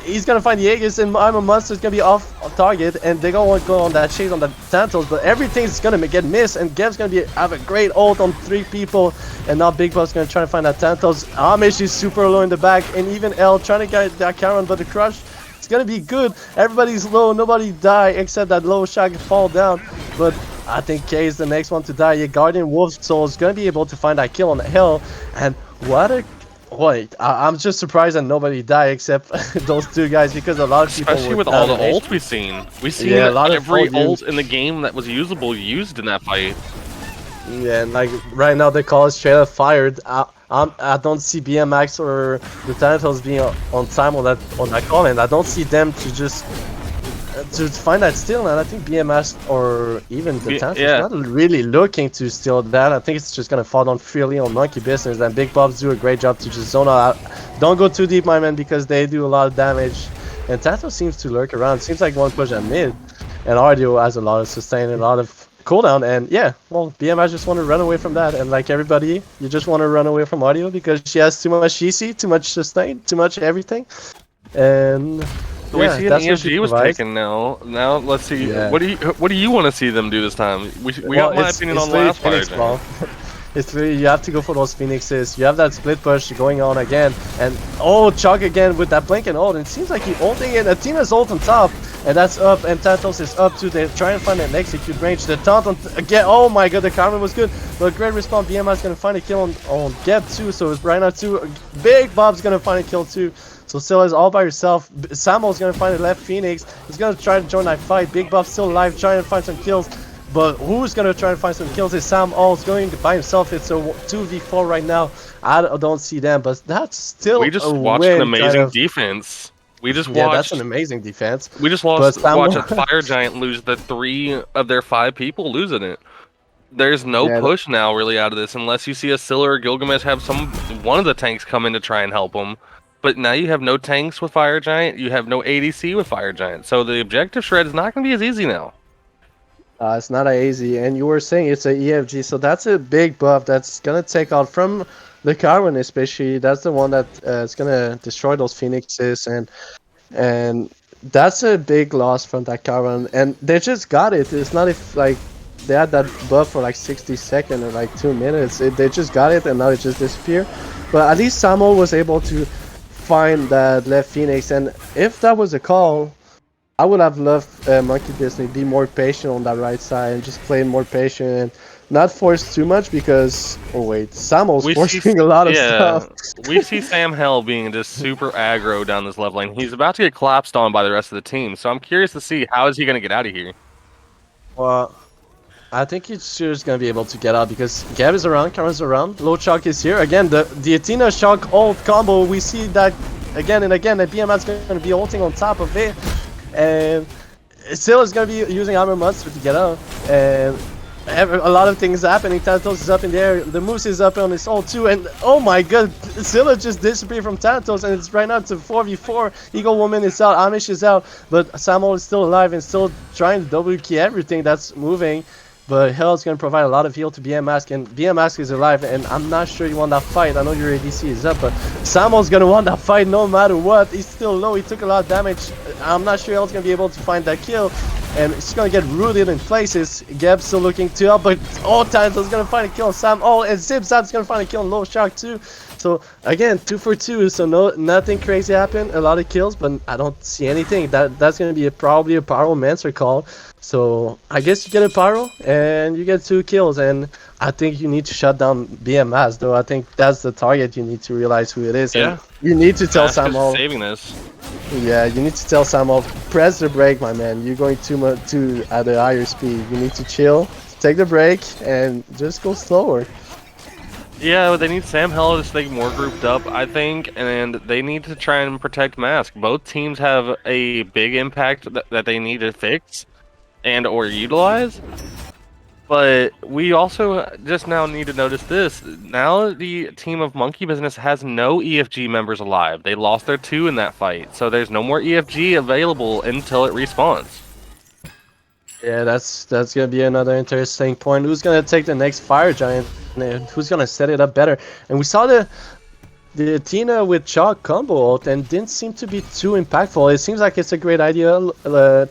Speaker 1: He's going to find the Aegis, and I'm a Monster is going to be off target, and they're going to go on that chase on the Tantals, but everything's going to get missed, and Geb's going to have a great ult on 3 people, and now Big Buff's going to try to find that Tantals. Amish is super low in the back, and even L trying to get that counter, but the Crush, it's going to be good. Everybody's low, nobody die except that Low Shock fall down, but I think K is the next one to die. Yeah, Guardian Wolf Soul is going to be able to find that kill on the hill, and what a... Wait, I'm just surprised that nobody died except those 2 guys, because a lot of people
Speaker 2: especially with all the ult we've seen. We've seen
Speaker 1: a lot
Speaker 2: every
Speaker 1: of
Speaker 2: ult in the game that was usable used in that fight.
Speaker 1: Yeah, and like right now the call is straight up fired. I don't see BMX or the Tentacles being on time on that call, and I don't see them to just to find that steal. And I think BMS or even the Tentacles not really looking to steal that. I think it's just gonna fall down freely on Monkey Business, and Big Bobs do a great job to just zone out. Don't go too deep, my man, because they do a lot of damage. And Tato seems to lurk around. Seems like one push at mid, and Ardio has a lot of sustain and a lot of cooldown. And yeah, well, BMI just want to run away from that. And like everybody, you just want to run away from Ardio because she has too much CC, too much sustain, too much everything. And
Speaker 2: so
Speaker 1: yeah,
Speaker 2: we see an EFG was taken now. Now let's see. Yeah. What do you want to see them do this time? We got my opinion on the last part.
Speaker 1: It's really, you have to go for those Phoenixes. You have that split push going on again, and oh, Chug again with that blink and ult. And it seems like he's ulting in. Athena's ult on top, and that's up, and Tantos is up too. They try and find an execute range. The taunt on again. Oh my god, the karma was good, but great respawn. BMI is gonna find a kill on Geb too. So it's right now too. Big Bob's gonna find a kill too. So Scylla is all by herself. Samuel's gonna find a left Phoenix. He's gonna try to join that fight. Big Bob's still alive, trying to find some kills. But who's gonna try and find some kills? Is Sam All's going by himself? It's a 2v4 right now. I don't see them, but that's still
Speaker 2: we just watched an amazing defense. We just watched.
Speaker 1: That's an amazing defense.
Speaker 2: We just watched a fire giant lose the 3 of their 5 people losing it. There's no push now really out of this unless you see a Scylla or Gilgamesh have one of the tanks come in to try and help them. But now you have no tanks with fire giant. You have no ADC with fire giant. So the objective shred is not going to be as easy now.
Speaker 1: It's not easy, and you were saying it's a EFG, so that's a big buff that's gonna take out from the Carwin, especially. That's the one that is gonna destroy those Phoenixes, and that's a big loss from that Carwin. And they just got it. It's not if like they had that buff for like 60 seconds or like 2 minutes. They just got it, and now it just disappeared. But at least Samuel was able to find that left Phoenix, and if that was a call, I would have loved Monkey Disney be more patient on that right side and just play more patient and not force too much because Samuel's forcing a lot of stuff.
Speaker 2: We see Sam Hell being just super aggro down this left lane. He's about to get collapsed on by the rest of the team, so I'm curious to see how is he going to get out of here.
Speaker 1: Well, I think he's just going to be able to get out because Gab is around, Karen's around, Low Shock is here. Again, the Athena Shock ult combo, we see that again and again, that BMS is going to be ulting on top of it. And still is going to be using Armor Monster to get out, and a lot of things happening. Thanatos is up in the air, the Moose is up on his ult too, and oh my god, Scylla just disappeared from Thanatos, and it's right now to 4v4. Eagle Woman is out, Amish is out, but Samuel is still alive and still trying to double key everything that's moving. But Hell is going to provide a lot of heal to BM Mask, and BM Mask is alive, and I'm not sure you want that fight. I know your ADC is up, but Samuel's going to want that fight no matter what. He's still low, he took a lot of damage. I'm not sure Hell's going to be able to find that kill, and he's going to get rooted in places. Geb's still looking to help, but all times is going to find a kill on Sam. Oh, and Zipzap's going to find a kill on Low Shark too. So again, 2 for 2, so nothing crazy happened. A lot of kills, but I don't see anything. That's going to be probably a Pyromancer call. So I guess you get a Pyro and you get 2 kills, and I think you need to shut down BMS, though. I think that's the target. You need to realize who it is.
Speaker 2: Yeah.
Speaker 1: And you need to tell Samuel.
Speaker 2: Saving this.
Speaker 1: Yeah, you need to tell Samuel, press the brake, my man. You're going too at a higher speed. You need to chill, take the brake, and just go slower.
Speaker 2: Yeah, they need Sam Hell to stay more grouped up, I think, and they need to try and protect Mask. Both teams have a big impact that they need to fix and or utilize, but we also just now need to notice this. Now the team of Monkey Business has no EFG members alive. They lost their 2 in that fight, so there's no more EFG available until it respawns.
Speaker 1: Yeah, that's gonna be another interesting point. Who's gonna take the next fire giant and who's gonna set it up better? And we saw the Athena with Chalk combo ult and didn't seem to be too impactful. It seems like it's a great idea.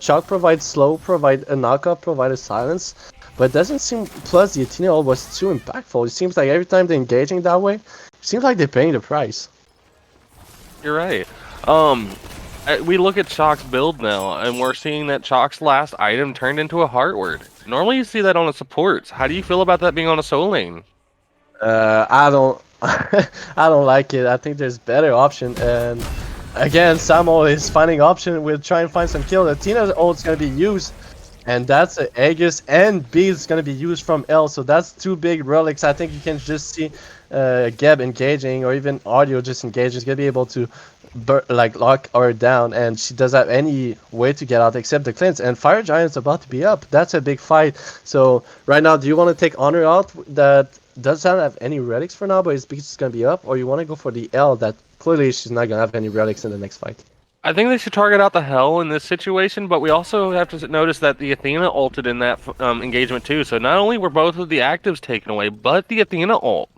Speaker 1: Chalk provides slow, provide a knockup, provide a silence, but it doesn't seem. Plus, the Athena ult was too impactful. It seems like every time they're engaging that way, it seems like they're paying the price.
Speaker 2: You're right. Um, we look at Chalk's build now, and we're seeing that Chalk's last item turned into a heart word. Normally, you see that on the supports. How do you feel about that being on a soul lane?
Speaker 1: I don't, I don't like it. I think there's better option. And again, Samo is finding option. We'll try and find some kill. Athena's ult's gonna be used. And that's a Aegis and B is going to be used from L, so that's two big relics. I think you can just see Geb engaging or even Audio just engaging. He's going to be able to like lock her down, and she doesn't have any way to get out except the cleanse. And Fire Giant's about to be up. That's a big fight. So right now, do you want to take Honor out that doesn't have any relics for now, but it's because it's going to be up, or you want to go for the L that clearly she's not going to have any relics in the next fight?
Speaker 2: I think they should target out the hell in this situation, but we also have to notice that the Athena ulted in that engagement too. So not only were both of the actives taken away, but the Athena ult.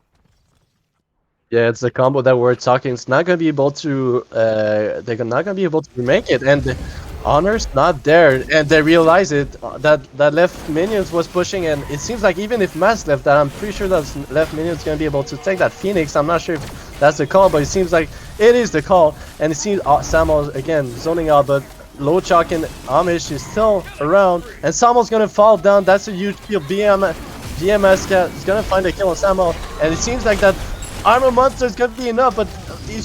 Speaker 1: Yeah, it's the combo that we're talking. It's not gonna be able to. They're not gonna be able to remake it, and the honor's not there, and they realize it. That left minions was pushing, and it seems like even if Mass left, that I'm pretty sure that left minion's gonna be able to take that Phoenix. I'm not sure if that's the call, but it seems like it is the call, and it seems Samuel's again zoning out, but low chalk and Amish is still around, and Samuel's gonna fall down. That's a huge kill. BMS is gonna find a kill on Samuel, and it seems like that. Armor Monster is gonna be enough, but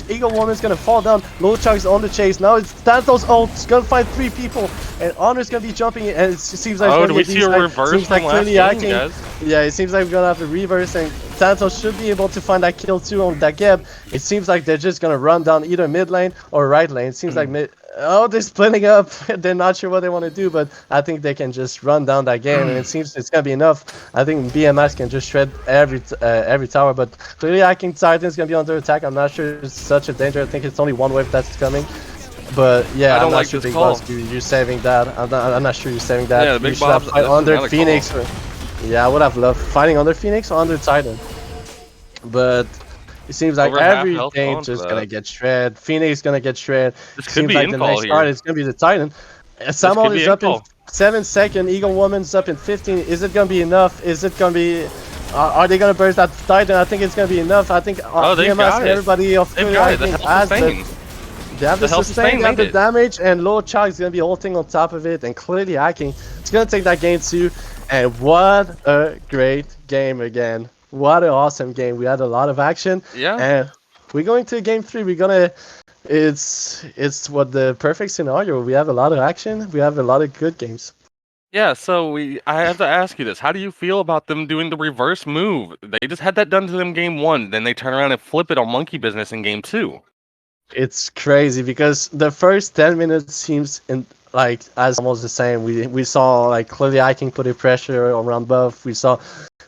Speaker 1: Eagle Woman's gonna fall down. Lochuk's on the chase. Now it's Thanatos ult. It's gonna find 3 people, and Honor's gonna be jumping in, and it seems like
Speaker 2: do we see a reverse
Speaker 1: seems
Speaker 2: from
Speaker 1: like
Speaker 2: last
Speaker 1: clearly
Speaker 2: game,
Speaker 1: acting.
Speaker 2: guys?
Speaker 1: Yeah, it seems like we're gonna have a reverse, and Thanatos should be able to find that kill too on that Geb. It seems like they're just gonna run down either mid lane or right lane. It seems like mid. Oh, they're splitting up. They're not sure what they want to do, but I think they can just run down that game, and it seems it's gonna be enough. I think BMS can just shred every tower, but clearly King Titan's gonna be under attack. I'm not sure it's such a danger. I think it's only one wave that's coming. But yeah,
Speaker 2: I don't
Speaker 1: I'm not
Speaker 2: like
Speaker 1: sure
Speaker 2: this
Speaker 1: Big
Speaker 2: call.
Speaker 1: Boss, you're saving that. I'm not sure you're saving that.
Speaker 2: Yeah, the Big
Speaker 1: you should have
Speaker 2: Bob's-
Speaker 1: fight
Speaker 2: that's
Speaker 1: under
Speaker 2: another
Speaker 1: Phoenix.
Speaker 2: call.
Speaker 1: Yeah, I would have loved fighting under Phoenix or under Titan. But it seems like
Speaker 2: Over half health
Speaker 1: everything
Speaker 2: on for
Speaker 1: just
Speaker 2: that.
Speaker 1: gonna get shred. Phoenix gonna get shred.
Speaker 2: This could
Speaker 1: Seems
Speaker 2: be
Speaker 1: like the
Speaker 2: in call
Speaker 1: next
Speaker 2: here.
Speaker 1: card is gonna be the Titan. Samuel
Speaker 2: be
Speaker 1: is
Speaker 2: in
Speaker 1: up in
Speaker 2: call.
Speaker 1: 7 seconds. Eagle Woman's up in 15. Is it gonna be enough? Is it gonna be? Are they gonna burst that Titan? I think it's gonna be enough. I think
Speaker 2: they've
Speaker 1: BMS
Speaker 2: got
Speaker 1: and
Speaker 2: it.
Speaker 1: everybody of
Speaker 2: They've
Speaker 1: Clear
Speaker 2: got it. The
Speaker 1: Lightning
Speaker 2: health
Speaker 1: has the
Speaker 2: sustain.
Speaker 1: they have the
Speaker 2: health
Speaker 1: sustain, they have
Speaker 2: made
Speaker 1: the
Speaker 2: it.
Speaker 1: damage, and Low Chalk is gonna be ulting on top of it, and clearly hacking. It's gonna take that game too. And what a great game again! What an awesome game. We had a lot of action,
Speaker 2: Yeah.
Speaker 1: and we're going to game 3. We're gonna. It's what the perfect scenario. We have a lot of action. We have a lot of good games.
Speaker 2: Yeah, so I have to ask you this. How do you feel about them doing the reverse move? They just had that done to them game 1, then they turn around and flip it on Monkey Business in game 2.
Speaker 1: It's crazy because the first 10 minutes seems like as almost the same. We saw like clearly I can put a pressure around buff. We saw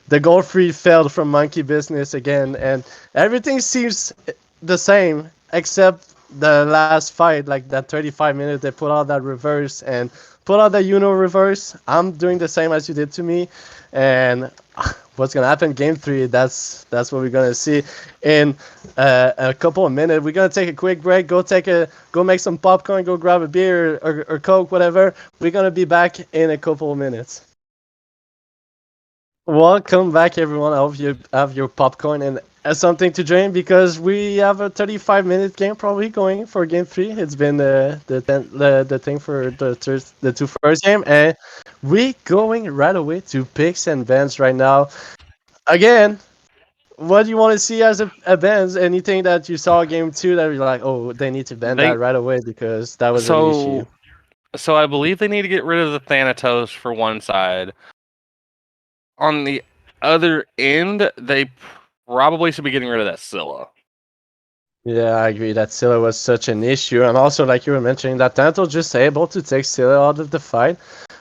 Speaker 1: the goal free failed from Monkey Business again, and everything seems the same except the last fight, like that 35 minutes. They put out that reverse and put out the reverse. I'm doing the same as you did to me, and what's gonna happen game 3? That's what we're gonna see in a couple of minutes. We're gonna take a quick break, go make some popcorn, go grab a beer or Coke, whatever. We're gonna be back in a couple of minutes. Welcome back, everyone. I hope you have your popcorn and something to drink because we have a 35-minute game probably going for game 3. It's been the thing for the 2 first game, and we going right away to picks and bans right now. Again, what do you want to see as a bans? Anything that you saw game 2 that you're like, oh, they need to ban
Speaker 2: They
Speaker 1: that right away because that was an issue.
Speaker 2: so I believe they need to get rid of the Thanatos for one side. On the other end, they probably should be getting rid of that Scylla.
Speaker 1: Yeah, I agree that Scylla was such an issue, and also like you were mentioning that Thanatos just able to take Scylla out of the fight.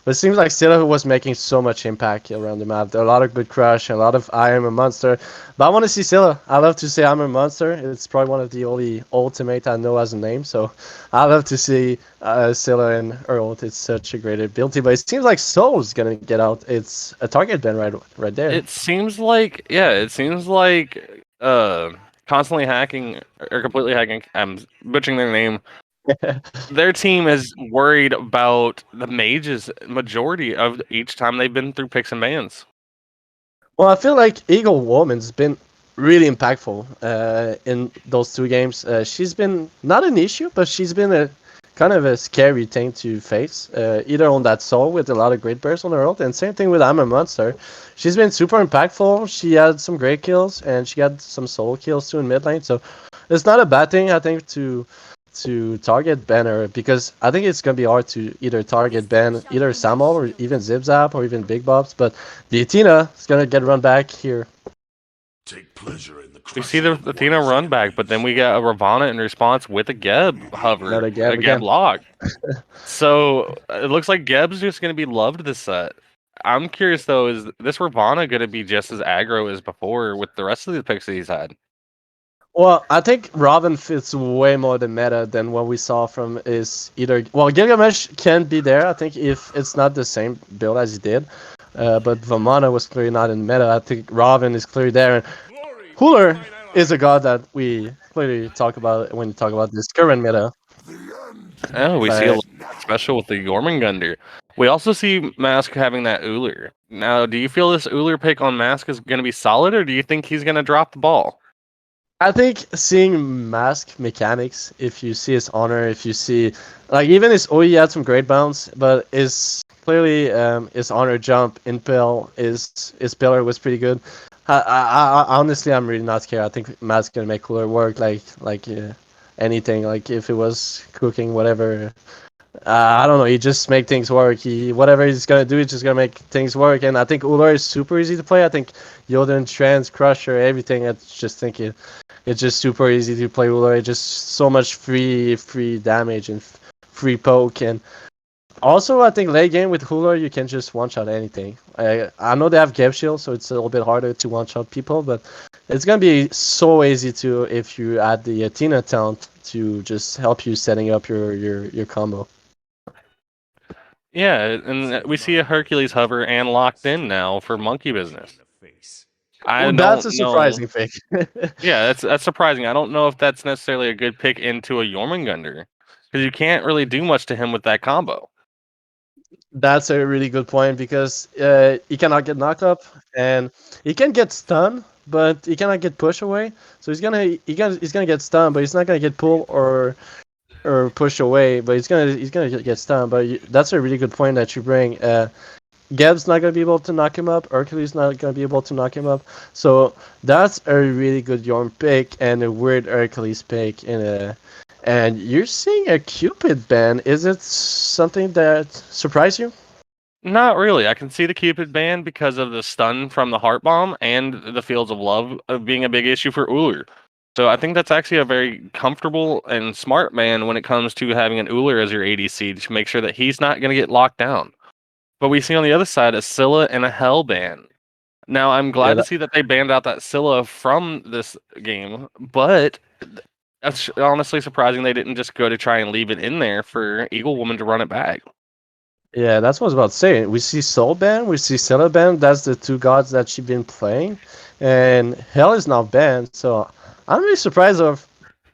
Speaker 1: But it seems like Scylla was making so much impact around the map. There are a lot of good crush and a lot of I am a monster. But I want to see Scylla. I love to say I'm a monster. It's probably one of the only ultimate I know as a name. So I love to see Scylla and her ult. It's such a great ability. But it seems like Soul's gonna get out. It's a target ban right there.
Speaker 2: It seems like, yeah, it seems like constantly hacking or completely hacking. I'm butchering their name. Their team is worried about the mages majority of each time they've been through picks and bans.
Speaker 1: Well, I feel like Eagle Woman's been really impactful in those two games. She's been not an issue, but she's been a kind of a scary thing to face. Either on that soul with a lot of great bursts on her ult, and same thing with I'm a Monster. She's been super impactful. She had some great kills, and she got some soul kills too in mid lane. So it's not a bad thing, I think, to target ban her because I think it's gonna be hard to either target ban either Samuel or even Zipzap or even Big Bobs, but the Athena is gonna get run back here.
Speaker 3: Take pleasure in the
Speaker 2: We see
Speaker 3: crushing
Speaker 2: the
Speaker 3: of
Speaker 2: Athena
Speaker 3: one's
Speaker 2: run back, but then we
Speaker 3: enemies.
Speaker 2: get a Ravana in response with a Geb hover,
Speaker 1: Another
Speaker 2: a
Speaker 1: Gab
Speaker 2: Geb
Speaker 1: again.
Speaker 2: log. So it looks like Geb's just going to be loved this set. I'm curious though, is this Ravana going to be just as aggro as before with the rest of the picks that he's had?
Speaker 1: Well, I think Robin fits way more the meta than what we saw from is either. Well, Gilgamesh can be there. I think if it's not the same build as he did, but Vamana was clearly not in meta. I think Robin is clearly there. And
Speaker 3: Glory be to
Speaker 1: Hooler
Speaker 3: mine
Speaker 1: is a
Speaker 3: allies.
Speaker 1: god that we clearly talk about when you talk about this current meta.
Speaker 3: The end
Speaker 2: Oh, we see a
Speaker 1: But
Speaker 2: lot special with the Jormungandr. We also see Mask having that Uller. Now, do you feel this Uller pick on Mask is going to be solid, or do you think he's going to drop the ball?
Speaker 1: I think seeing Mask mechanics, if you see his honor, if you see like even his OE had some great bounce, but his clearly his honor jump impel his pillar was pretty good. Honestly, I'm really not scared. I think Mask gonna make cooler work like anything. Like if it was cooking whatever, I don't know. He just make things work. He whatever he's gonna do, he's just gonna make things work. And I think Ular is super easy to play. I think Yoden, Trans, Crusher, everything. I just think it's just super easy to play Ular. It's just so much free damage and free poke. And also, I think late game with Hula, you can just one shot anything. I know they have Gap Shield, so it's a little bit harder to one shot people, but it's gonna be so easy to if you add the Athena talent to just help you setting up your combo.
Speaker 2: Yeah, and we see a Hercules hover and locked in now for monkey business. I
Speaker 1: Well, that's
Speaker 2: don't
Speaker 1: a
Speaker 2: know.
Speaker 1: surprising pick.
Speaker 2: Yeah, that's surprising. I don't know if that's necessarily a good pick into a Jormungandr because you can't really do much to him with that combo.
Speaker 1: That's a really good point because he cannot get knocked up and he can get stunned, but he cannot get push away. So he's gonna get stunned, but he's not gonna get pulled or push away. But he's gonna get stunned. But that's a really good point that you bring. Geb's not gonna be able to knock him up. Hercules not gonna be able to knock him up. So that's a really good Yorn pick and a weird Hercules pick in a. And you're seeing a Cupid ban. Is it something that surprised you?
Speaker 2: Not really. I can see the Cupid ban because of the stun from the Heart Bomb and the Fields of Love being a big issue for Uller. So I think that's actually a very comfortable and smart ban when it comes to having an Uller as your ADC to make sure that he's not going to get locked down. But we see on the other side a Scylla and a Hell ban. Now I'm
Speaker 1: Yeah,
Speaker 2: glad to see that they banned out that Scylla from this game, but that's honestly surprising they didn't just go to try and leave it in there for Eagle Woman to run it back.
Speaker 1: yeah, that's what I was about to say. We see Soul ban, we see Scylla ban. That's the two gods that she's been playing, and Hell is now banned. So I'm really surprised of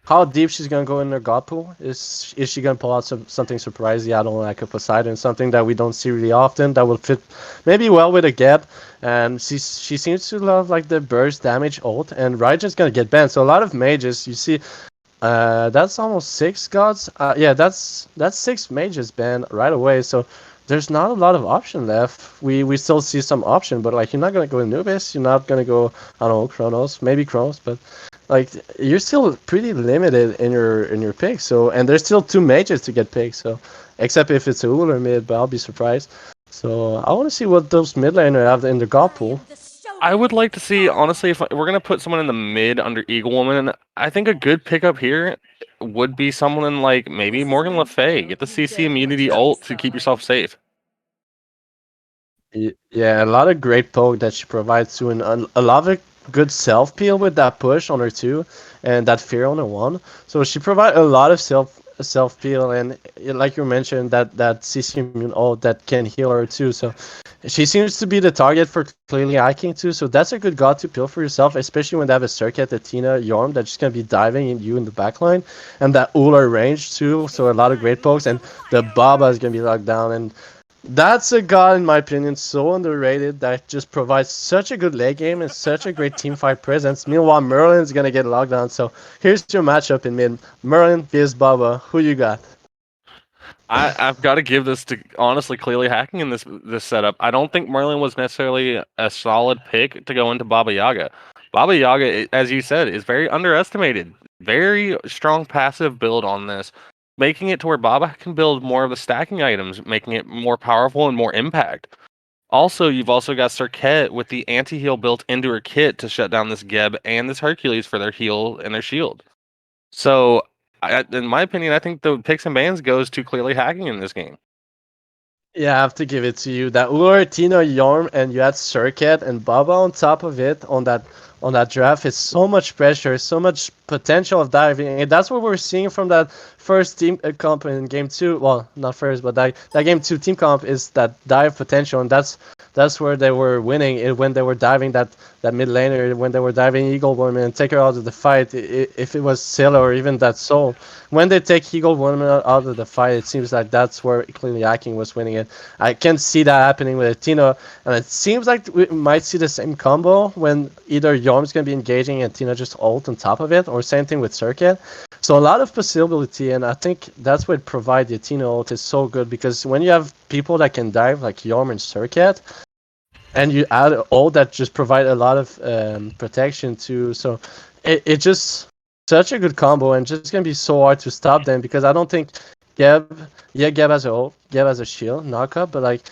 Speaker 1: how deep she's gonna go in her god pool. Is she gonna pull out something surprising? I don't know, like a Poseidon, something that we don't see really often that will fit maybe well with a Geb. And she seems to love like the burst damage ult, and Raijin's gonna get banned. So a lot of mages you see. That's almost six gods. Yeah, that's six mages banned right away. So there's not a lot of option left. We still see some option, but like you're not gonna go Anubis. You're not gonna go I don't know Kronos, maybe Kronos, but like you're still pretty limited in your picks. So and there's still two mages to get picked. So except if it's a Uller mid, but I'll be surprised. So I want to see what those mid laner have in the god pool.
Speaker 2: I would like to see, honestly, if we're gonna put someone in the mid under Eagle Woman, I think a good pickup here would be someone like maybe Morgan Le Fay. Get the CC immunity ult to keep yourself safe.
Speaker 1: Yeah, a lot of great poke that she provides to, and a lot of good self peel with that push on her two, and that fear on her one. So she provides a lot of self peel, and like you mentioned, that CC immune ult that can heal her too. So she seems to be the target for clearly hacking too. So that's a good god to peel for yourself, especially when they have a circuit, a Tina, Yorm that's just gonna be diving in you in the backline, and that Ular range too. So a lot of great pokes, and the Baba is gonna be locked down, and that's a god, in my opinion, so underrated that just provides such a good late game and such a great team fight presence. Meanwhile, Merlin's gonna get locked down. So here's your matchup in mid: Merlin vs Baba. Who you got?
Speaker 2: I've got to give this to honestly clearly hacking in this setup. I don't think Merlin was necessarily a solid pick to go into Baba Yaga. Baba Yaga, as you said, is very underestimated. Very strong passive build on this, making it to where Baba can build more of the stacking items, making it more powerful and more impact. Also, you've also got Cirquette with the anti-heal built into her kit to shut down this Geb and this Hercules for their heal and their shield. So, in my opinion, I think the picks and bans goes to clearly hacking in this game.
Speaker 1: Yeah, I have to give it to you. That Ular, Tina, Yorm, and you had Circuit and Baba on top of it on that draft. It's so much pressure, so much potential of diving, and that's what we're seeing from that first team comp in game two. Well, not first, but that game two team comp is that dive potential, and that's where they were winning it when they were diving that mid laner, when they were diving Eagle Woman and take her out of the fight. If it was Scylla or even that Soul, when they take Eagle Woman out of the fight, it seems like that's where clearly Hacking was winning it. I can see that happening with Tina, and it seems like we might see the same combo when either Yorm's going to be engaging and Tina just ult on top of it, or same thing with Circuit. So a lot of possibility, and I think that's what provide the Tina ult is so good, because when you have people that can dive like Yorm and Circuit, and you add all that just provide a lot of protection too, so it just such a good combo, and just gonna be so hard to stop them, because I don't think Geb, yeah, Geb has a ult, Geb has a shield knockup, but like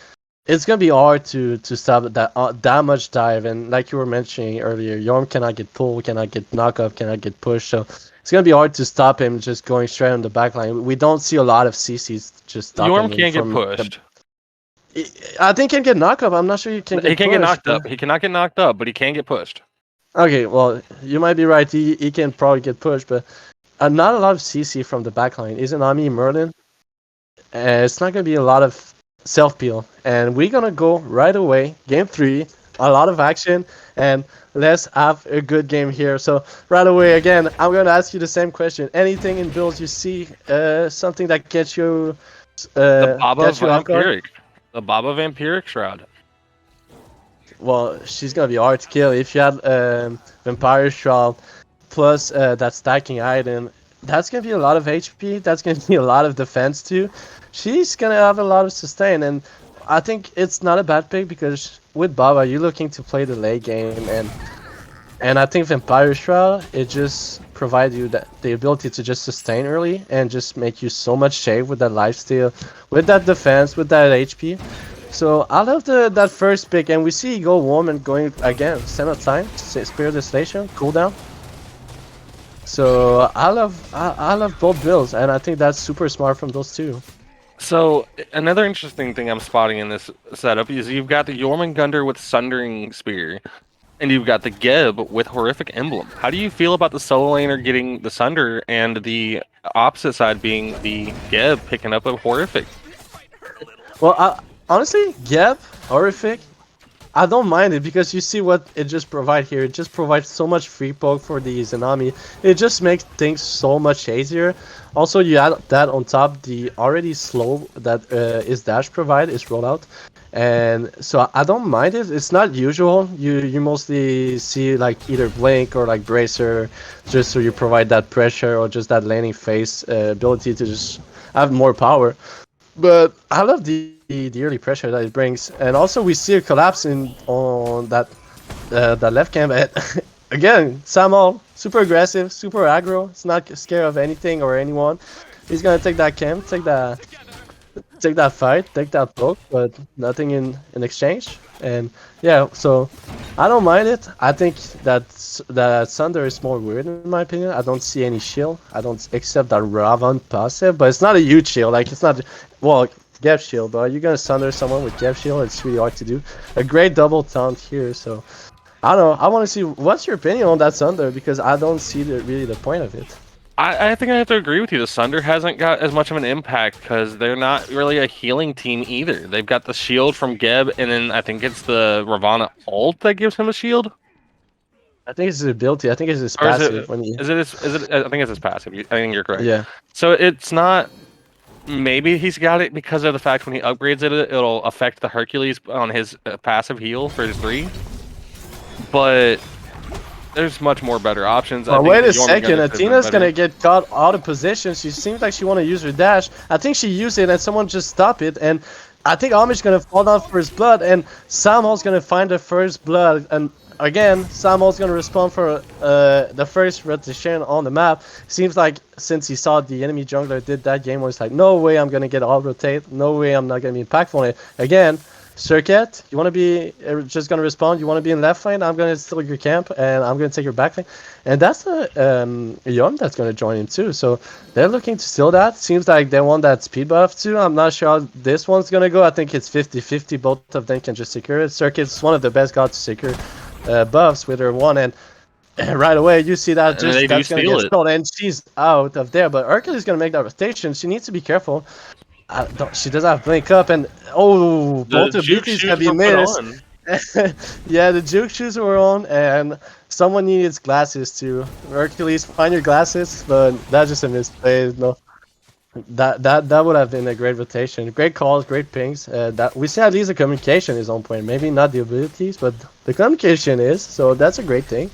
Speaker 1: it's gonna be hard to stop that much dive, and like you were mentioning earlier, Yorm cannot get pulled, cannot get knockup, cannot get pushed, so it's gonna be hard to stop him just going straight on the backline. We don't see a lot of CCs just stopping
Speaker 2: Yorm
Speaker 1: him
Speaker 2: can't get
Speaker 1: from the.
Speaker 2: pushed.
Speaker 1: I think he can get knockup. I'm not sure you can
Speaker 2: He
Speaker 1: get
Speaker 2: can't get
Speaker 1: pushed.
Speaker 2: knocked up. He cannot get knocked up, but he can get pushed.
Speaker 1: Okay, well, you might be right. He can probably get pushed, but not a lot of CC from the backline. Isn't Ami Merlin? It's not going to be a lot of self peel. And we're going to go right away. Game 3. A lot of action. And let's have a good game here. So, right away, again, I'm going to ask you the same question. Anything in builds you see, something that
Speaker 2: The Baba
Speaker 1: gets you off guard?
Speaker 2: Vampiric. The Baba Vampiric Shroud.
Speaker 1: Well, she's going to be hard to kill. If you had Vampire Shroud plus that stacking item, that's gonna be a lot of HP. That's gonna be a lot of defense too. She's gonna have a lot of sustain, and I think it's not a bad pick, because with Baba, you're looking to play the late game, and I think Vampire Shroud, it just provides you the ability to just sustain early and just make you so much shape with that lifesteal, with that defense, with that HP. So I love that first pick, and we see Eagle Woman going again, Senna time, Spirit Distillation, cooldown. So I love both builds, and I think that's super smart from those two.
Speaker 2: So another interesting thing I'm spotting in this setup is you've got the Jormungandr with Sundering Spear, and you've got the Geb with Horrific Emblem. How do you feel about the solo laner getting the Sunder and the opposite side being the Geb picking up a Horrific?
Speaker 1: Well, honestly, Geb, Horrific, I don't mind it, because you see what it just provides here. It just provides so much free poke for the Zanami. It just makes things so much easier. Also, you add that on top, the already slow that is dash provide is rollout, and so I don't mind it. It's not usual. You mostly see like either blink or like bracer, just so you provide that pressure or just that laning phase ability to just have more power. But I love the early pressure that it brings, and also we see a collapse in on that left camp. Again, Samuel, super aggressive, super aggro. He's not scared of anything or anyone. He's gonna take that camp, take that fight, take that poke, but nothing in exchange. And yeah, so I don't mind it. I think that Sunder is more weird in my opinion. I don't see any shield. I don't accept that Ravan passive, but it's not a huge shield. Like it's not. Well, Gap Shield, but are you gonna sunder someone with Gap Shield? It's really hard to do. A great double taunt here, so I don't know. I want to see what's your opinion on that sunder because I don't see really the point of it.
Speaker 2: I think I have to agree with you. The Sunder hasn't got as much of an impact because they're not really a healing team either. They've got the shield from Geb, and then I think it's the Ravana ult that gives him a shield.
Speaker 1: I think it's his ability. I think it's his
Speaker 2: Or is
Speaker 1: passive.
Speaker 2: it?
Speaker 1: When he...
Speaker 2: Is it? I think it's his passive. I think you're correct.
Speaker 1: Yeah.
Speaker 2: So it's not. Maybe he's got it because of the fact when he upgrades it, it'll affect the Hercules on his passive heal for his 3. But there's much more better options.
Speaker 1: Well, wait a second. Athena's gonna get caught out of position. She seems like she want to use her dash. I think she used it and someone just stopped it. And I think Amish gonna fall down for his blood. And Samhol's gonna find the first blood. And again, Samhol's gonna respond for the first rotation on the map. Seems like since he saw the enemy jungler did that game, was like, no way I'm gonna get all rotate. No way I'm not gonna be impactful on it. Again. Circuit, you want to be just gonna respond? You want to be in left lane? I'm gonna steal your camp, and I'm gonna take your back lane. And that's a Yum that's gonna join in too. So they're looking to steal that. Seems like they want that speed buff too. I'm not sure how this one's gonna go. I think it's 50-50. Both of them can just secure it. Circuit's one of the best gods to secure buffs with her one, and right away you see that just that's gonna get stolen, and she's out of there. But Urkel is gonna make that rotation. She needs to be careful. She doesn't have blink up, and both abilities can be missed. Yeah, the juke shoes were on, and someone needed glasses too. Hercules, find your glasses, but that's just a misplay. No, that would have been a great rotation. Great calls, great pings. That we see at least the communication is on point. Maybe not the abilities, but the communication is. So that's a great thing.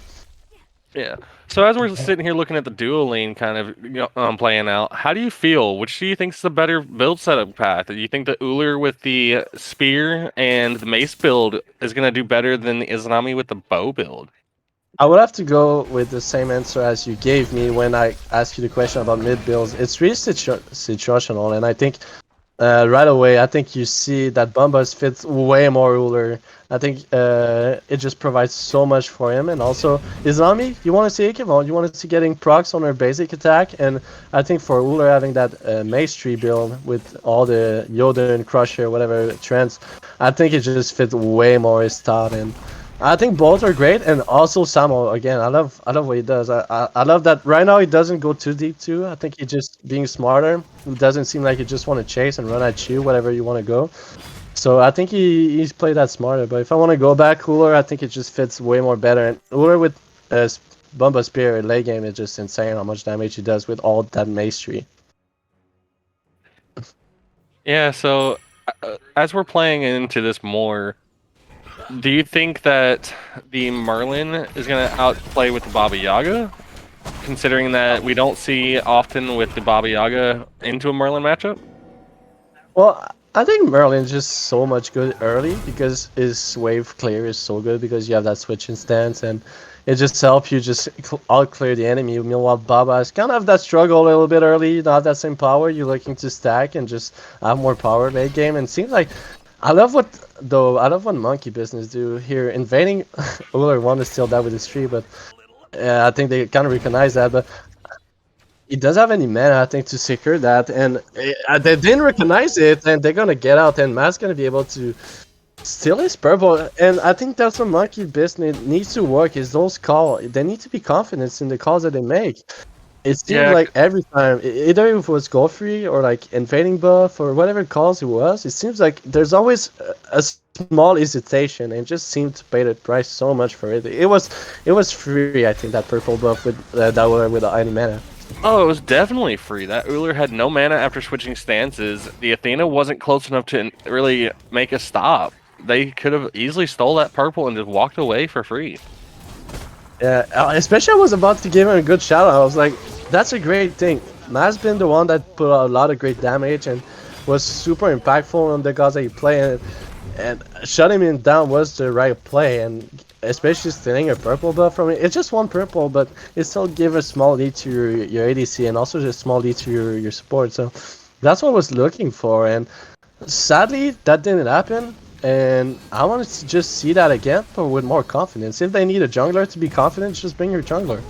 Speaker 2: Yeah. So as we're sitting here looking at the dual lane kind of playing out, how do you feel? Which do you think is the better build setup path? Do you think the Ullr with the spear and the mace build is going to do better than the Izanami with the bow build?
Speaker 1: I would have to go with the same answer as you gave me when I asked you the question about mid builds. It's really situational, and I think right away, I think you see that Bombas fits way more Ullr. I think it just provides so much for him, and also Izami, you want to see Ikevon, you want to see getting procs on her basic attack, and I think for Ullr having that Mace Tree build with all the Yoda and Crusher, whatever trends, I think it just fits way more his style, and I think both are great, and also Samo again. I love what he does. I love that right now he doesn't go too deep too. I think he's just being smarter. It doesn't seem like he just want to chase and run at you, whatever you want to go. So I think he's played that smarter. But if I want to go back Ullr, I think it just fits way more better. And Ullr with Bumba Spear late game is just insane how much damage he does with all that Mace Tree.
Speaker 2: Yeah. So as we're playing into this more. Do you think that the Merlin is going to outplay with the Baba Yaga? Considering that we don't see often with the Baba Yaga into a Merlin matchup?
Speaker 1: Well, I think Merlin's just so much good early because his wave clear is so good because you have that switching stance and it just helps you just out clear the enemy. Meanwhile, Baba is kind of that struggle a little bit early, not that same power. You're looking to stack and just have more power late game, and it seems like I love what Monkey Business do here. Invading Ullr want to steal that with his tree, but I think they kind of recognize that. But he doesn't have any mana, I think, to secure that, and they didn't recognize it, and they're gonna get out, and Matt's gonna be able to steal his purple. And I think that's what Monkey Business needs to work. Is those calls? They need to be confident in the calls that they make. It seems like every time, either if it was goal free or like invading buff or whatever calls it was, it seems like there's always a small hesitation and just seemed to pay the price so much for it. It was free, I think, that purple buff with that were with any mana.
Speaker 2: Oh, it was definitely free. That Ullr had no mana after switching stances. The Athena wasn't close enough to really make a stop. They could have easily stole that purple and just walked away for free.
Speaker 1: Yeah, especially I was about to give him a good shout out. I was like, that's a great thing. Matt's been the one that put out a lot of great damage and was super impactful on the gods that you play, and shutting him down was the right play, and especially stealing a purple buff from it. It's just one purple, but it still gives a small lead to your ADC and also just a small lead to your support. So that's what I was looking for, and sadly that didn't happen. And I wanted to just see that again, but with more confidence. If they need a jungler to be confident, just bring your jungler.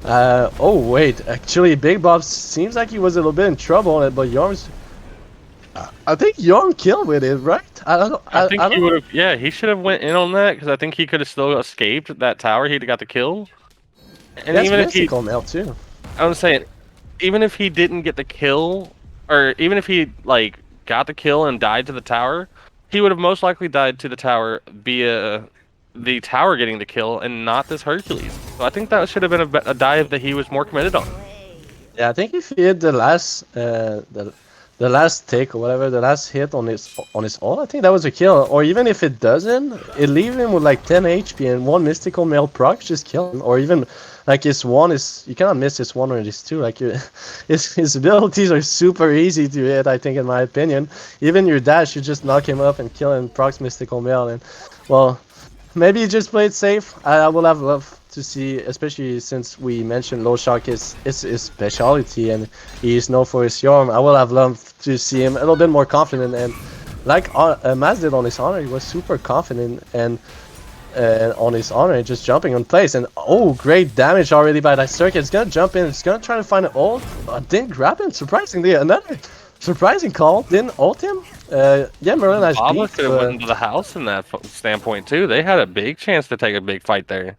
Speaker 1: Oh wait, actually Big Bob seems like he was a little bit in trouble, but Yorm's I think Yorm killed with it, right? I don't know.
Speaker 2: I think
Speaker 1: I
Speaker 2: he
Speaker 1: don't.
Speaker 2: would have. Yeah, he should have went in on that because I think he could have still escaped that tower. He'd have got the kill. And
Speaker 1: That's
Speaker 2: even if he,
Speaker 1: mystical now too.
Speaker 2: I'm saying, even if he didn't get the kill, or even if he like got the kill and died to the tower, he would have most likely died to the tower via the tower getting the kill and not this Hercules. So I think that should have been a dive that he was more committed on.
Speaker 1: Yeah, I think if he hit the last tick or whatever, the last hit on his ult, I think that was a kill. Or even if it doesn't, it leave him with like 10 HP and one mystical male proc just kill him. Or even like his one is you cannot miss his one or his two. Like his abilities are super easy to hit. I think in my opinion, even your dash, you just knock him up and kill him. Procs mystical male and well. Maybe he just played safe. I will have loved to see, especially since we mentioned low shock is his specialty and he is known for his Yorm. I will have loved to see him a little bit more confident and like Maz did on his honor, he was super confident and on his honor just jumping on place and oh great damage already by that circuit. It's gonna jump in, it's gonna try to find an ult. Didn't grab him surprisingly. Another surprising call, didn't ult him. Yeah, Merlin has
Speaker 2: Baba
Speaker 1: beef.
Speaker 2: could have went into the house in that standpoint too. They had a big chance to take a big fight there.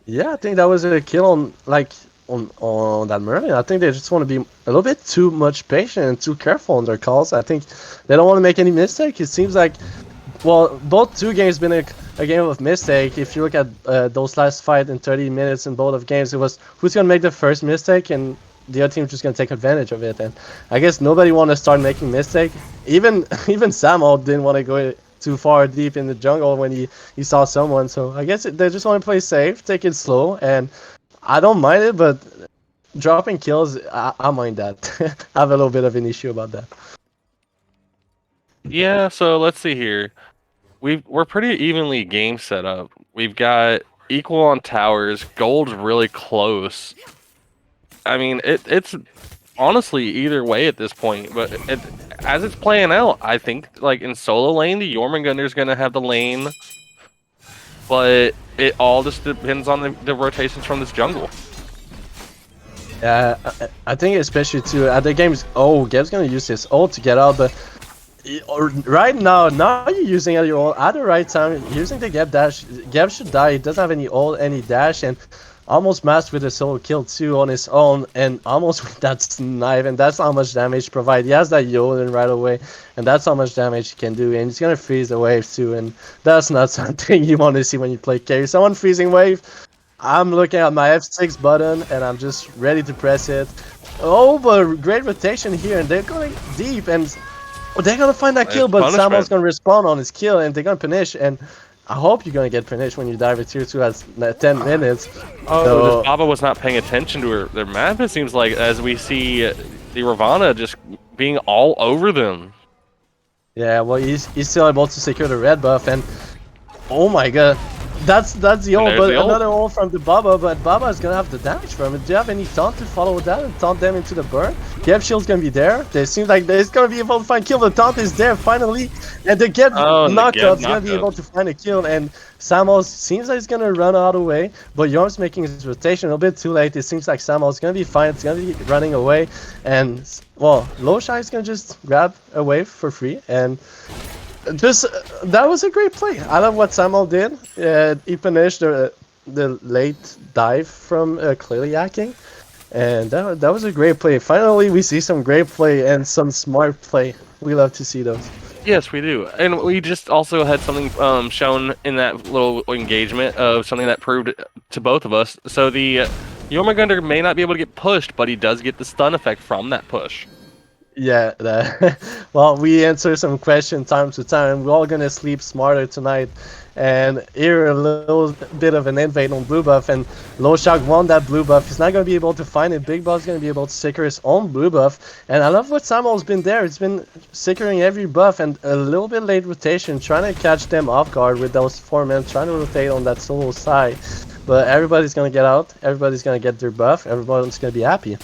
Speaker 1: Yeah, I think that was a kill on like on that Merlin. I think they just want to be a little bit too much patient and too careful on their calls. I think they don't want to make any mistake. It seems like, well, both two games been a game of mistake. If you look at those last fight in 30 minutes in both of games, it was who's gonna make the first mistake and the other team's just gonna take advantage of it. And I guess nobody want to start making mistake. Even Samuel didn't want to go too far deep in the jungle when he saw someone. So I guess they just want to play safe, take it slow, and I don't mind it, but dropping kills, I mind that. I have a little bit of an issue about that.
Speaker 2: Yeah, so let's see here. We're pretty evenly game set up. We've got equal on towers. Gold's really close. I mean, it's honestly either way at this point, but as it's playing out, I think like in solo lane, the Jormungandr's gonna have the lane, but it all just depends on the rotations from this jungle.
Speaker 1: Yeah, I think especially too at the games. Oh, Gab's gonna use his ult to get out, but right now you're using your ult at the right time. Using the Gab dash, Gab should die. He doesn't have any ult, any dash, and almost masked with a solo kill too on his own, and almost with that knife, and that's how much damage provide. He has that Yoden right away, and that's how much damage he can do, and he's gonna freeze the wave too, and that's not something you want to see when you play carry. Someone freezing wave. I'm looking at my F6 button and I'm just ready to press it. Oh, but great rotation here, and they're going deep, and they're gonna find that kill, but Samuel's gonna respawn on his kill, and they're gonna punish, and I hope you're gonna get punished when you dive with tier 2 at 10 minutes.
Speaker 2: Oh,
Speaker 1: so,
Speaker 2: Baba was not paying attention to their map, it seems like, as we see the Ravana just being all over them.
Speaker 1: yeah, well, he's still able to secure the red buff, and oh my god. That's the ult, but another ult from the Baba, but Baba is gonna have the damage from it. Do you have any taunt to follow that and taunt them into the burn? Gap shield's gonna be there. They seem like they're gonna be able to find kill. The taunt is there finally, and the Gap knockup's gonna be able to find a kill. And Samuel seems like he's gonna run out of the way, but Yorm's making his rotation a little bit too late. It seems like Samuel's gonna be fine. It's gonna be running away, and well, Loshai is gonna just grab a wave for free and. Just that was a great play. I love what Samuel did. He finished the late dive from clearly hacking, and that was a great play. Finally, we see some great play and some smart play. We love to see those.
Speaker 2: Yes, we do, and we just also had something shown in that little engagement of something that proved to both of us. So the Jormungandr may not be able to get pushed, but he does get the stun effect from that push.
Speaker 1: Yeah, well, we answer some questions time to time. We're all gonna sleep smarter tonight. And here a little bit of an invade on blue buff, and Loshak won that blue buff. He's not gonna be able to find it. Big Buff's gonna be able to secure his own blue buff. And I love what Samuel's been there. It's been securing every buff and a little bit late rotation, trying to catch them off guard with those 4 men, trying to rotate on that solo side. But everybody's gonna get out. Everybody's gonna get their buff. Everyone's gonna be happy.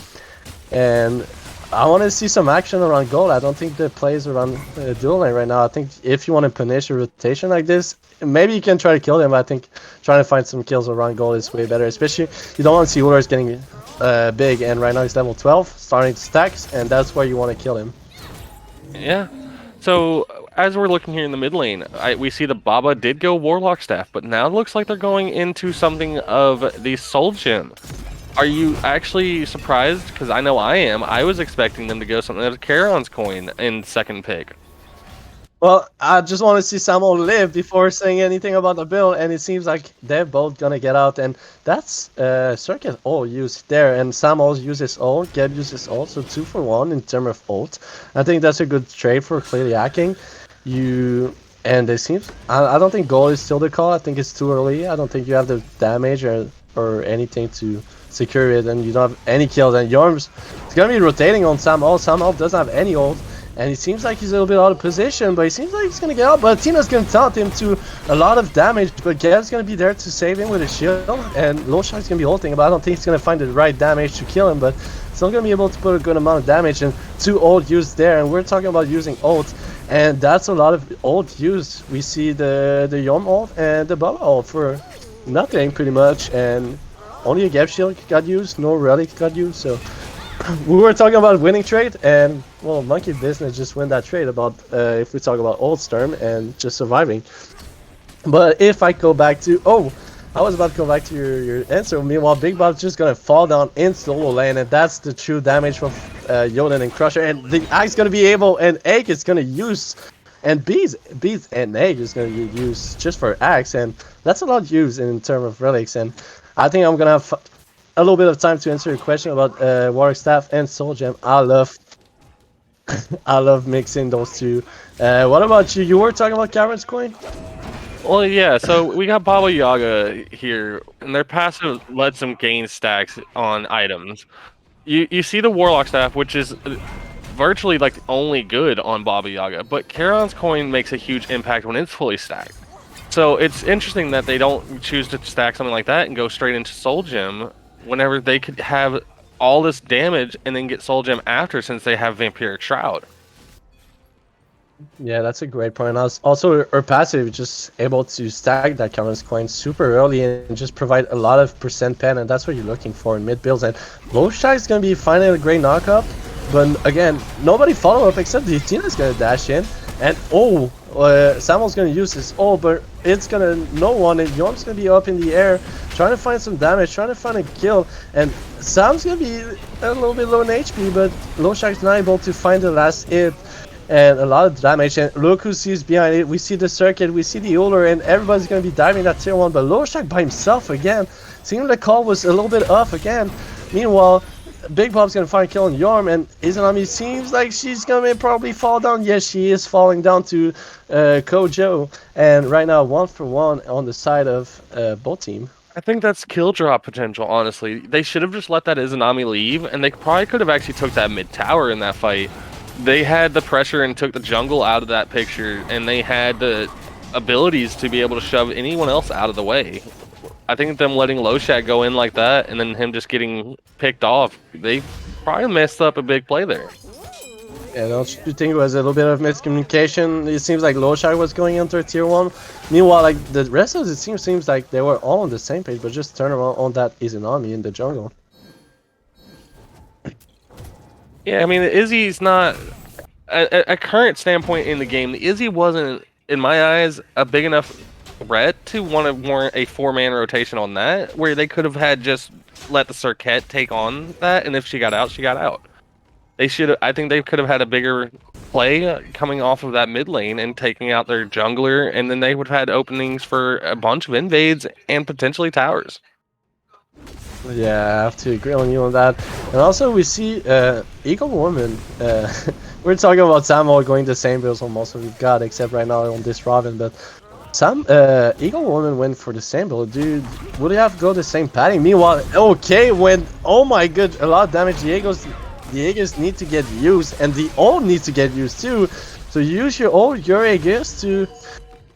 Speaker 1: And I want to see some action around gold. I don't think the plays around dual lane right now. I think if you want to punish a rotation like this, maybe you can try to kill them. I think trying to find some kills around gold is way better. Especially you don't want to see Ulrich getting big, and right now he's level 12, starting to stacks, and that's where you want to kill him.
Speaker 2: Yeah. So as we're looking here in the mid lane, we see the Baba did go Warlock Staff, but now it looks like they're going into something of the Soul Gem. Are you actually surprised? Because I know I am. I was expecting them to go something like Charon's coin in second pick.
Speaker 1: Well, I just want to see Samuel live before saying anything about the build, and it seems like they're both gonna get out, and that's Circuit all used there, and Samuel uses ult, Geb uses ult, so 2 for 1 in terms of ult. I think that's a good trade for clearly hacking. And it seems I don't think gold is still the call. I think it's too early. I don't think you have the damage or anything to secure it, and you don't have any kills. And Yorm's gonna be rotating on Samuel. Samuel doesn't have any ult. And it seems like he's a little bit out of position, but he seems like he's gonna get out. But Tina's gonna taunt him to a lot of damage, but Geb's gonna be there to save him with a shield, and Lowshark's gonna be ulting, but I don't think he's gonna find the right damage to kill him, but still gonna be able to put a good amount of damage, and 2 ult used there, and we're talking about using ult, and that's a lot of ult used. We see the Yom ult and the Baba ult for nothing, pretty much, and only a Geb shield got used, no relic got used, so we were talking about winning trade, and well, monkey business just win that trade about if we talk about old Storm and just surviving. But if I go back to I was about to go back to your answer. Meanwhile, Big Bob's just gonna fall down in solo lane, and that's the true damage from Yoden and Crusher. And the Axe gonna be able, and Egg is gonna use, and Bees and Egg is gonna use just for Axe, and that's a lot used in terms of relics. And I think I'm gonna have a little bit of time to answer your question about Warwick Staff and Soul Gem. I love mixing those two. What about you? You were talking about Cameron's coin?
Speaker 2: Well, yeah, so we got Baba Yaga here, and their passive lets them gain stacks on items. You see the Warlock Staff, which is virtually like only good on Baba Yaga, but Charon's coin makes a huge impact when it's fully stacked. So it's interesting that they don't choose to stack something like that and go straight into Soul Gem whenever they could have all this damage and then get Soul Gem after, since they have Vampiric Shroud.
Speaker 1: Yeah, that's a great point. Also, her passive is just able to stack that Cameron's coin super early and just provide a lot of percent pen, and that's what you're looking for in mid builds. And Loshai is going to be finding a great knockup, but again, nobody follow up except the Tina's going to dash in. And Samuel's going to use his but it's going to no one, and Yorm's going to be up in the air trying to find some damage, trying to find a kill, and Sam's going to be a little bit low in HP, but Loshai's not able to find the last hit. And a lot of damage, and look who sees behind it. We see the circuit, we see the Uller, and everybody's going to be diving that tier 1, but Loshak by himself again. Seeing the call was a little bit off again. Meanwhile, Big Bob's going to find kill on Yorm, and Izanami seems like she's going to probably fall down. Yes, she is falling down to Kojo, and right now 1 for 1 on the side of both team.
Speaker 2: I think that's kill drop potential, honestly. They should have just let that Izanami leave, and they probably could have actually took that mid tower in that fight. They had the pressure and took the jungle out of that picture, and they had the abilities to be able to shove anyone else out of the way. I think them letting Loshak go in like that, and then him just getting picked off, they probably messed up a big play there.
Speaker 1: Yeah, don't you think it was a little bit of miscommunication? It seems like Loshak was going into tier 1. Meanwhile, like the rest of the team seems like they were all on the same page, but just turn around on that Izanami in the jungle.
Speaker 2: Yeah, I mean, Izzy's not a current standpoint in the game. Izzy wasn't, in my eyes, a big enough threat to want to warrant a 4-man rotation on that, where they could have had just let the Circuit take on that, and if she got out, she got out. They should. I think they could have had a bigger play coming off of that mid lane and taking out their jungler, and then they would have had openings for a bunch of invades and potentially towers.
Speaker 1: Yeah, I have to agree on you on that. And also we see Eagle Woman. We're talking about Samuel going the same builds on most of we've got, except right now on this Robin. But Eagle Woman went for the same build. Dude, would you have to go the same padding? Meanwhile, okay, oh my god, a lot of damage. The Aegis need to get used, and the ult needs to get used too. So use your Aegis to...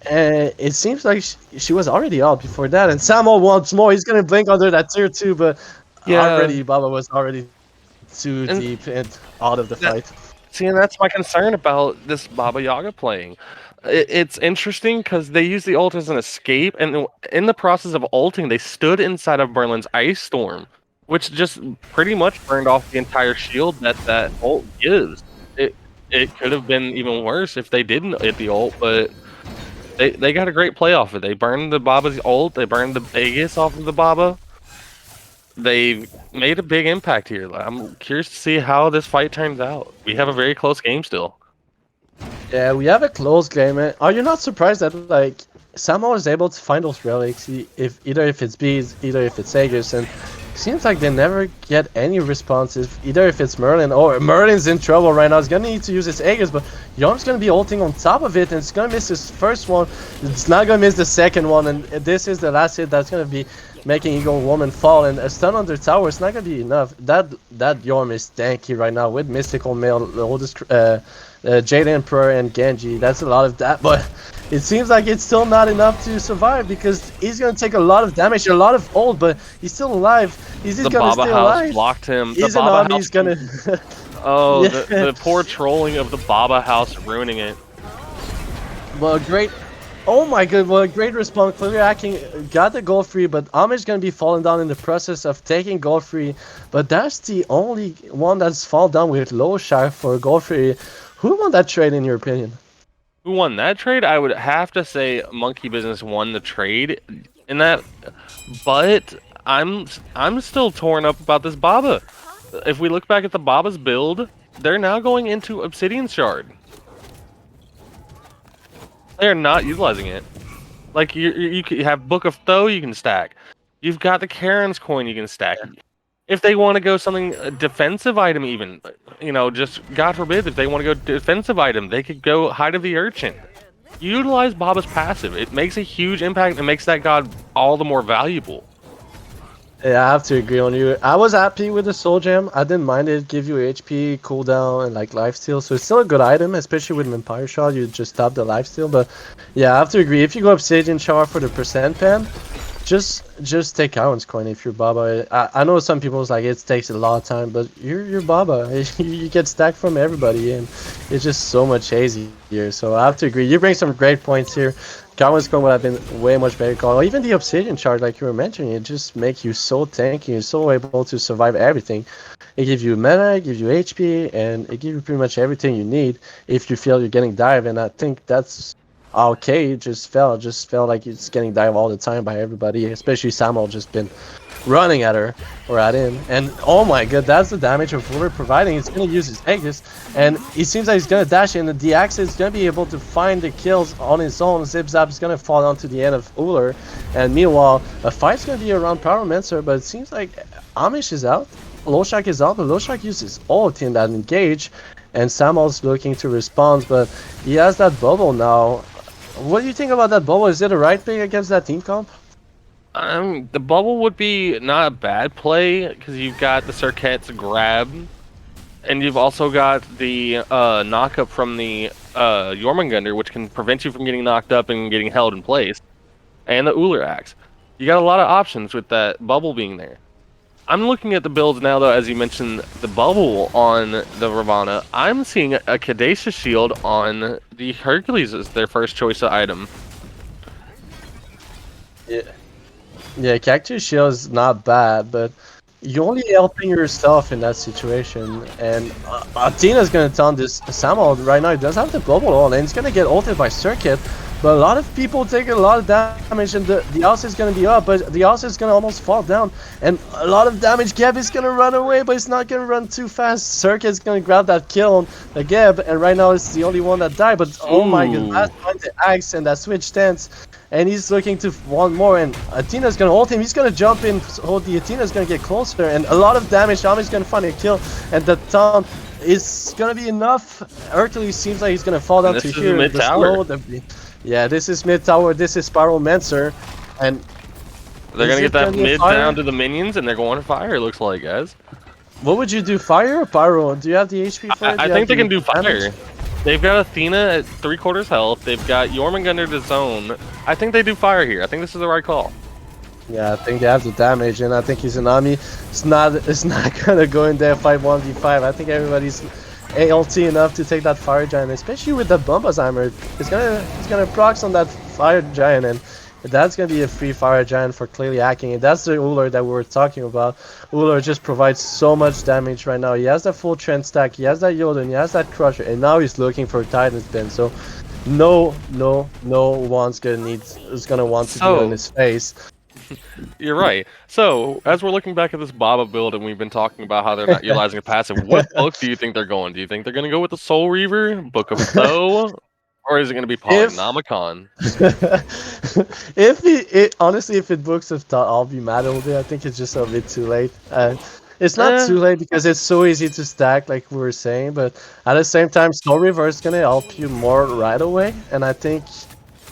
Speaker 1: it seems like she was already out before that, and Samuel wants more. He's gonna blink under that tier 2, but already Baba was already too deep and out of the fight.
Speaker 2: See, and that's my concern about this Baba Yaga playing. It's interesting because they use the ult as an escape, and in the process of ulting, they stood inside of Merlin's Ice Storm, which just pretty much burned off the entire shield that ult gives. it could have been even worse if they didn't hit the ult, but they got a great play off it. They burned the Baba's ult, they burned the Aegis off of the Baba. They made a big impact here. I'm curious to see how this fight turns out. We have a very close game still.
Speaker 1: Yeah, we have a close game. Are you not surprised that like Samo is able to find those relics, if it's bees, either if it's Aegis, and seems like they never get any responses, either if it's Merlin or Merlin's in trouble right now. He's gonna need to use his Aegis, but Yom's gonna be ulting on top of it, and it's gonna miss his first one. It's not gonna miss the second one, and this is the last hit that's gonna be making Eagle Woman fall, and a stun on their tower is not gonna be enough. That Yom is tanky right now with Mystical Mail, the oldest Jade Emperor and Genji. That's a lot of that, but it seems like it's still not enough to survive because he's gonna take a lot of damage, a lot of ult, but he's still alive. Is he gonna stay alive?
Speaker 2: Blocked him.
Speaker 1: He's an army. He's gonna.
Speaker 2: Oh,
Speaker 1: yeah.
Speaker 2: the poor trolling of the Baba house ruining it.
Speaker 1: Well, great. Oh my god, well, great response. Clearly hacking got the goal free, but Amish gonna be falling down in the process of taking goal free. But that's the only one that's fall down with low shot for goal free. Who won that trade in your opinion?
Speaker 2: Who won that trade? I would have to say Monkey Business won the trade in that, but I'm still torn up about this Baba. If we look back at the Baba's build, they're now going into Obsidian Shard. They're not utilizing it. Like you have Book of Though you can stack. You've got the Karen's coin you can stack. If they want to go something defensive item, even, you know, just God forbid, if they want to go defensive item, they could go Hide of the Urchin. Utilize Baba's passive. It makes a huge impact and makes that god all the more valuable.
Speaker 1: Yeah, I have to agree on you. I was happy with the Soul Gem. I didn't mind it. Give you HP, cooldown, and like lifesteal. So it's still a good item, especially with an Empire Shard. You just stop the lifesteal. But yeah, I have to agree. If you go Obsidian Shard for the percent pen, just take Karen's coin if you're Baba. I know some people's like it takes a lot of time, but you're Baba. You get stacked from everybody, and it's just so much easier. So I have to agree. You bring some great points here. Karen's coin would have been way much better call. Even the Obsidian Shard, like you were mentioning, it just makes you so tanky. You're so able to survive everything. It gives you mana, it gives you HP, and it gives you pretty much everything you need if you feel you're getting dive. And I think that's okay. It just felt like it's getting dive all the time by everybody, especially Samuel just been running at her or at him. And oh my god, that's the damage of Uller providing. He's gonna use his Aegis, and it seems like he's gonna dash in, and the Axe is gonna be able to find the kills on his own. Zip Zap is gonna fall onto the end of Uller, and meanwhile a fight's gonna be around Pyromancer, but it seems like Amish is out, Loshak is out, but Loshak uses ult in that engage, and Samuel's looking to respond, but he has that bubble now. What do you think about that bubble? Is it a right pick against that team comp?
Speaker 2: The bubble would be not a bad play because you've got the Circuit's grab, and you've also got the knock up from the Jormungandr, which can prevent you from getting knocked up and getting held in place, and the Uller Axe. You got a lot of options with that bubble being there. I'm looking at the builds now, though, as you mentioned, the bubble on the Ravana. I'm seeing a Caduceus shield on the Hercules as their first choice of item.
Speaker 1: Yeah, Cactus Shield is not bad, but you're only helping yourself in that situation. And Athena's gonna taunt this Samuel right now. He does have the bubble on, and he's gonna get ulted by Circuit. But a lot of people take a lot of damage, and the Alce is gonna be up, but the Alce is gonna almost fall down. And a lot of damage. Geb is gonna run away, but he's not gonna run too fast. Circuit's gonna grab that kill on the Geb, and right now it's the only one that died. But oh my god, last time the Axe and that switch stance. And he's looking to want more, and Athena's gonna ult him. He's gonna jump in, so the Athena's gonna get closer, and a lot of damage. Ami's gonna find a kill, and the taunt is gonna be enough. Hercules seems like he's gonna fall down to here.
Speaker 2: Mid tower.
Speaker 1: Yeah, this is mid tower. This is Pyromancer, and
Speaker 2: they're gonna get that mid down to the minions, and they're going to fire. It looks like, guys.
Speaker 1: What would you do, fire or Pyro? Do you have the HP for it?
Speaker 2: I think they can do fire. They've got Athena at 3/4 health. They've got Jormungandr to zone. I think they do fire here. I think this is the right call.
Speaker 1: Yeah, I think they have the damage, and I think he's an army. It's not gonna go in there fight 1v5. I think everybody's ALT enough to take that fire giant, especially with that Bumbazheimer. He's gonna procs on that fire giant, and That's gonna be a free fire giant for clearly hacking, and that's the Uller that we were talking about. Uller just provides so much damage right now. He has that full trend stack, he has that Yoden, he has that Crusher, and now he's looking for Titan Spin. So no one's gonna want to be on his face.
Speaker 2: You're right. So, as we're looking back at this Baba build and we've been talking about how they're not utilizing a passive, what book do you think they're going? Do you think they're going to go with the Soul Reaver, Book of Though, or is it going to be Polynomicon?
Speaker 1: Honestly, if it books of thought, I'll be mad all day. I think it's just a bit too late. It's not too late because it's so easy to stack, like we were saying. But at the same time, Soul Reaver is gonna help you more right away, and I think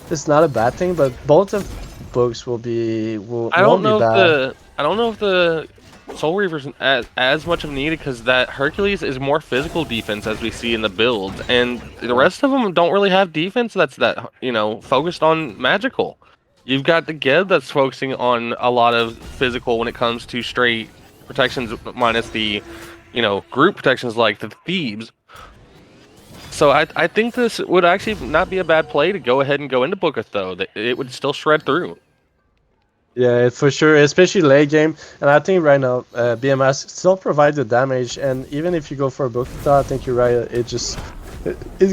Speaker 1: it's not a bad thing. But both of books won't be
Speaker 2: I don't know
Speaker 1: bad.
Speaker 2: I don't know if the Soul Reaver's as much of needed because that Hercules is more physical defense as we see in the build, and the rest of them don't really have defense that's focused on magical. You've got the Geb that's focusing on a lot of physical when it comes to straight protections minus the group protections like the Thebes. So I think this would actually not be a bad play to go ahead and go into Book of Though. It would still shred through.
Speaker 1: Yeah, for sure, especially late game. And I think right now, BMS still provides the damage. And even if you go for a Bukita, I think you're right. It's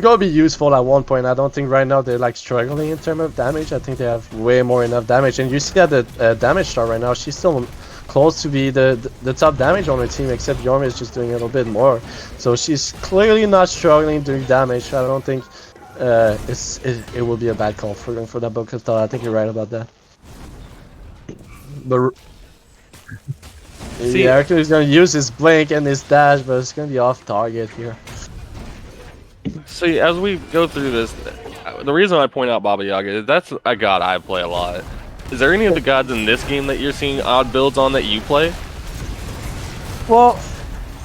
Speaker 1: gonna be useful at one point. I don't think right now they're like struggling in terms of damage. I think they have way more enough damage. And you see at the damage star right now, she's still close to be the top damage on her team, except Yorm is just doing a little bit more. So she's clearly not struggling doing damage. I don't think it will be a bad call for them for that Bukita. I think you're right about that. But yeah, Hercules is gonna use his blink and his dash, but it's gonna be off target here.
Speaker 2: See, as we go through this, the reason I point out Baba Yaga is that's a god I play a lot. Is there any of the gods in this game that you're seeing odd builds on that you play?
Speaker 1: Well,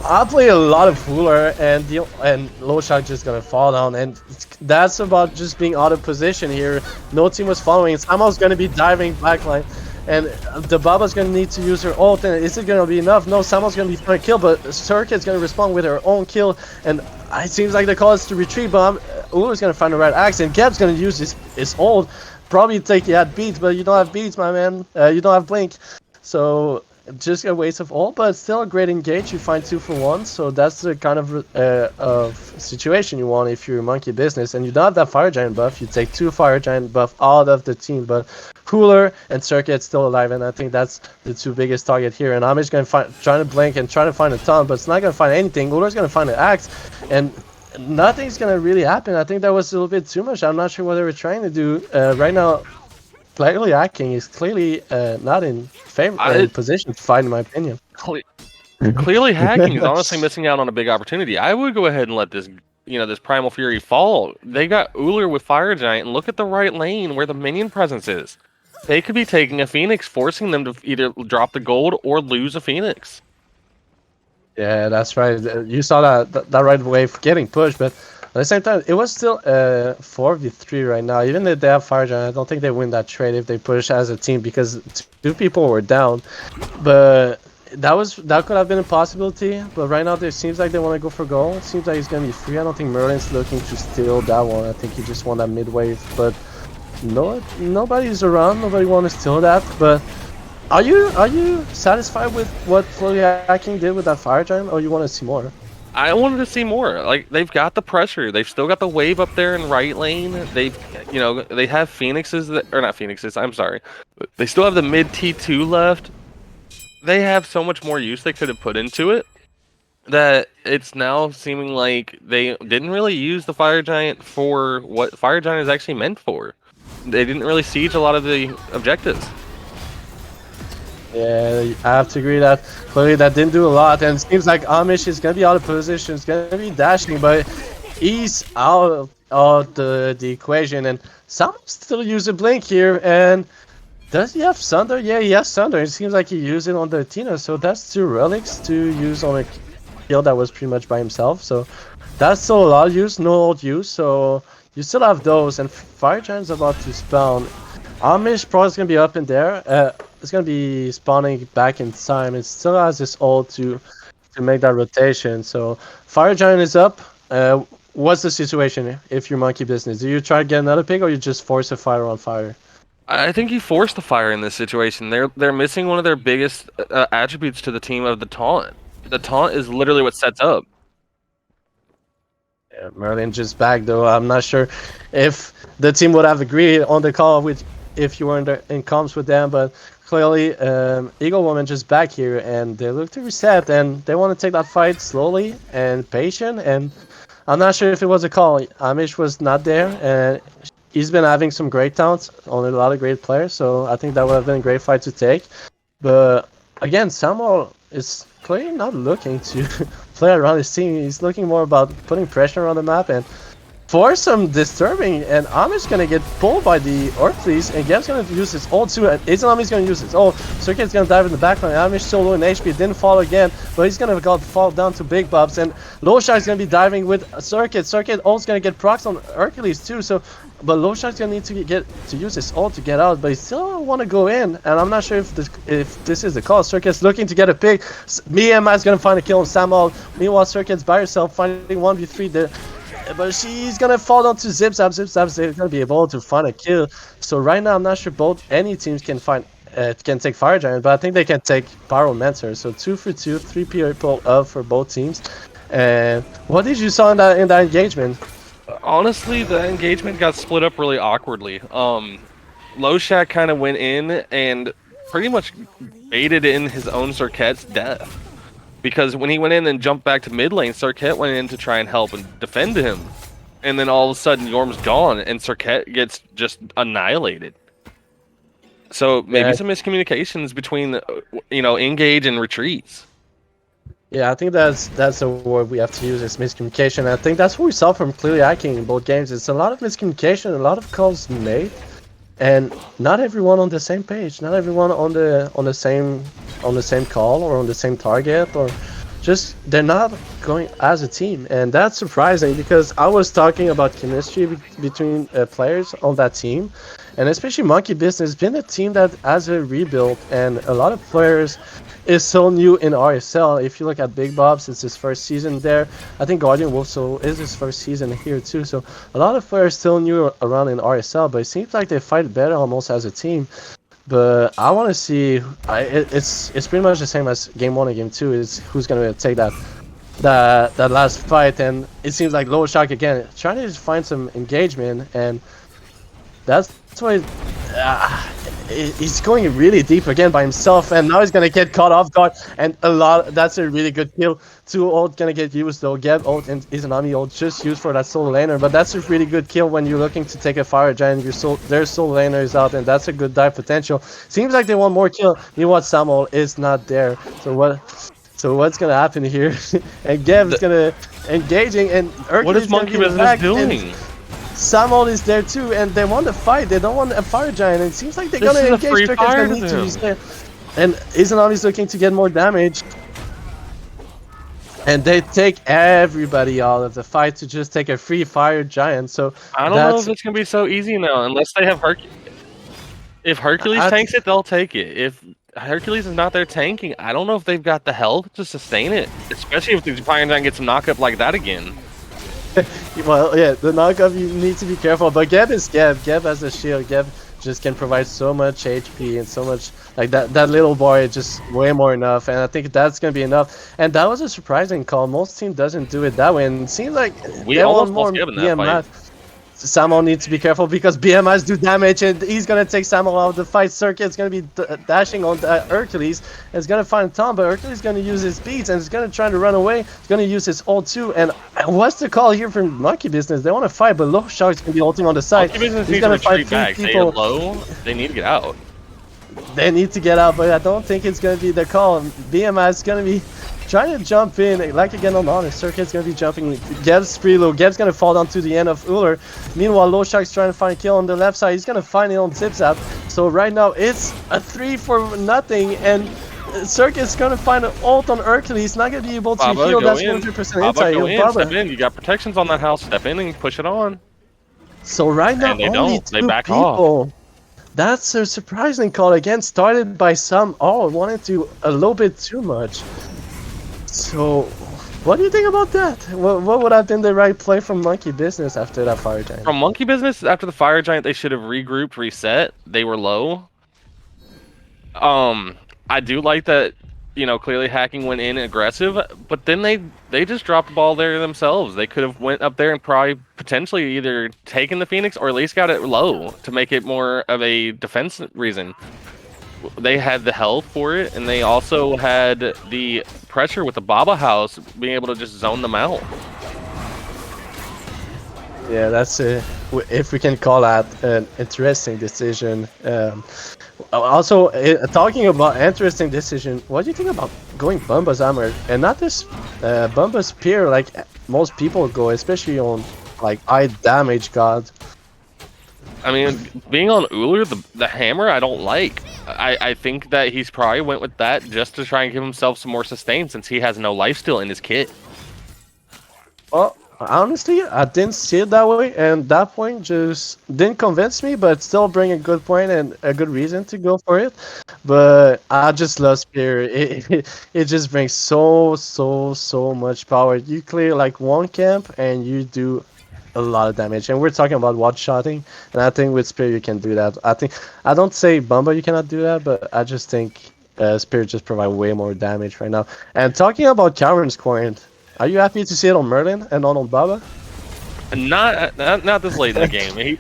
Speaker 1: I play a lot of Fooler, and Low Shock just gonna fall down, and that's about just being out of position here. No team was following. Samo's gonna be diving backline. And the Baba's gonna need to use her ult, and is it gonna be enough? No, Samo's gonna be trying to kill, but Circuit's gonna respond with her own kill, and it seems like the call is to retreat, but Ulu's gonna find the right axe, and Geb's gonna use his ult, probably take the beats, but you don't have beats, my man. You don't have blink, so just a waste of ult, but still a great engage. You find 2 for 1, so that's the kind of situation you want if you're Monkey Business, and you don't have that Fire Giant buff. You take 2 Fire Giant buff out of the team, but Cooler and Circuit still alive, and I think that's the 2 biggest target here. And Amish gonna trying to blink and trying to find a ton, but it's not gonna find anything. Cooler's gonna find an axe, and nothing's gonna really happen. I think that was a little bit too much. I'm not sure what they were trying to do. Right now, clearly hacking is clearly not in position to fight, in my opinion.
Speaker 2: Clearly hacking is honestly missing out on a big opportunity. I would go ahead and let this this Primal Fury fall. They got Uller with Fire Giant, and look at the right lane where the minion presence is. They could be taking a Phoenix, forcing them to either drop the gold or lose a Phoenix.
Speaker 1: Yeah, that's right. You saw that right wave getting pushed, but at the same time, it was still 4v3 right now. Even if they have Fire Giant, I don't think they win that trade if they push as a team because 2 people were down. But that could have been a possibility. But right now, it seems like they want to go for gold. It seems like it's gonna be free. I don't think Merlin's looking to steal that one. I think he just won that mid wave. But nobody's around. Nobody want to steal that. But are you satisfied with what Floaty Hacking did with that Fire Giant, or you want to see more?
Speaker 2: I wanted to see more. Like, they've got the pressure. They've still got the wave up there in right lane. They've, they have Phoenixes or not Phoenixes. I'm sorry. They still have the mid T2 left. They have so much more use they could have put into it that it's now seeming like they didn't really use the Fire Giant for what Fire Giant is actually meant for. They didn't really siege a lot of the objectives.
Speaker 1: Yeah, I have to agree that clearly that didn't do a lot, and it seems like Amish is gonna be out of position, is gonna be dashing, but he's out of the equation, and Sam still uses Blink here, and does he have Sunder? Yeah, he has Sunder. It seems like he used it on the Tina, so that's 2 relics to use on a kill that was pretty much by himself, so that's still a lot of use, no old use, so you still have those, and Fire Giant's about to spawn. Amish probably gonna be up in there. It's gonna be spawning back in time. It still has this ult to make that rotation. So Fire Giant is up. What's the situation if you're Monkey Business? Do you try to get another pick, or you just force a fire on fire?
Speaker 2: I think he forced the fire in this situation. They're missing one of their biggest attributes to the team of the taunt. The taunt is literally what sets up.
Speaker 1: Yeah, Merlin just back though. I'm not sure if the team would have agreed on the call with if you were in comms with them, but clearly Eagle Woman just back here and they look to reset and they want to take that fight slowly and patient. And I'm not sure if it was a call. Amish was not there and he's been having some great taunts on a lot of great players, so I think that would have been a great fight to take. But again, Samuel is clearly not looking to play around his team. He's looking more about putting pressure on the map and for some disturbing. And Amish gonna get pulled by the Orcles, and Geb's gonna use his ult too. And Izanami's gonna use his ult. Circuit's gonna dive in the backline. Amish still low in HP, didn't fall again, but he's gonna fall down to Big Bubs. And Lowshark's gonna be diving with Circuit. Circuit ult's gonna get procs on Hercules too. So, but Lowshark's gonna need to use his ult to get out, but he still want to go in. And I'm not sure if this is the call. Circuit's looking to get a pick. Miama's gonna find a kill on Samuel. Meanwhile, Circuit's by herself finding 1v3 there. But she's gonna fall down to Zip Zap. They're gonna be able to find a kill. So right now, I'm not sure any teams can take Fire Giant, but I think they can take Pyromancer. So 2 for 2, 3 people up for both teams. And what did you saw in that engagement?
Speaker 2: Honestly, the engagement got split up really awkwardly. Loshak kind of went in and pretty much baited in his own Cirquet's death. Because when he went in and jumped back to mid lane, Circuit went in to try and help and defend him. And then all of a sudden, Yorm's gone, and Circuit gets just annihilated. So maybe some miscommunications between, engage and retreats.
Speaker 1: Yeah, I think that's a word we have to use, is miscommunication. I think that's what we saw from Clearly Icing in both games. It's a lot of miscommunication, a lot of calls made, and not everyone on the same page, not everyone on the same call or on the same target, or just they're not going as a team. And that's surprising because I was talking about chemistry between players on that team, and especially Monkey Business been a team that has a rebuild, and a lot of players is so new in RSL. If you look at Big Bobs, it's his first season there. I think Guardian Wolf is his first season here too. So a lot of players still new around in RSL, but it seems like they fight better almost as a team. But I want to see. It's pretty much the same as game 1 and game 2. Is who's gonna take that last fight, and it seems like Low Shark again trying to just find some engagement, and that's why he's going really deep again by himself, and now he's gonna get caught off guard. And that's a really good kill. 2 ult gonna get used though. Geb ult and Izanami ult just used for that solo laner, but that's a really good kill when you're looking to take a Fire Giant. Their solo laner is out, and that's a good dive potential. Seems like they want more kill. Meanwhile, Samuel is not there. So what's gonna happen here? And Geb is gonna engaging, and Hercules
Speaker 2: what is Monkey Business doing?
Speaker 1: Samuel is there too, and they want to fight. They don't want a Fire Giant. And it seems like they're gonna engage. They're gonna need to reset. And Izanami's looking to get more damage. And they take everybody out of the fight to just take a free Fire Giant. So
Speaker 2: I don't know if it's gonna be so easy now, unless they have Hercules. If Hercules tanks it, they'll take it. If Hercules is not there tanking, I don't know if they've got the health to sustain it. Especially if the Fire Giant gets a knockup like that again.
Speaker 1: Well, yeah, the knockup, you need to be careful. But Geb is Geb. Geb has a shield. Geb just can provide so much HP and so much, like that little boy is just way more enough. And I think that's going to be enough. And that was a surprising call. Most team doesn't do it that way. And it seems like
Speaker 2: we almost lost Geb in that fight.
Speaker 1: Samuel needs to be careful because BMIs do damage, and he's gonna take Samuel out of the fight. Circuit's gonna be dashing on Hercules, and he's gonna find Tom, but Hercules is gonna use his beats, and he's gonna try to run away. He's gonna use his ult too. And what's the call here from Monkey Business? They want to fight, but Low Shark's gonna be ulting on the side.
Speaker 2: Monkey Business
Speaker 1: he's
Speaker 2: gonna
Speaker 1: fight 3
Speaker 2: back.
Speaker 1: people.
Speaker 2: They need to get out.
Speaker 1: They need to get out, but I don't think it's gonna be the call. BMI is gonna be trying to jump in, like again on Honest. Circuit's gonna be jumping. Geb's pretty low. Geb's gonna fall down to the end of Uller. Meanwhile, Low Shark's trying to find a kill on the left side. He's gonna find it on Zip Zap. So right now it's a 3 for nothing, and Circuit's gonna find an ult on Hercules. Not gonna be able to heal. That's 100% anti-heal.
Speaker 2: Step in. You got protections on that house. Step in and push it on.
Speaker 1: So right now
Speaker 2: and they
Speaker 1: only
Speaker 2: don't. They
Speaker 1: 2
Speaker 2: back
Speaker 1: people.
Speaker 2: off.
Speaker 1: That's a surprising call again. Started by some all wanted to a little bit too much. So What do you think about that? What would have been the right play from Monkey Business after that Fire Giant?
Speaker 2: From Monkey Business, after the Fire Giant, they should have regrouped, reset. They were low. I do like that, clearly hacking went in aggressive, but then they just dropped the ball there themselves. They could have went up there and probably potentially either taken the Phoenix or at least got it low to make it more of a defense reason. They had the health for it, and they also had the pressure with the Baba House being able to just zone them out.
Speaker 1: Yeah, that's if we can call that an interesting decision. Also, talking about interesting decision, what do you think about going Bumba's Hammer and not this Bumba Spear like most people go, especially on like high damage god?
Speaker 2: I mean, being on Uller, the hammer, I don't like. I think that he's probably went with that just to try and give himself some more sustain since he has no lifesteal in his kit.
Speaker 1: Well, honestly, I didn't see it that way, and that point just didn't convince me, but still bring a good point and a good reason to go for it. But I just love Spear. It just brings so much power. You clear like one camp and you do a lot of damage, and we're talking about one-shotting, and I think with Spear you can do that. I don't say Bumba you cannot do that, but I just think Spear just provide way more damage right now. And talking about Cameron's coin, are you happy to see it on Merlin and not on Baba?
Speaker 2: Not this late in the game.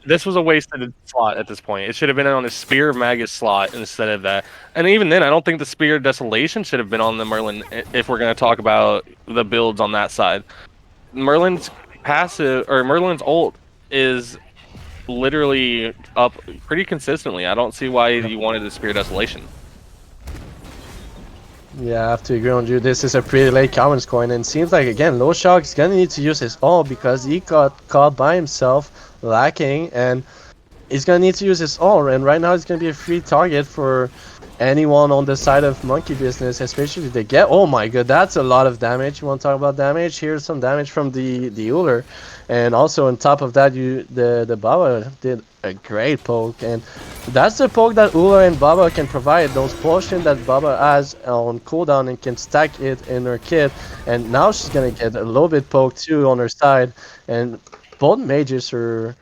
Speaker 2: This was a wasted slot at this point. It should have been on his Spear of Magus slot instead of that. And even then, I don't think the Spear of Desolation should have been on the Merlin if we're going to talk about the builds on that side. Merlin's passive, or Merlin's ult, is literally up pretty consistently. I don't see why you wanted the Spear of Desolation.
Speaker 1: Yeah, I have to agree on you. This is a pretty late Cameron's coin, and it seems like again, Low Shock is gonna need to use his ult because he got caught by himself lacking, and he's gonna need to use his ult. And right now, it's gonna be a free target for anyone on the side of Monkey Business, especially if they get. Oh my god, that's a lot of damage. You want to talk about damage? Here's some damage from the Uller, and also on top of that, the Baba did a great poke, and that's the poke that Uller and Baba can provide. Those potions that Baba has on cooldown and can stack it in her kit, and now she's gonna get a little bit poke too on her side, and both mages are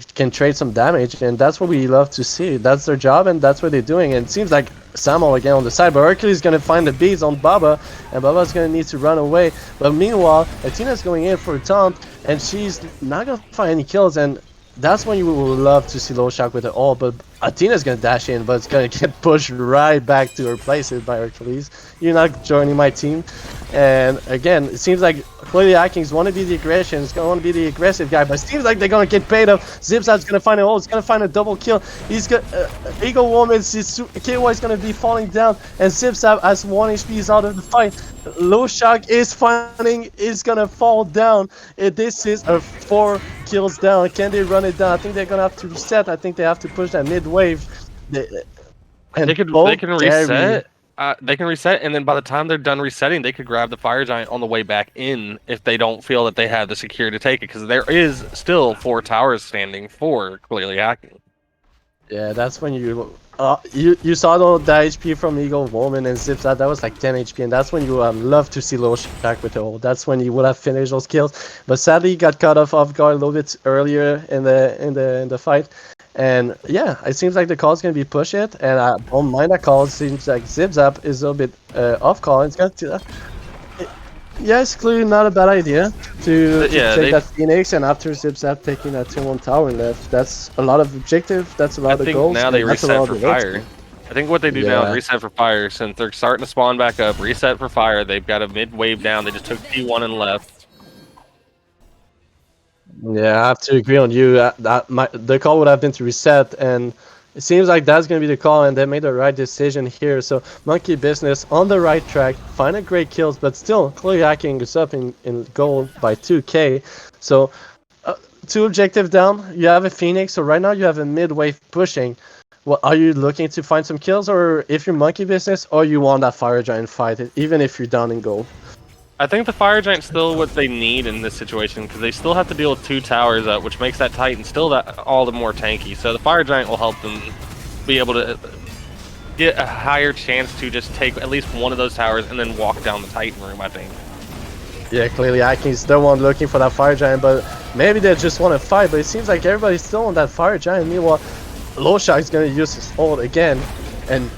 Speaker 1: can trade some damage, and that's what we love to see. That's their job, and that's what they're doing. And it seems like Samuel again on the side, but Hercules is gonna find the bees on Baba, and Baba's gonna need to run away. But meanwhile, Atina's going in for a taunt, and she's not gonna find any kills, and that's when you will love to see Low Shock with it all. But Atina's gonna dash in, but it's gonna get pushed right back to her places by Hercules. You're not joining my team. And again, it seems like clearly Akings want to be the aggression, it's gonna want to be the aggressive guy, but it seems like they're gonna get paid up. Zipzap's gonna find he's gonna find a double kill. He's got Eagle Woman's KY is gonna be falling down, and Zipzap has 1 HP is out of the fight. Low Shock is gonna fall down. This is a 4 kills down. Can they run it down? I think they're gonna have to reset. I think they have to push that mid wave.
Speaker 2: They can reset. They can reset, and then by the time they're done resetting, they could grab the Fire Giant on the way back in if they don't feel that they have the security to take it, because there is still 4 towers standing for clearly hacking.
Speaker 1: Yeah, that's when you saw the HP from Eagle Woman and Zipzap. That was like 10 HP, and that's when you love to see Low Shock with the ult. That's when you would have finished those kills. But sadly, he got cut off guard a little bit earlier in the fight. And yeah, it seems like the call is gonna be push it, and I don't mind that call. It seems like Zipzap is a little bit off call. It's gonna yeah, it's clearly not a bad idea to take that Phoenix, and after Zipzap taking that 2-1 tower left, that's a lot of objective, that's a lot of goals.
Speaker 2: Now they reset for fire. I think what they do now is reset for fire. Since they're starting to spawn back up, reset for fire. They've got a mid wave down. They just took T1 and left.
Speaker 1: Yeah, I have to agree on you. The call would have been to reset, and it seems like that's going to be the call, and they made the right decision here. So Monkey Business on the right track, finding great kills, but still clearly hacking is up in goal by 2k. So 2 objectives down, you have a Phoenix, so right now you have a mid-wave pushing. Well, are you looking to find some kills, or if you're Monkey Business, or you want that Fire Giant fight, even if you're down in goal?
Speaker 2: I think the Fire Giant's still what they need in this situation, because they still have to deal with 2 towers up, which makes that Titan still all the more tanky. So the Fire Giant will help them be able to get a higher chance to just take at least one of those towers and then walk down the Titan room, I think.
Speaker 1: Yeah, clearly Akin's the one looking for that Fire Giant, but maybe they just want to fight, but it seems like everybody's still on that Fire Giant. Meanwhile, Loshak's gonna use his ult again, and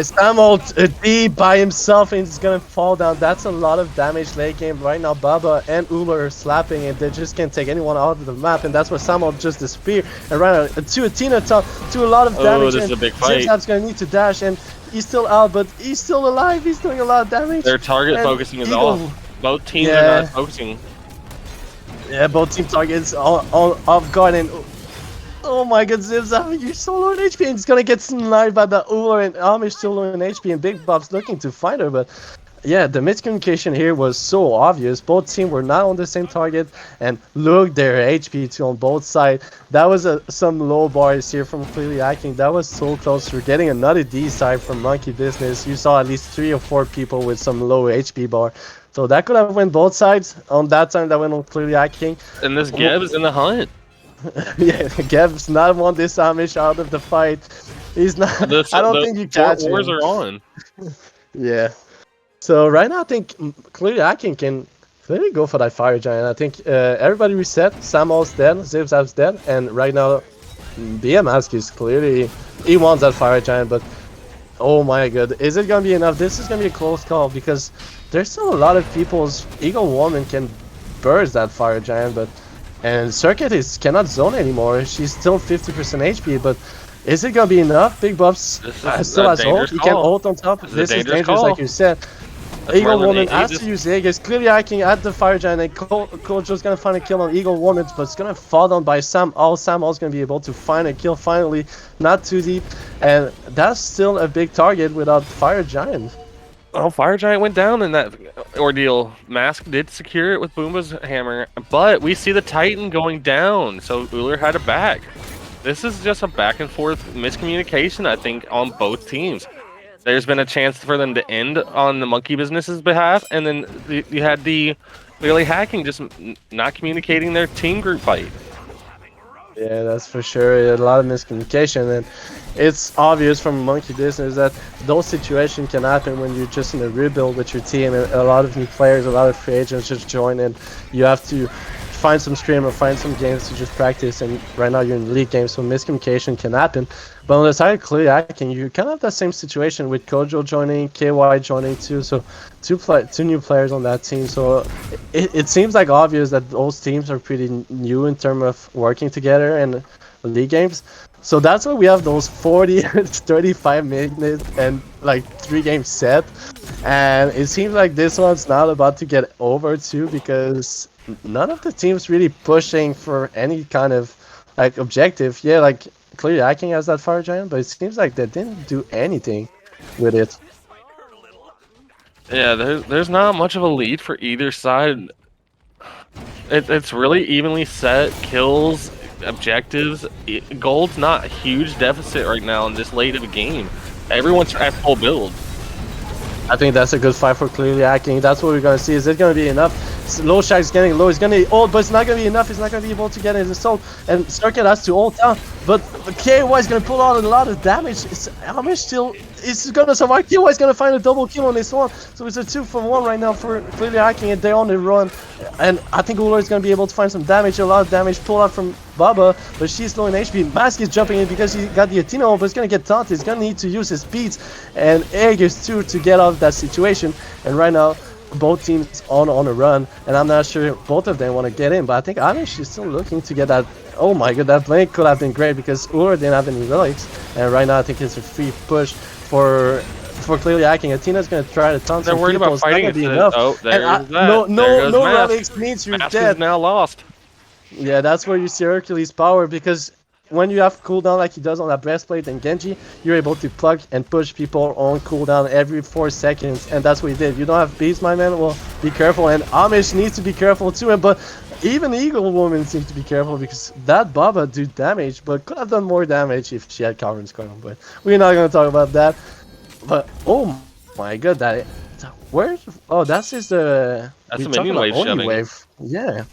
Speaker 1: Sam ult D by himself and he's gonna fall down. That's a lot of damage late game. Right now, Baba and Uller are slapping and they just can't take anyone out of the map, and that's where Sam ult just disappear. And right now, to Athena top, to a lot of damage.
Speaker 2: This is a big fight.
Speaker 1: Zipzap's gonna need to dash, and he's still out, but he's still alive. He's doing a lot of damage.
Speaker 2: Their target
Speaker 1: And
Speaker 2: focusing is
Speaker 1: Eagle-
Speaker 2: off. Both teams are not focusing.
Speaker 1: Yeah, both team targets off guard, and oh my god, Zipzap, you're so low in HP, and he's gonna get sniped by the Uller, and Amish still low in HP, and Big Bob's looking to fight her, but yeah, the miscommunication here was so obvious. Both teams were not on the same target, and look, their HP too on both sides. That was some low bars here from clearly Akin. That was so close. We're getting another D side from Monkey Business. You saw at least 3 or 4 people with some low HP bar. So that could have went both sides. On that time, that went on clearly Akin.
Speaker 2: And this Geb is in the hunt.
Speaker 1: Yeah, Gev's not want this Amish out of the fight. He's not. I don't think you catch him.
Speaker 2: Wars are on.
Speaker 1: Yeah. So right now, I think clearly Akin can clearly go for that Fire Giant. I think everybody reset. Samuel's dead. Zipzap's dead. And right now, BMask is clearly... He wants that Fire Giant, but... Oh my god. Is it going to be enough? This is going to be a close call because there's still a lot of people's... Eagle Woman can burst that Fire Giant, but... And Circuit cannot zone anymore. She's still 50% HP, but... Is it gonna be enough? Big Buffs still has ult. He can ult on top. This is dangerous, like you said. Eagle Woman has to use Aegis. Clearly Akin at the Fire Giant, and Kojo's gonna find a kill on Eagle Woman, but it's gonna fall down by Sam. Sam all's gonna be able to find a kill finally, not too deep, and that's still a big target without Fire Giant.
Speaker 2: Oh, Fire Giant went down in that ordeal. Mask did secure it with Boomba's hammer, but we see the Titan going down, so Uller had it back. This is just a back and forth miscommunication, I think, on both teams. There's been a chance for them to end on the Monkey Business's behalf, and then you had the clearly hacking just not communicating their team group fight.
Speaker 1: Yeah, that's for sure. A lot of miscommunication, and it's obvious from Monkey Business that those situations can happen when you're just in a rebuild with your team, and a lot of new players, a lot of free agents just join, and you have to find some stream or find some games to just practice, and right now you're in league games, so miscommunication can happen. But on the side of clearly Akin, you kind of have that same situation with Kojo joining, KY joining too, so two new players on that team, so it seems like obvious that those teams are pretty new in terms of working together and league games. So that's why we have those 40, 35 minutes and like 3 games set, and it seems like this one's not about to get over too, because none of the teams really pushing for any kind of like objective. Yeah, like clearly Akin has that Fire Giant, but it seems like they didn't do anything with it.
Speaker 2: Yeah, there's not much of a lead for either side. It's really evenly set. Kills, objectives. Gold's not a huge deficit right now in this late of a game. Everyone's at full build.
Speaker 1: I think that's a good fight for clearly Akin. That's what we're gonna see. Is it gonna be enough? Low Shack's getting low. He's gonna ult, but it's not gonna be enough. He's not gonna be able to get his assault. And Circuit has to ult down. But KY is gonna pull out a lot of damage. Amish still is gonna survive. KY is gonna find a double kill on this one. So it's a 2-for-1 right now for clearly Akin, and they're on the run. And I think Uller is gonna be able to find some damage, a lot of damage pull out from Baba, but she's low in HP. Mask is jumping in because he got the Athena ult, but he's gonna get taunted. He's gonna need to use his speeds and Aegis too to get out of that situation. And right now, both teams on a run, and I'm not sure both of them want to get in, but I think Amish is still looking to get that. Oh my god, that blink could have been great because Uller didn't have any relics, and right now I think it's a free push for clearly Akin. Athena's gonna try to taunt some
Speaker 2: They're worried
Speaker 1: people.
Speaker 2: about fighting.
Speaker 1: Oh,
Speaker 2: there's that.
Speaker 1: No relics means you're
Speaker 2: Mask
Speaker 1: dead.
Speaker 2: is now lost.
Speaker 1: Yeah, that's where you see Hercules' power, because when you have cooldown like he does on that breastplate and Genji, you're able to plug and push people on cooldown every 4 seconds, and that's what he did. You don't have beats, my man, well, be careful, and Amish needs to be careful too, but even Eagle Woman seems to be careful because that Baba did damage, but could have done more damage if she had Cavern's Crown, but we're not going to talk about that. But, oh my god, where? Oh, that's just the...
Speaker 2: That's the minion wave shoving.
Speaker 1: Wave. Yeah.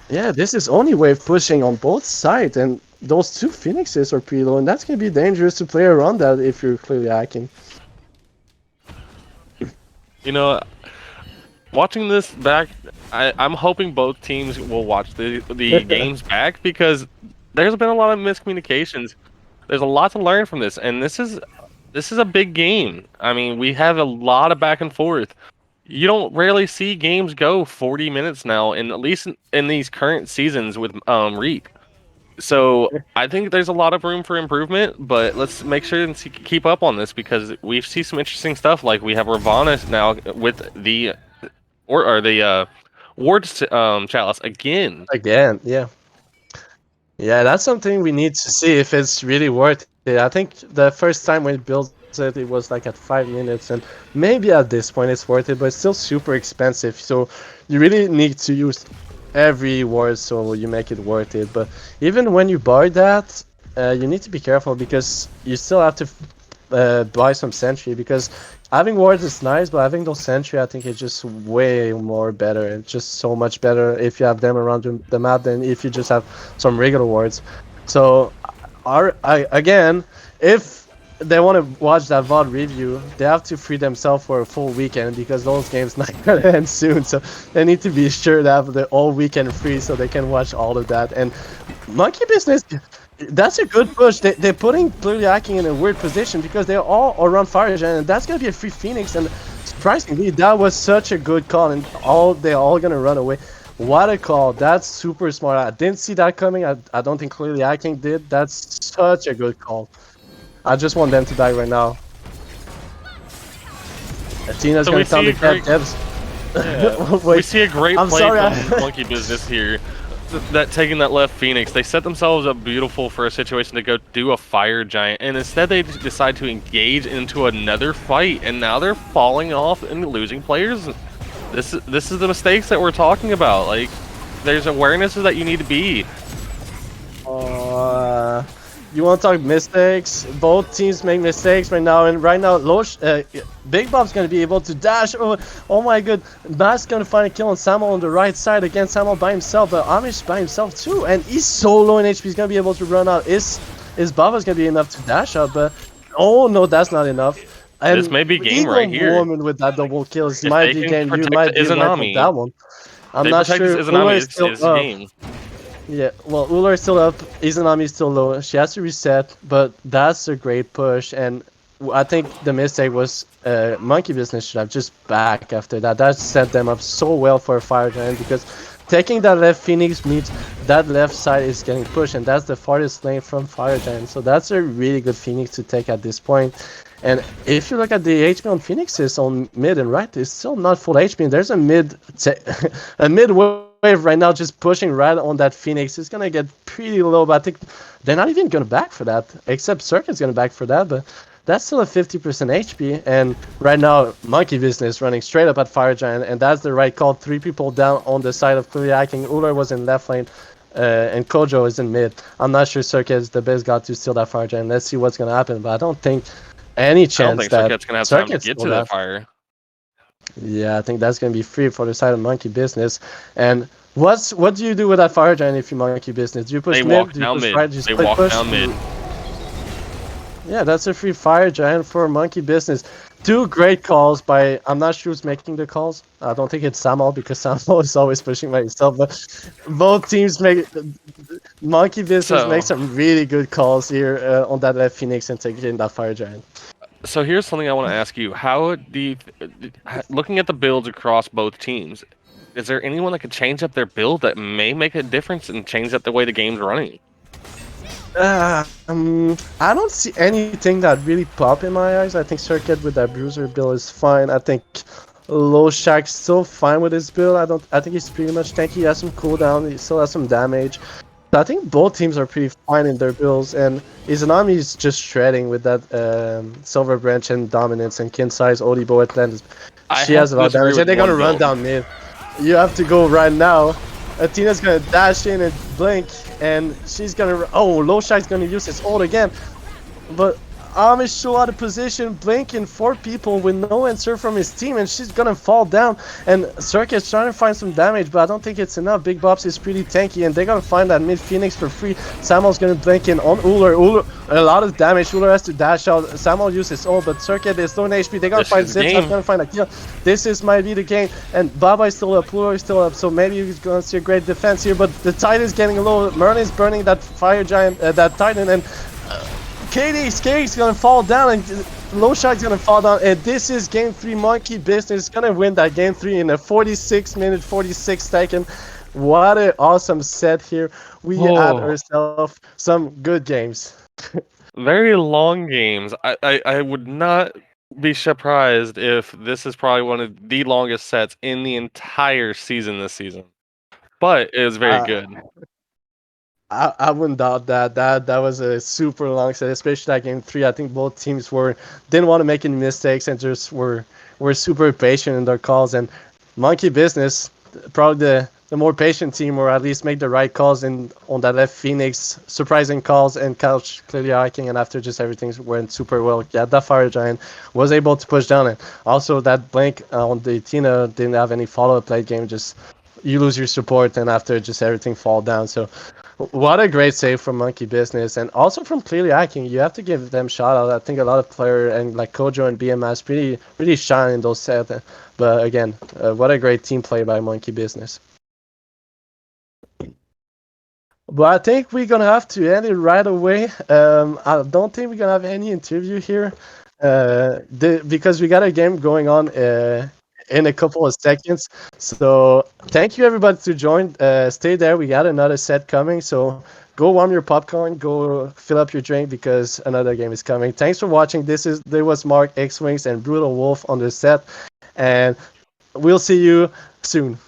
Speaker 1: Yeah, this is only wave pushing on both sides, and those two Phoenixes are pretty low, and that's gonna be dangerous to play around that if you're clearly hacking.
Speaker 2: You know, watching this back, I'm hoping both teams will watch the games back because there's been a lot of miscommunications. There's a lot to learn from this, and this is a big game. I mean, we have a lot of back and forth. You don't rarely see games go 40 minutes now, and at least in these current seasons with Reap. So I think there's a lot of room for improvement, but let's make sure and keep up on this because we see some interesting stuff. Like we have Ravana now with the or the Ward's Chalice again.
Speaker 1: Again, yeah. Yeah, that's something we need to see if it's really worth it. I think the first time we built it, it was like at 5 minutes, and maybe at this point it's worth it, but it's still super expensive. So you really need to use every word so you make it worth it. But even when you buy that, you need to be careful because you still have to buy some sentry because having wards is nice, but having those sentry I think is just way more better. It's just so much better if you have them around the map than if you just have some regular wards. So again, if they want to watch that VOD review, they have to free themselves for a full weekend because those games not gonna end soon. So they need to be sure to have the all weekend free so they can watch all of that. And Monkey Business, that's a good push. They're putting clearly hacking in a weird position because they're all around Fire Giant, and that's gonna be a free Phoenix. And surprisingly, that was such a good call, and they're all gonna run away. What a call! That's super smart. I didn't see that coming. I don't think clearly hacking did. That's such a good call. I just want them to die right now. Atina's
Speaker 2: So
Speaker 1: gonna
Speaker 2: we
Speaker 1: tell
Speaker 2: see
Speaker 1: the
Speaker 2: a great-
Speaker 1: devs.
Speaker 2: Yeah.
Speaker 1: Wait,
Speaker 2: We see a great
Speaker 1: I'm
Speaker 2: play
Speaker 1: sorry,
Speaker 2: from Monkey Business here. That taking that left Phoenix, they set themselves up beautiful for a situation to go do a Fire Giant, and instead they decide to engage into another fight, and now they're falling off and losing players. This is the mistakes that we're talking about. Like, there's awarenesses that you need to be.
Speaker 1: You want to talk mistakes? Both teams make mistakes right now, and right now, Big Bob's gonna be able to dash. Oh my god, Matt's gonna find a kill on Samuel on the right side against Samuel by himself, but Amish by himself too, and he's so low in HP. He's gonna be able to run out. Is Baba's gonna be enough to dash out? But oh no, that's not enough. And
Speaker 2: This may be game
Speaker 1: Eagle
Speaker 2: right here.
Speaker 1: Woman with that double kill. This
Speaker 2: If
Speaker 1: might
Speaker 2: they
Speaker 1: be
Speaker 2: can
Speaker 1: game. You
Speaker 2: protect
Speaker 1: might be right
Speaker 2: Izanami,
Speaker 1: with that one. I'm
Speaker 2: they
Speaker 1: not
Speaker 2: protect
Speaker 1: sure.
Speaker 2: Izanami,
Speaker 1: Ula is still
Speaker 2: it's game.
Speaker 1: Yeah, well, Ular is still up, Izanami is still low, she has to reset, but that's a great push, and I think the mistake was Monkey Business should have just back after that. That set them up so well for a Fire Giant, because taking that left Phoenix means that left side is getting pushed, and that's the farthest lane from Fire Giant, so that's a really good Phoenix to take at this point. And if you look at the HP on Phoenixes on mid and right, it's still not full HP, and there's a mid wave right now just pushing right on that Phoenix. It's gonna get pretty low, but I think they're not even gonna back for that, except Circuit's gonna back for that, but that's still a 50% HP, and right now Monkey Business running straight up at Fire Giant, and that's the right call. 3 people down on the side of clearly hacking. Uller was in left lane, and Kojo is in mid. I'm not sure Circuit is the best guy to steal that Fire Giant. Let's see what's gonna happen, but I don't think any chance
Speaker 2: I don't think
Speaker 1: that
Speaker 2: Circuit's gonna have time to
Speaker 1: Circuit's
Speaker 2: get
Speaker 1: still
Speaker 2: to
Speaker 1: that.
Speaker 2: the fire.
Speaker 1: Yeah, I think that's gonna be free for the side of Monkey Business. And what do you do with that Fire Giant if you Monkey Business? Do you push
Speaker 2: They
Speaker 1: mid?
Speaker 2: walk
Speaker 1: Do you
Speaker 2: down
Speaker 1: push
Speaker 2: mid.
Speaker 1: right? Do you
Speaker 2: They
Speaker 1: split
Speaker 2: walk
Speaker 1: push?
Speaker 2: down mid.
Speaker 1: Yeah, that's a free Fire Giant for Monkey Business. 2 great calls by, I'm not sure who's making the calls. I don't think it's Samuel because Samuel is always pushing by himself. But both teams Monkey Business makes some really good calls here on that left Phoenix and taking that Fire Giant.
Speaker 2: So here's something I want to ask you: how do you, looking at the builds across both teams, is there anyone that could change up their build that may make a difference and change up the way the game's running?
Speaker 1: I don't see anything that really pop in my eyes. I think Circuit with that Bruiser build is fine. I think Low Shack's still fine with his build. I think he's pretty much tanky. He has some cooldown. He still has some damage. I think both teams are pretty fine in their builds, and Izanami is just shredding with that Silver Branch and Dominance and Kin Size, Odibo Atlantis. She has a lot of damage, and they're gonna run down mid. You have to go right now. Atina's gonna dash in and blink, and she's gonna. Oh, Low Shack's gonna use his ult again, but Amish so out of position, blinking 4 people with no answer from his team, and she's gonna fall down. And Circuit's trying to find some damage, but I don't think it's enough. Big Bobs is pretty tanky, and they're gonna find that mid Phoenix for free. Samuel's gonna blink in on Uller. Uller, a lot of damage. Uller has to dash out. Samuel uses ult, but Circuit is low in HP. They're gonna
Speaker 2: This
Speaker 1: find
Speaker 2: is the
Speaker 1: Zips.
Speaker 2: game.
Speaker 1: I'm gonna find a kill. This might be the game. And Baba is still up. Uller is still up. So maybe he's gonna see a great defense here. But the Titan is getting low. Merlin is burning that fire giant, that Titan, and Skate's gonna fall down, and Low Shot's gonna fall down, and this is game 3. Monkey Business gonna win that game 3 in a 46-minute, 46-second. What an awesome set here. We had ourselves some good games.
Speaker 2: Very long games. I would not be surprised if this is probably one of the longest sets in the entire season this season. But it was very good.
Speaker 1: I wouldn't doubt that. That was a super long set, especially that game 3. I think both teams didn't want to make any mistakes and just were super patient in their calls. And Monkey Business, probably the more patient team, or at least make the right calls on that left Phoenix, surprising calls, and Couch clearly hiking. And after just everything went super well, yeah, that Fire Giant was able to push down. And also that Blink on the Tina didn't have any follow-up late game. Just you lose your support, and after just everything fall down. So what a great save from Monkey Business, and also from Clearly Hacking. You have to give them shout out. I think a lot of player and like Kojo and BMS really shine in those sets. But again, what a great team play by Monkey Business. But I think we're gonna have to end it right away. I don't think we're gonna have any interview here, because we got a game going on in a couple of seconds. So thank you everybody to join. Stay there. We got another set coming. So go warm your popcorn. Go fill up your drink because another game is coming. Thanks for watching. There was Mark X Wings and Brutal Wolf on the set, and we'll see you soon.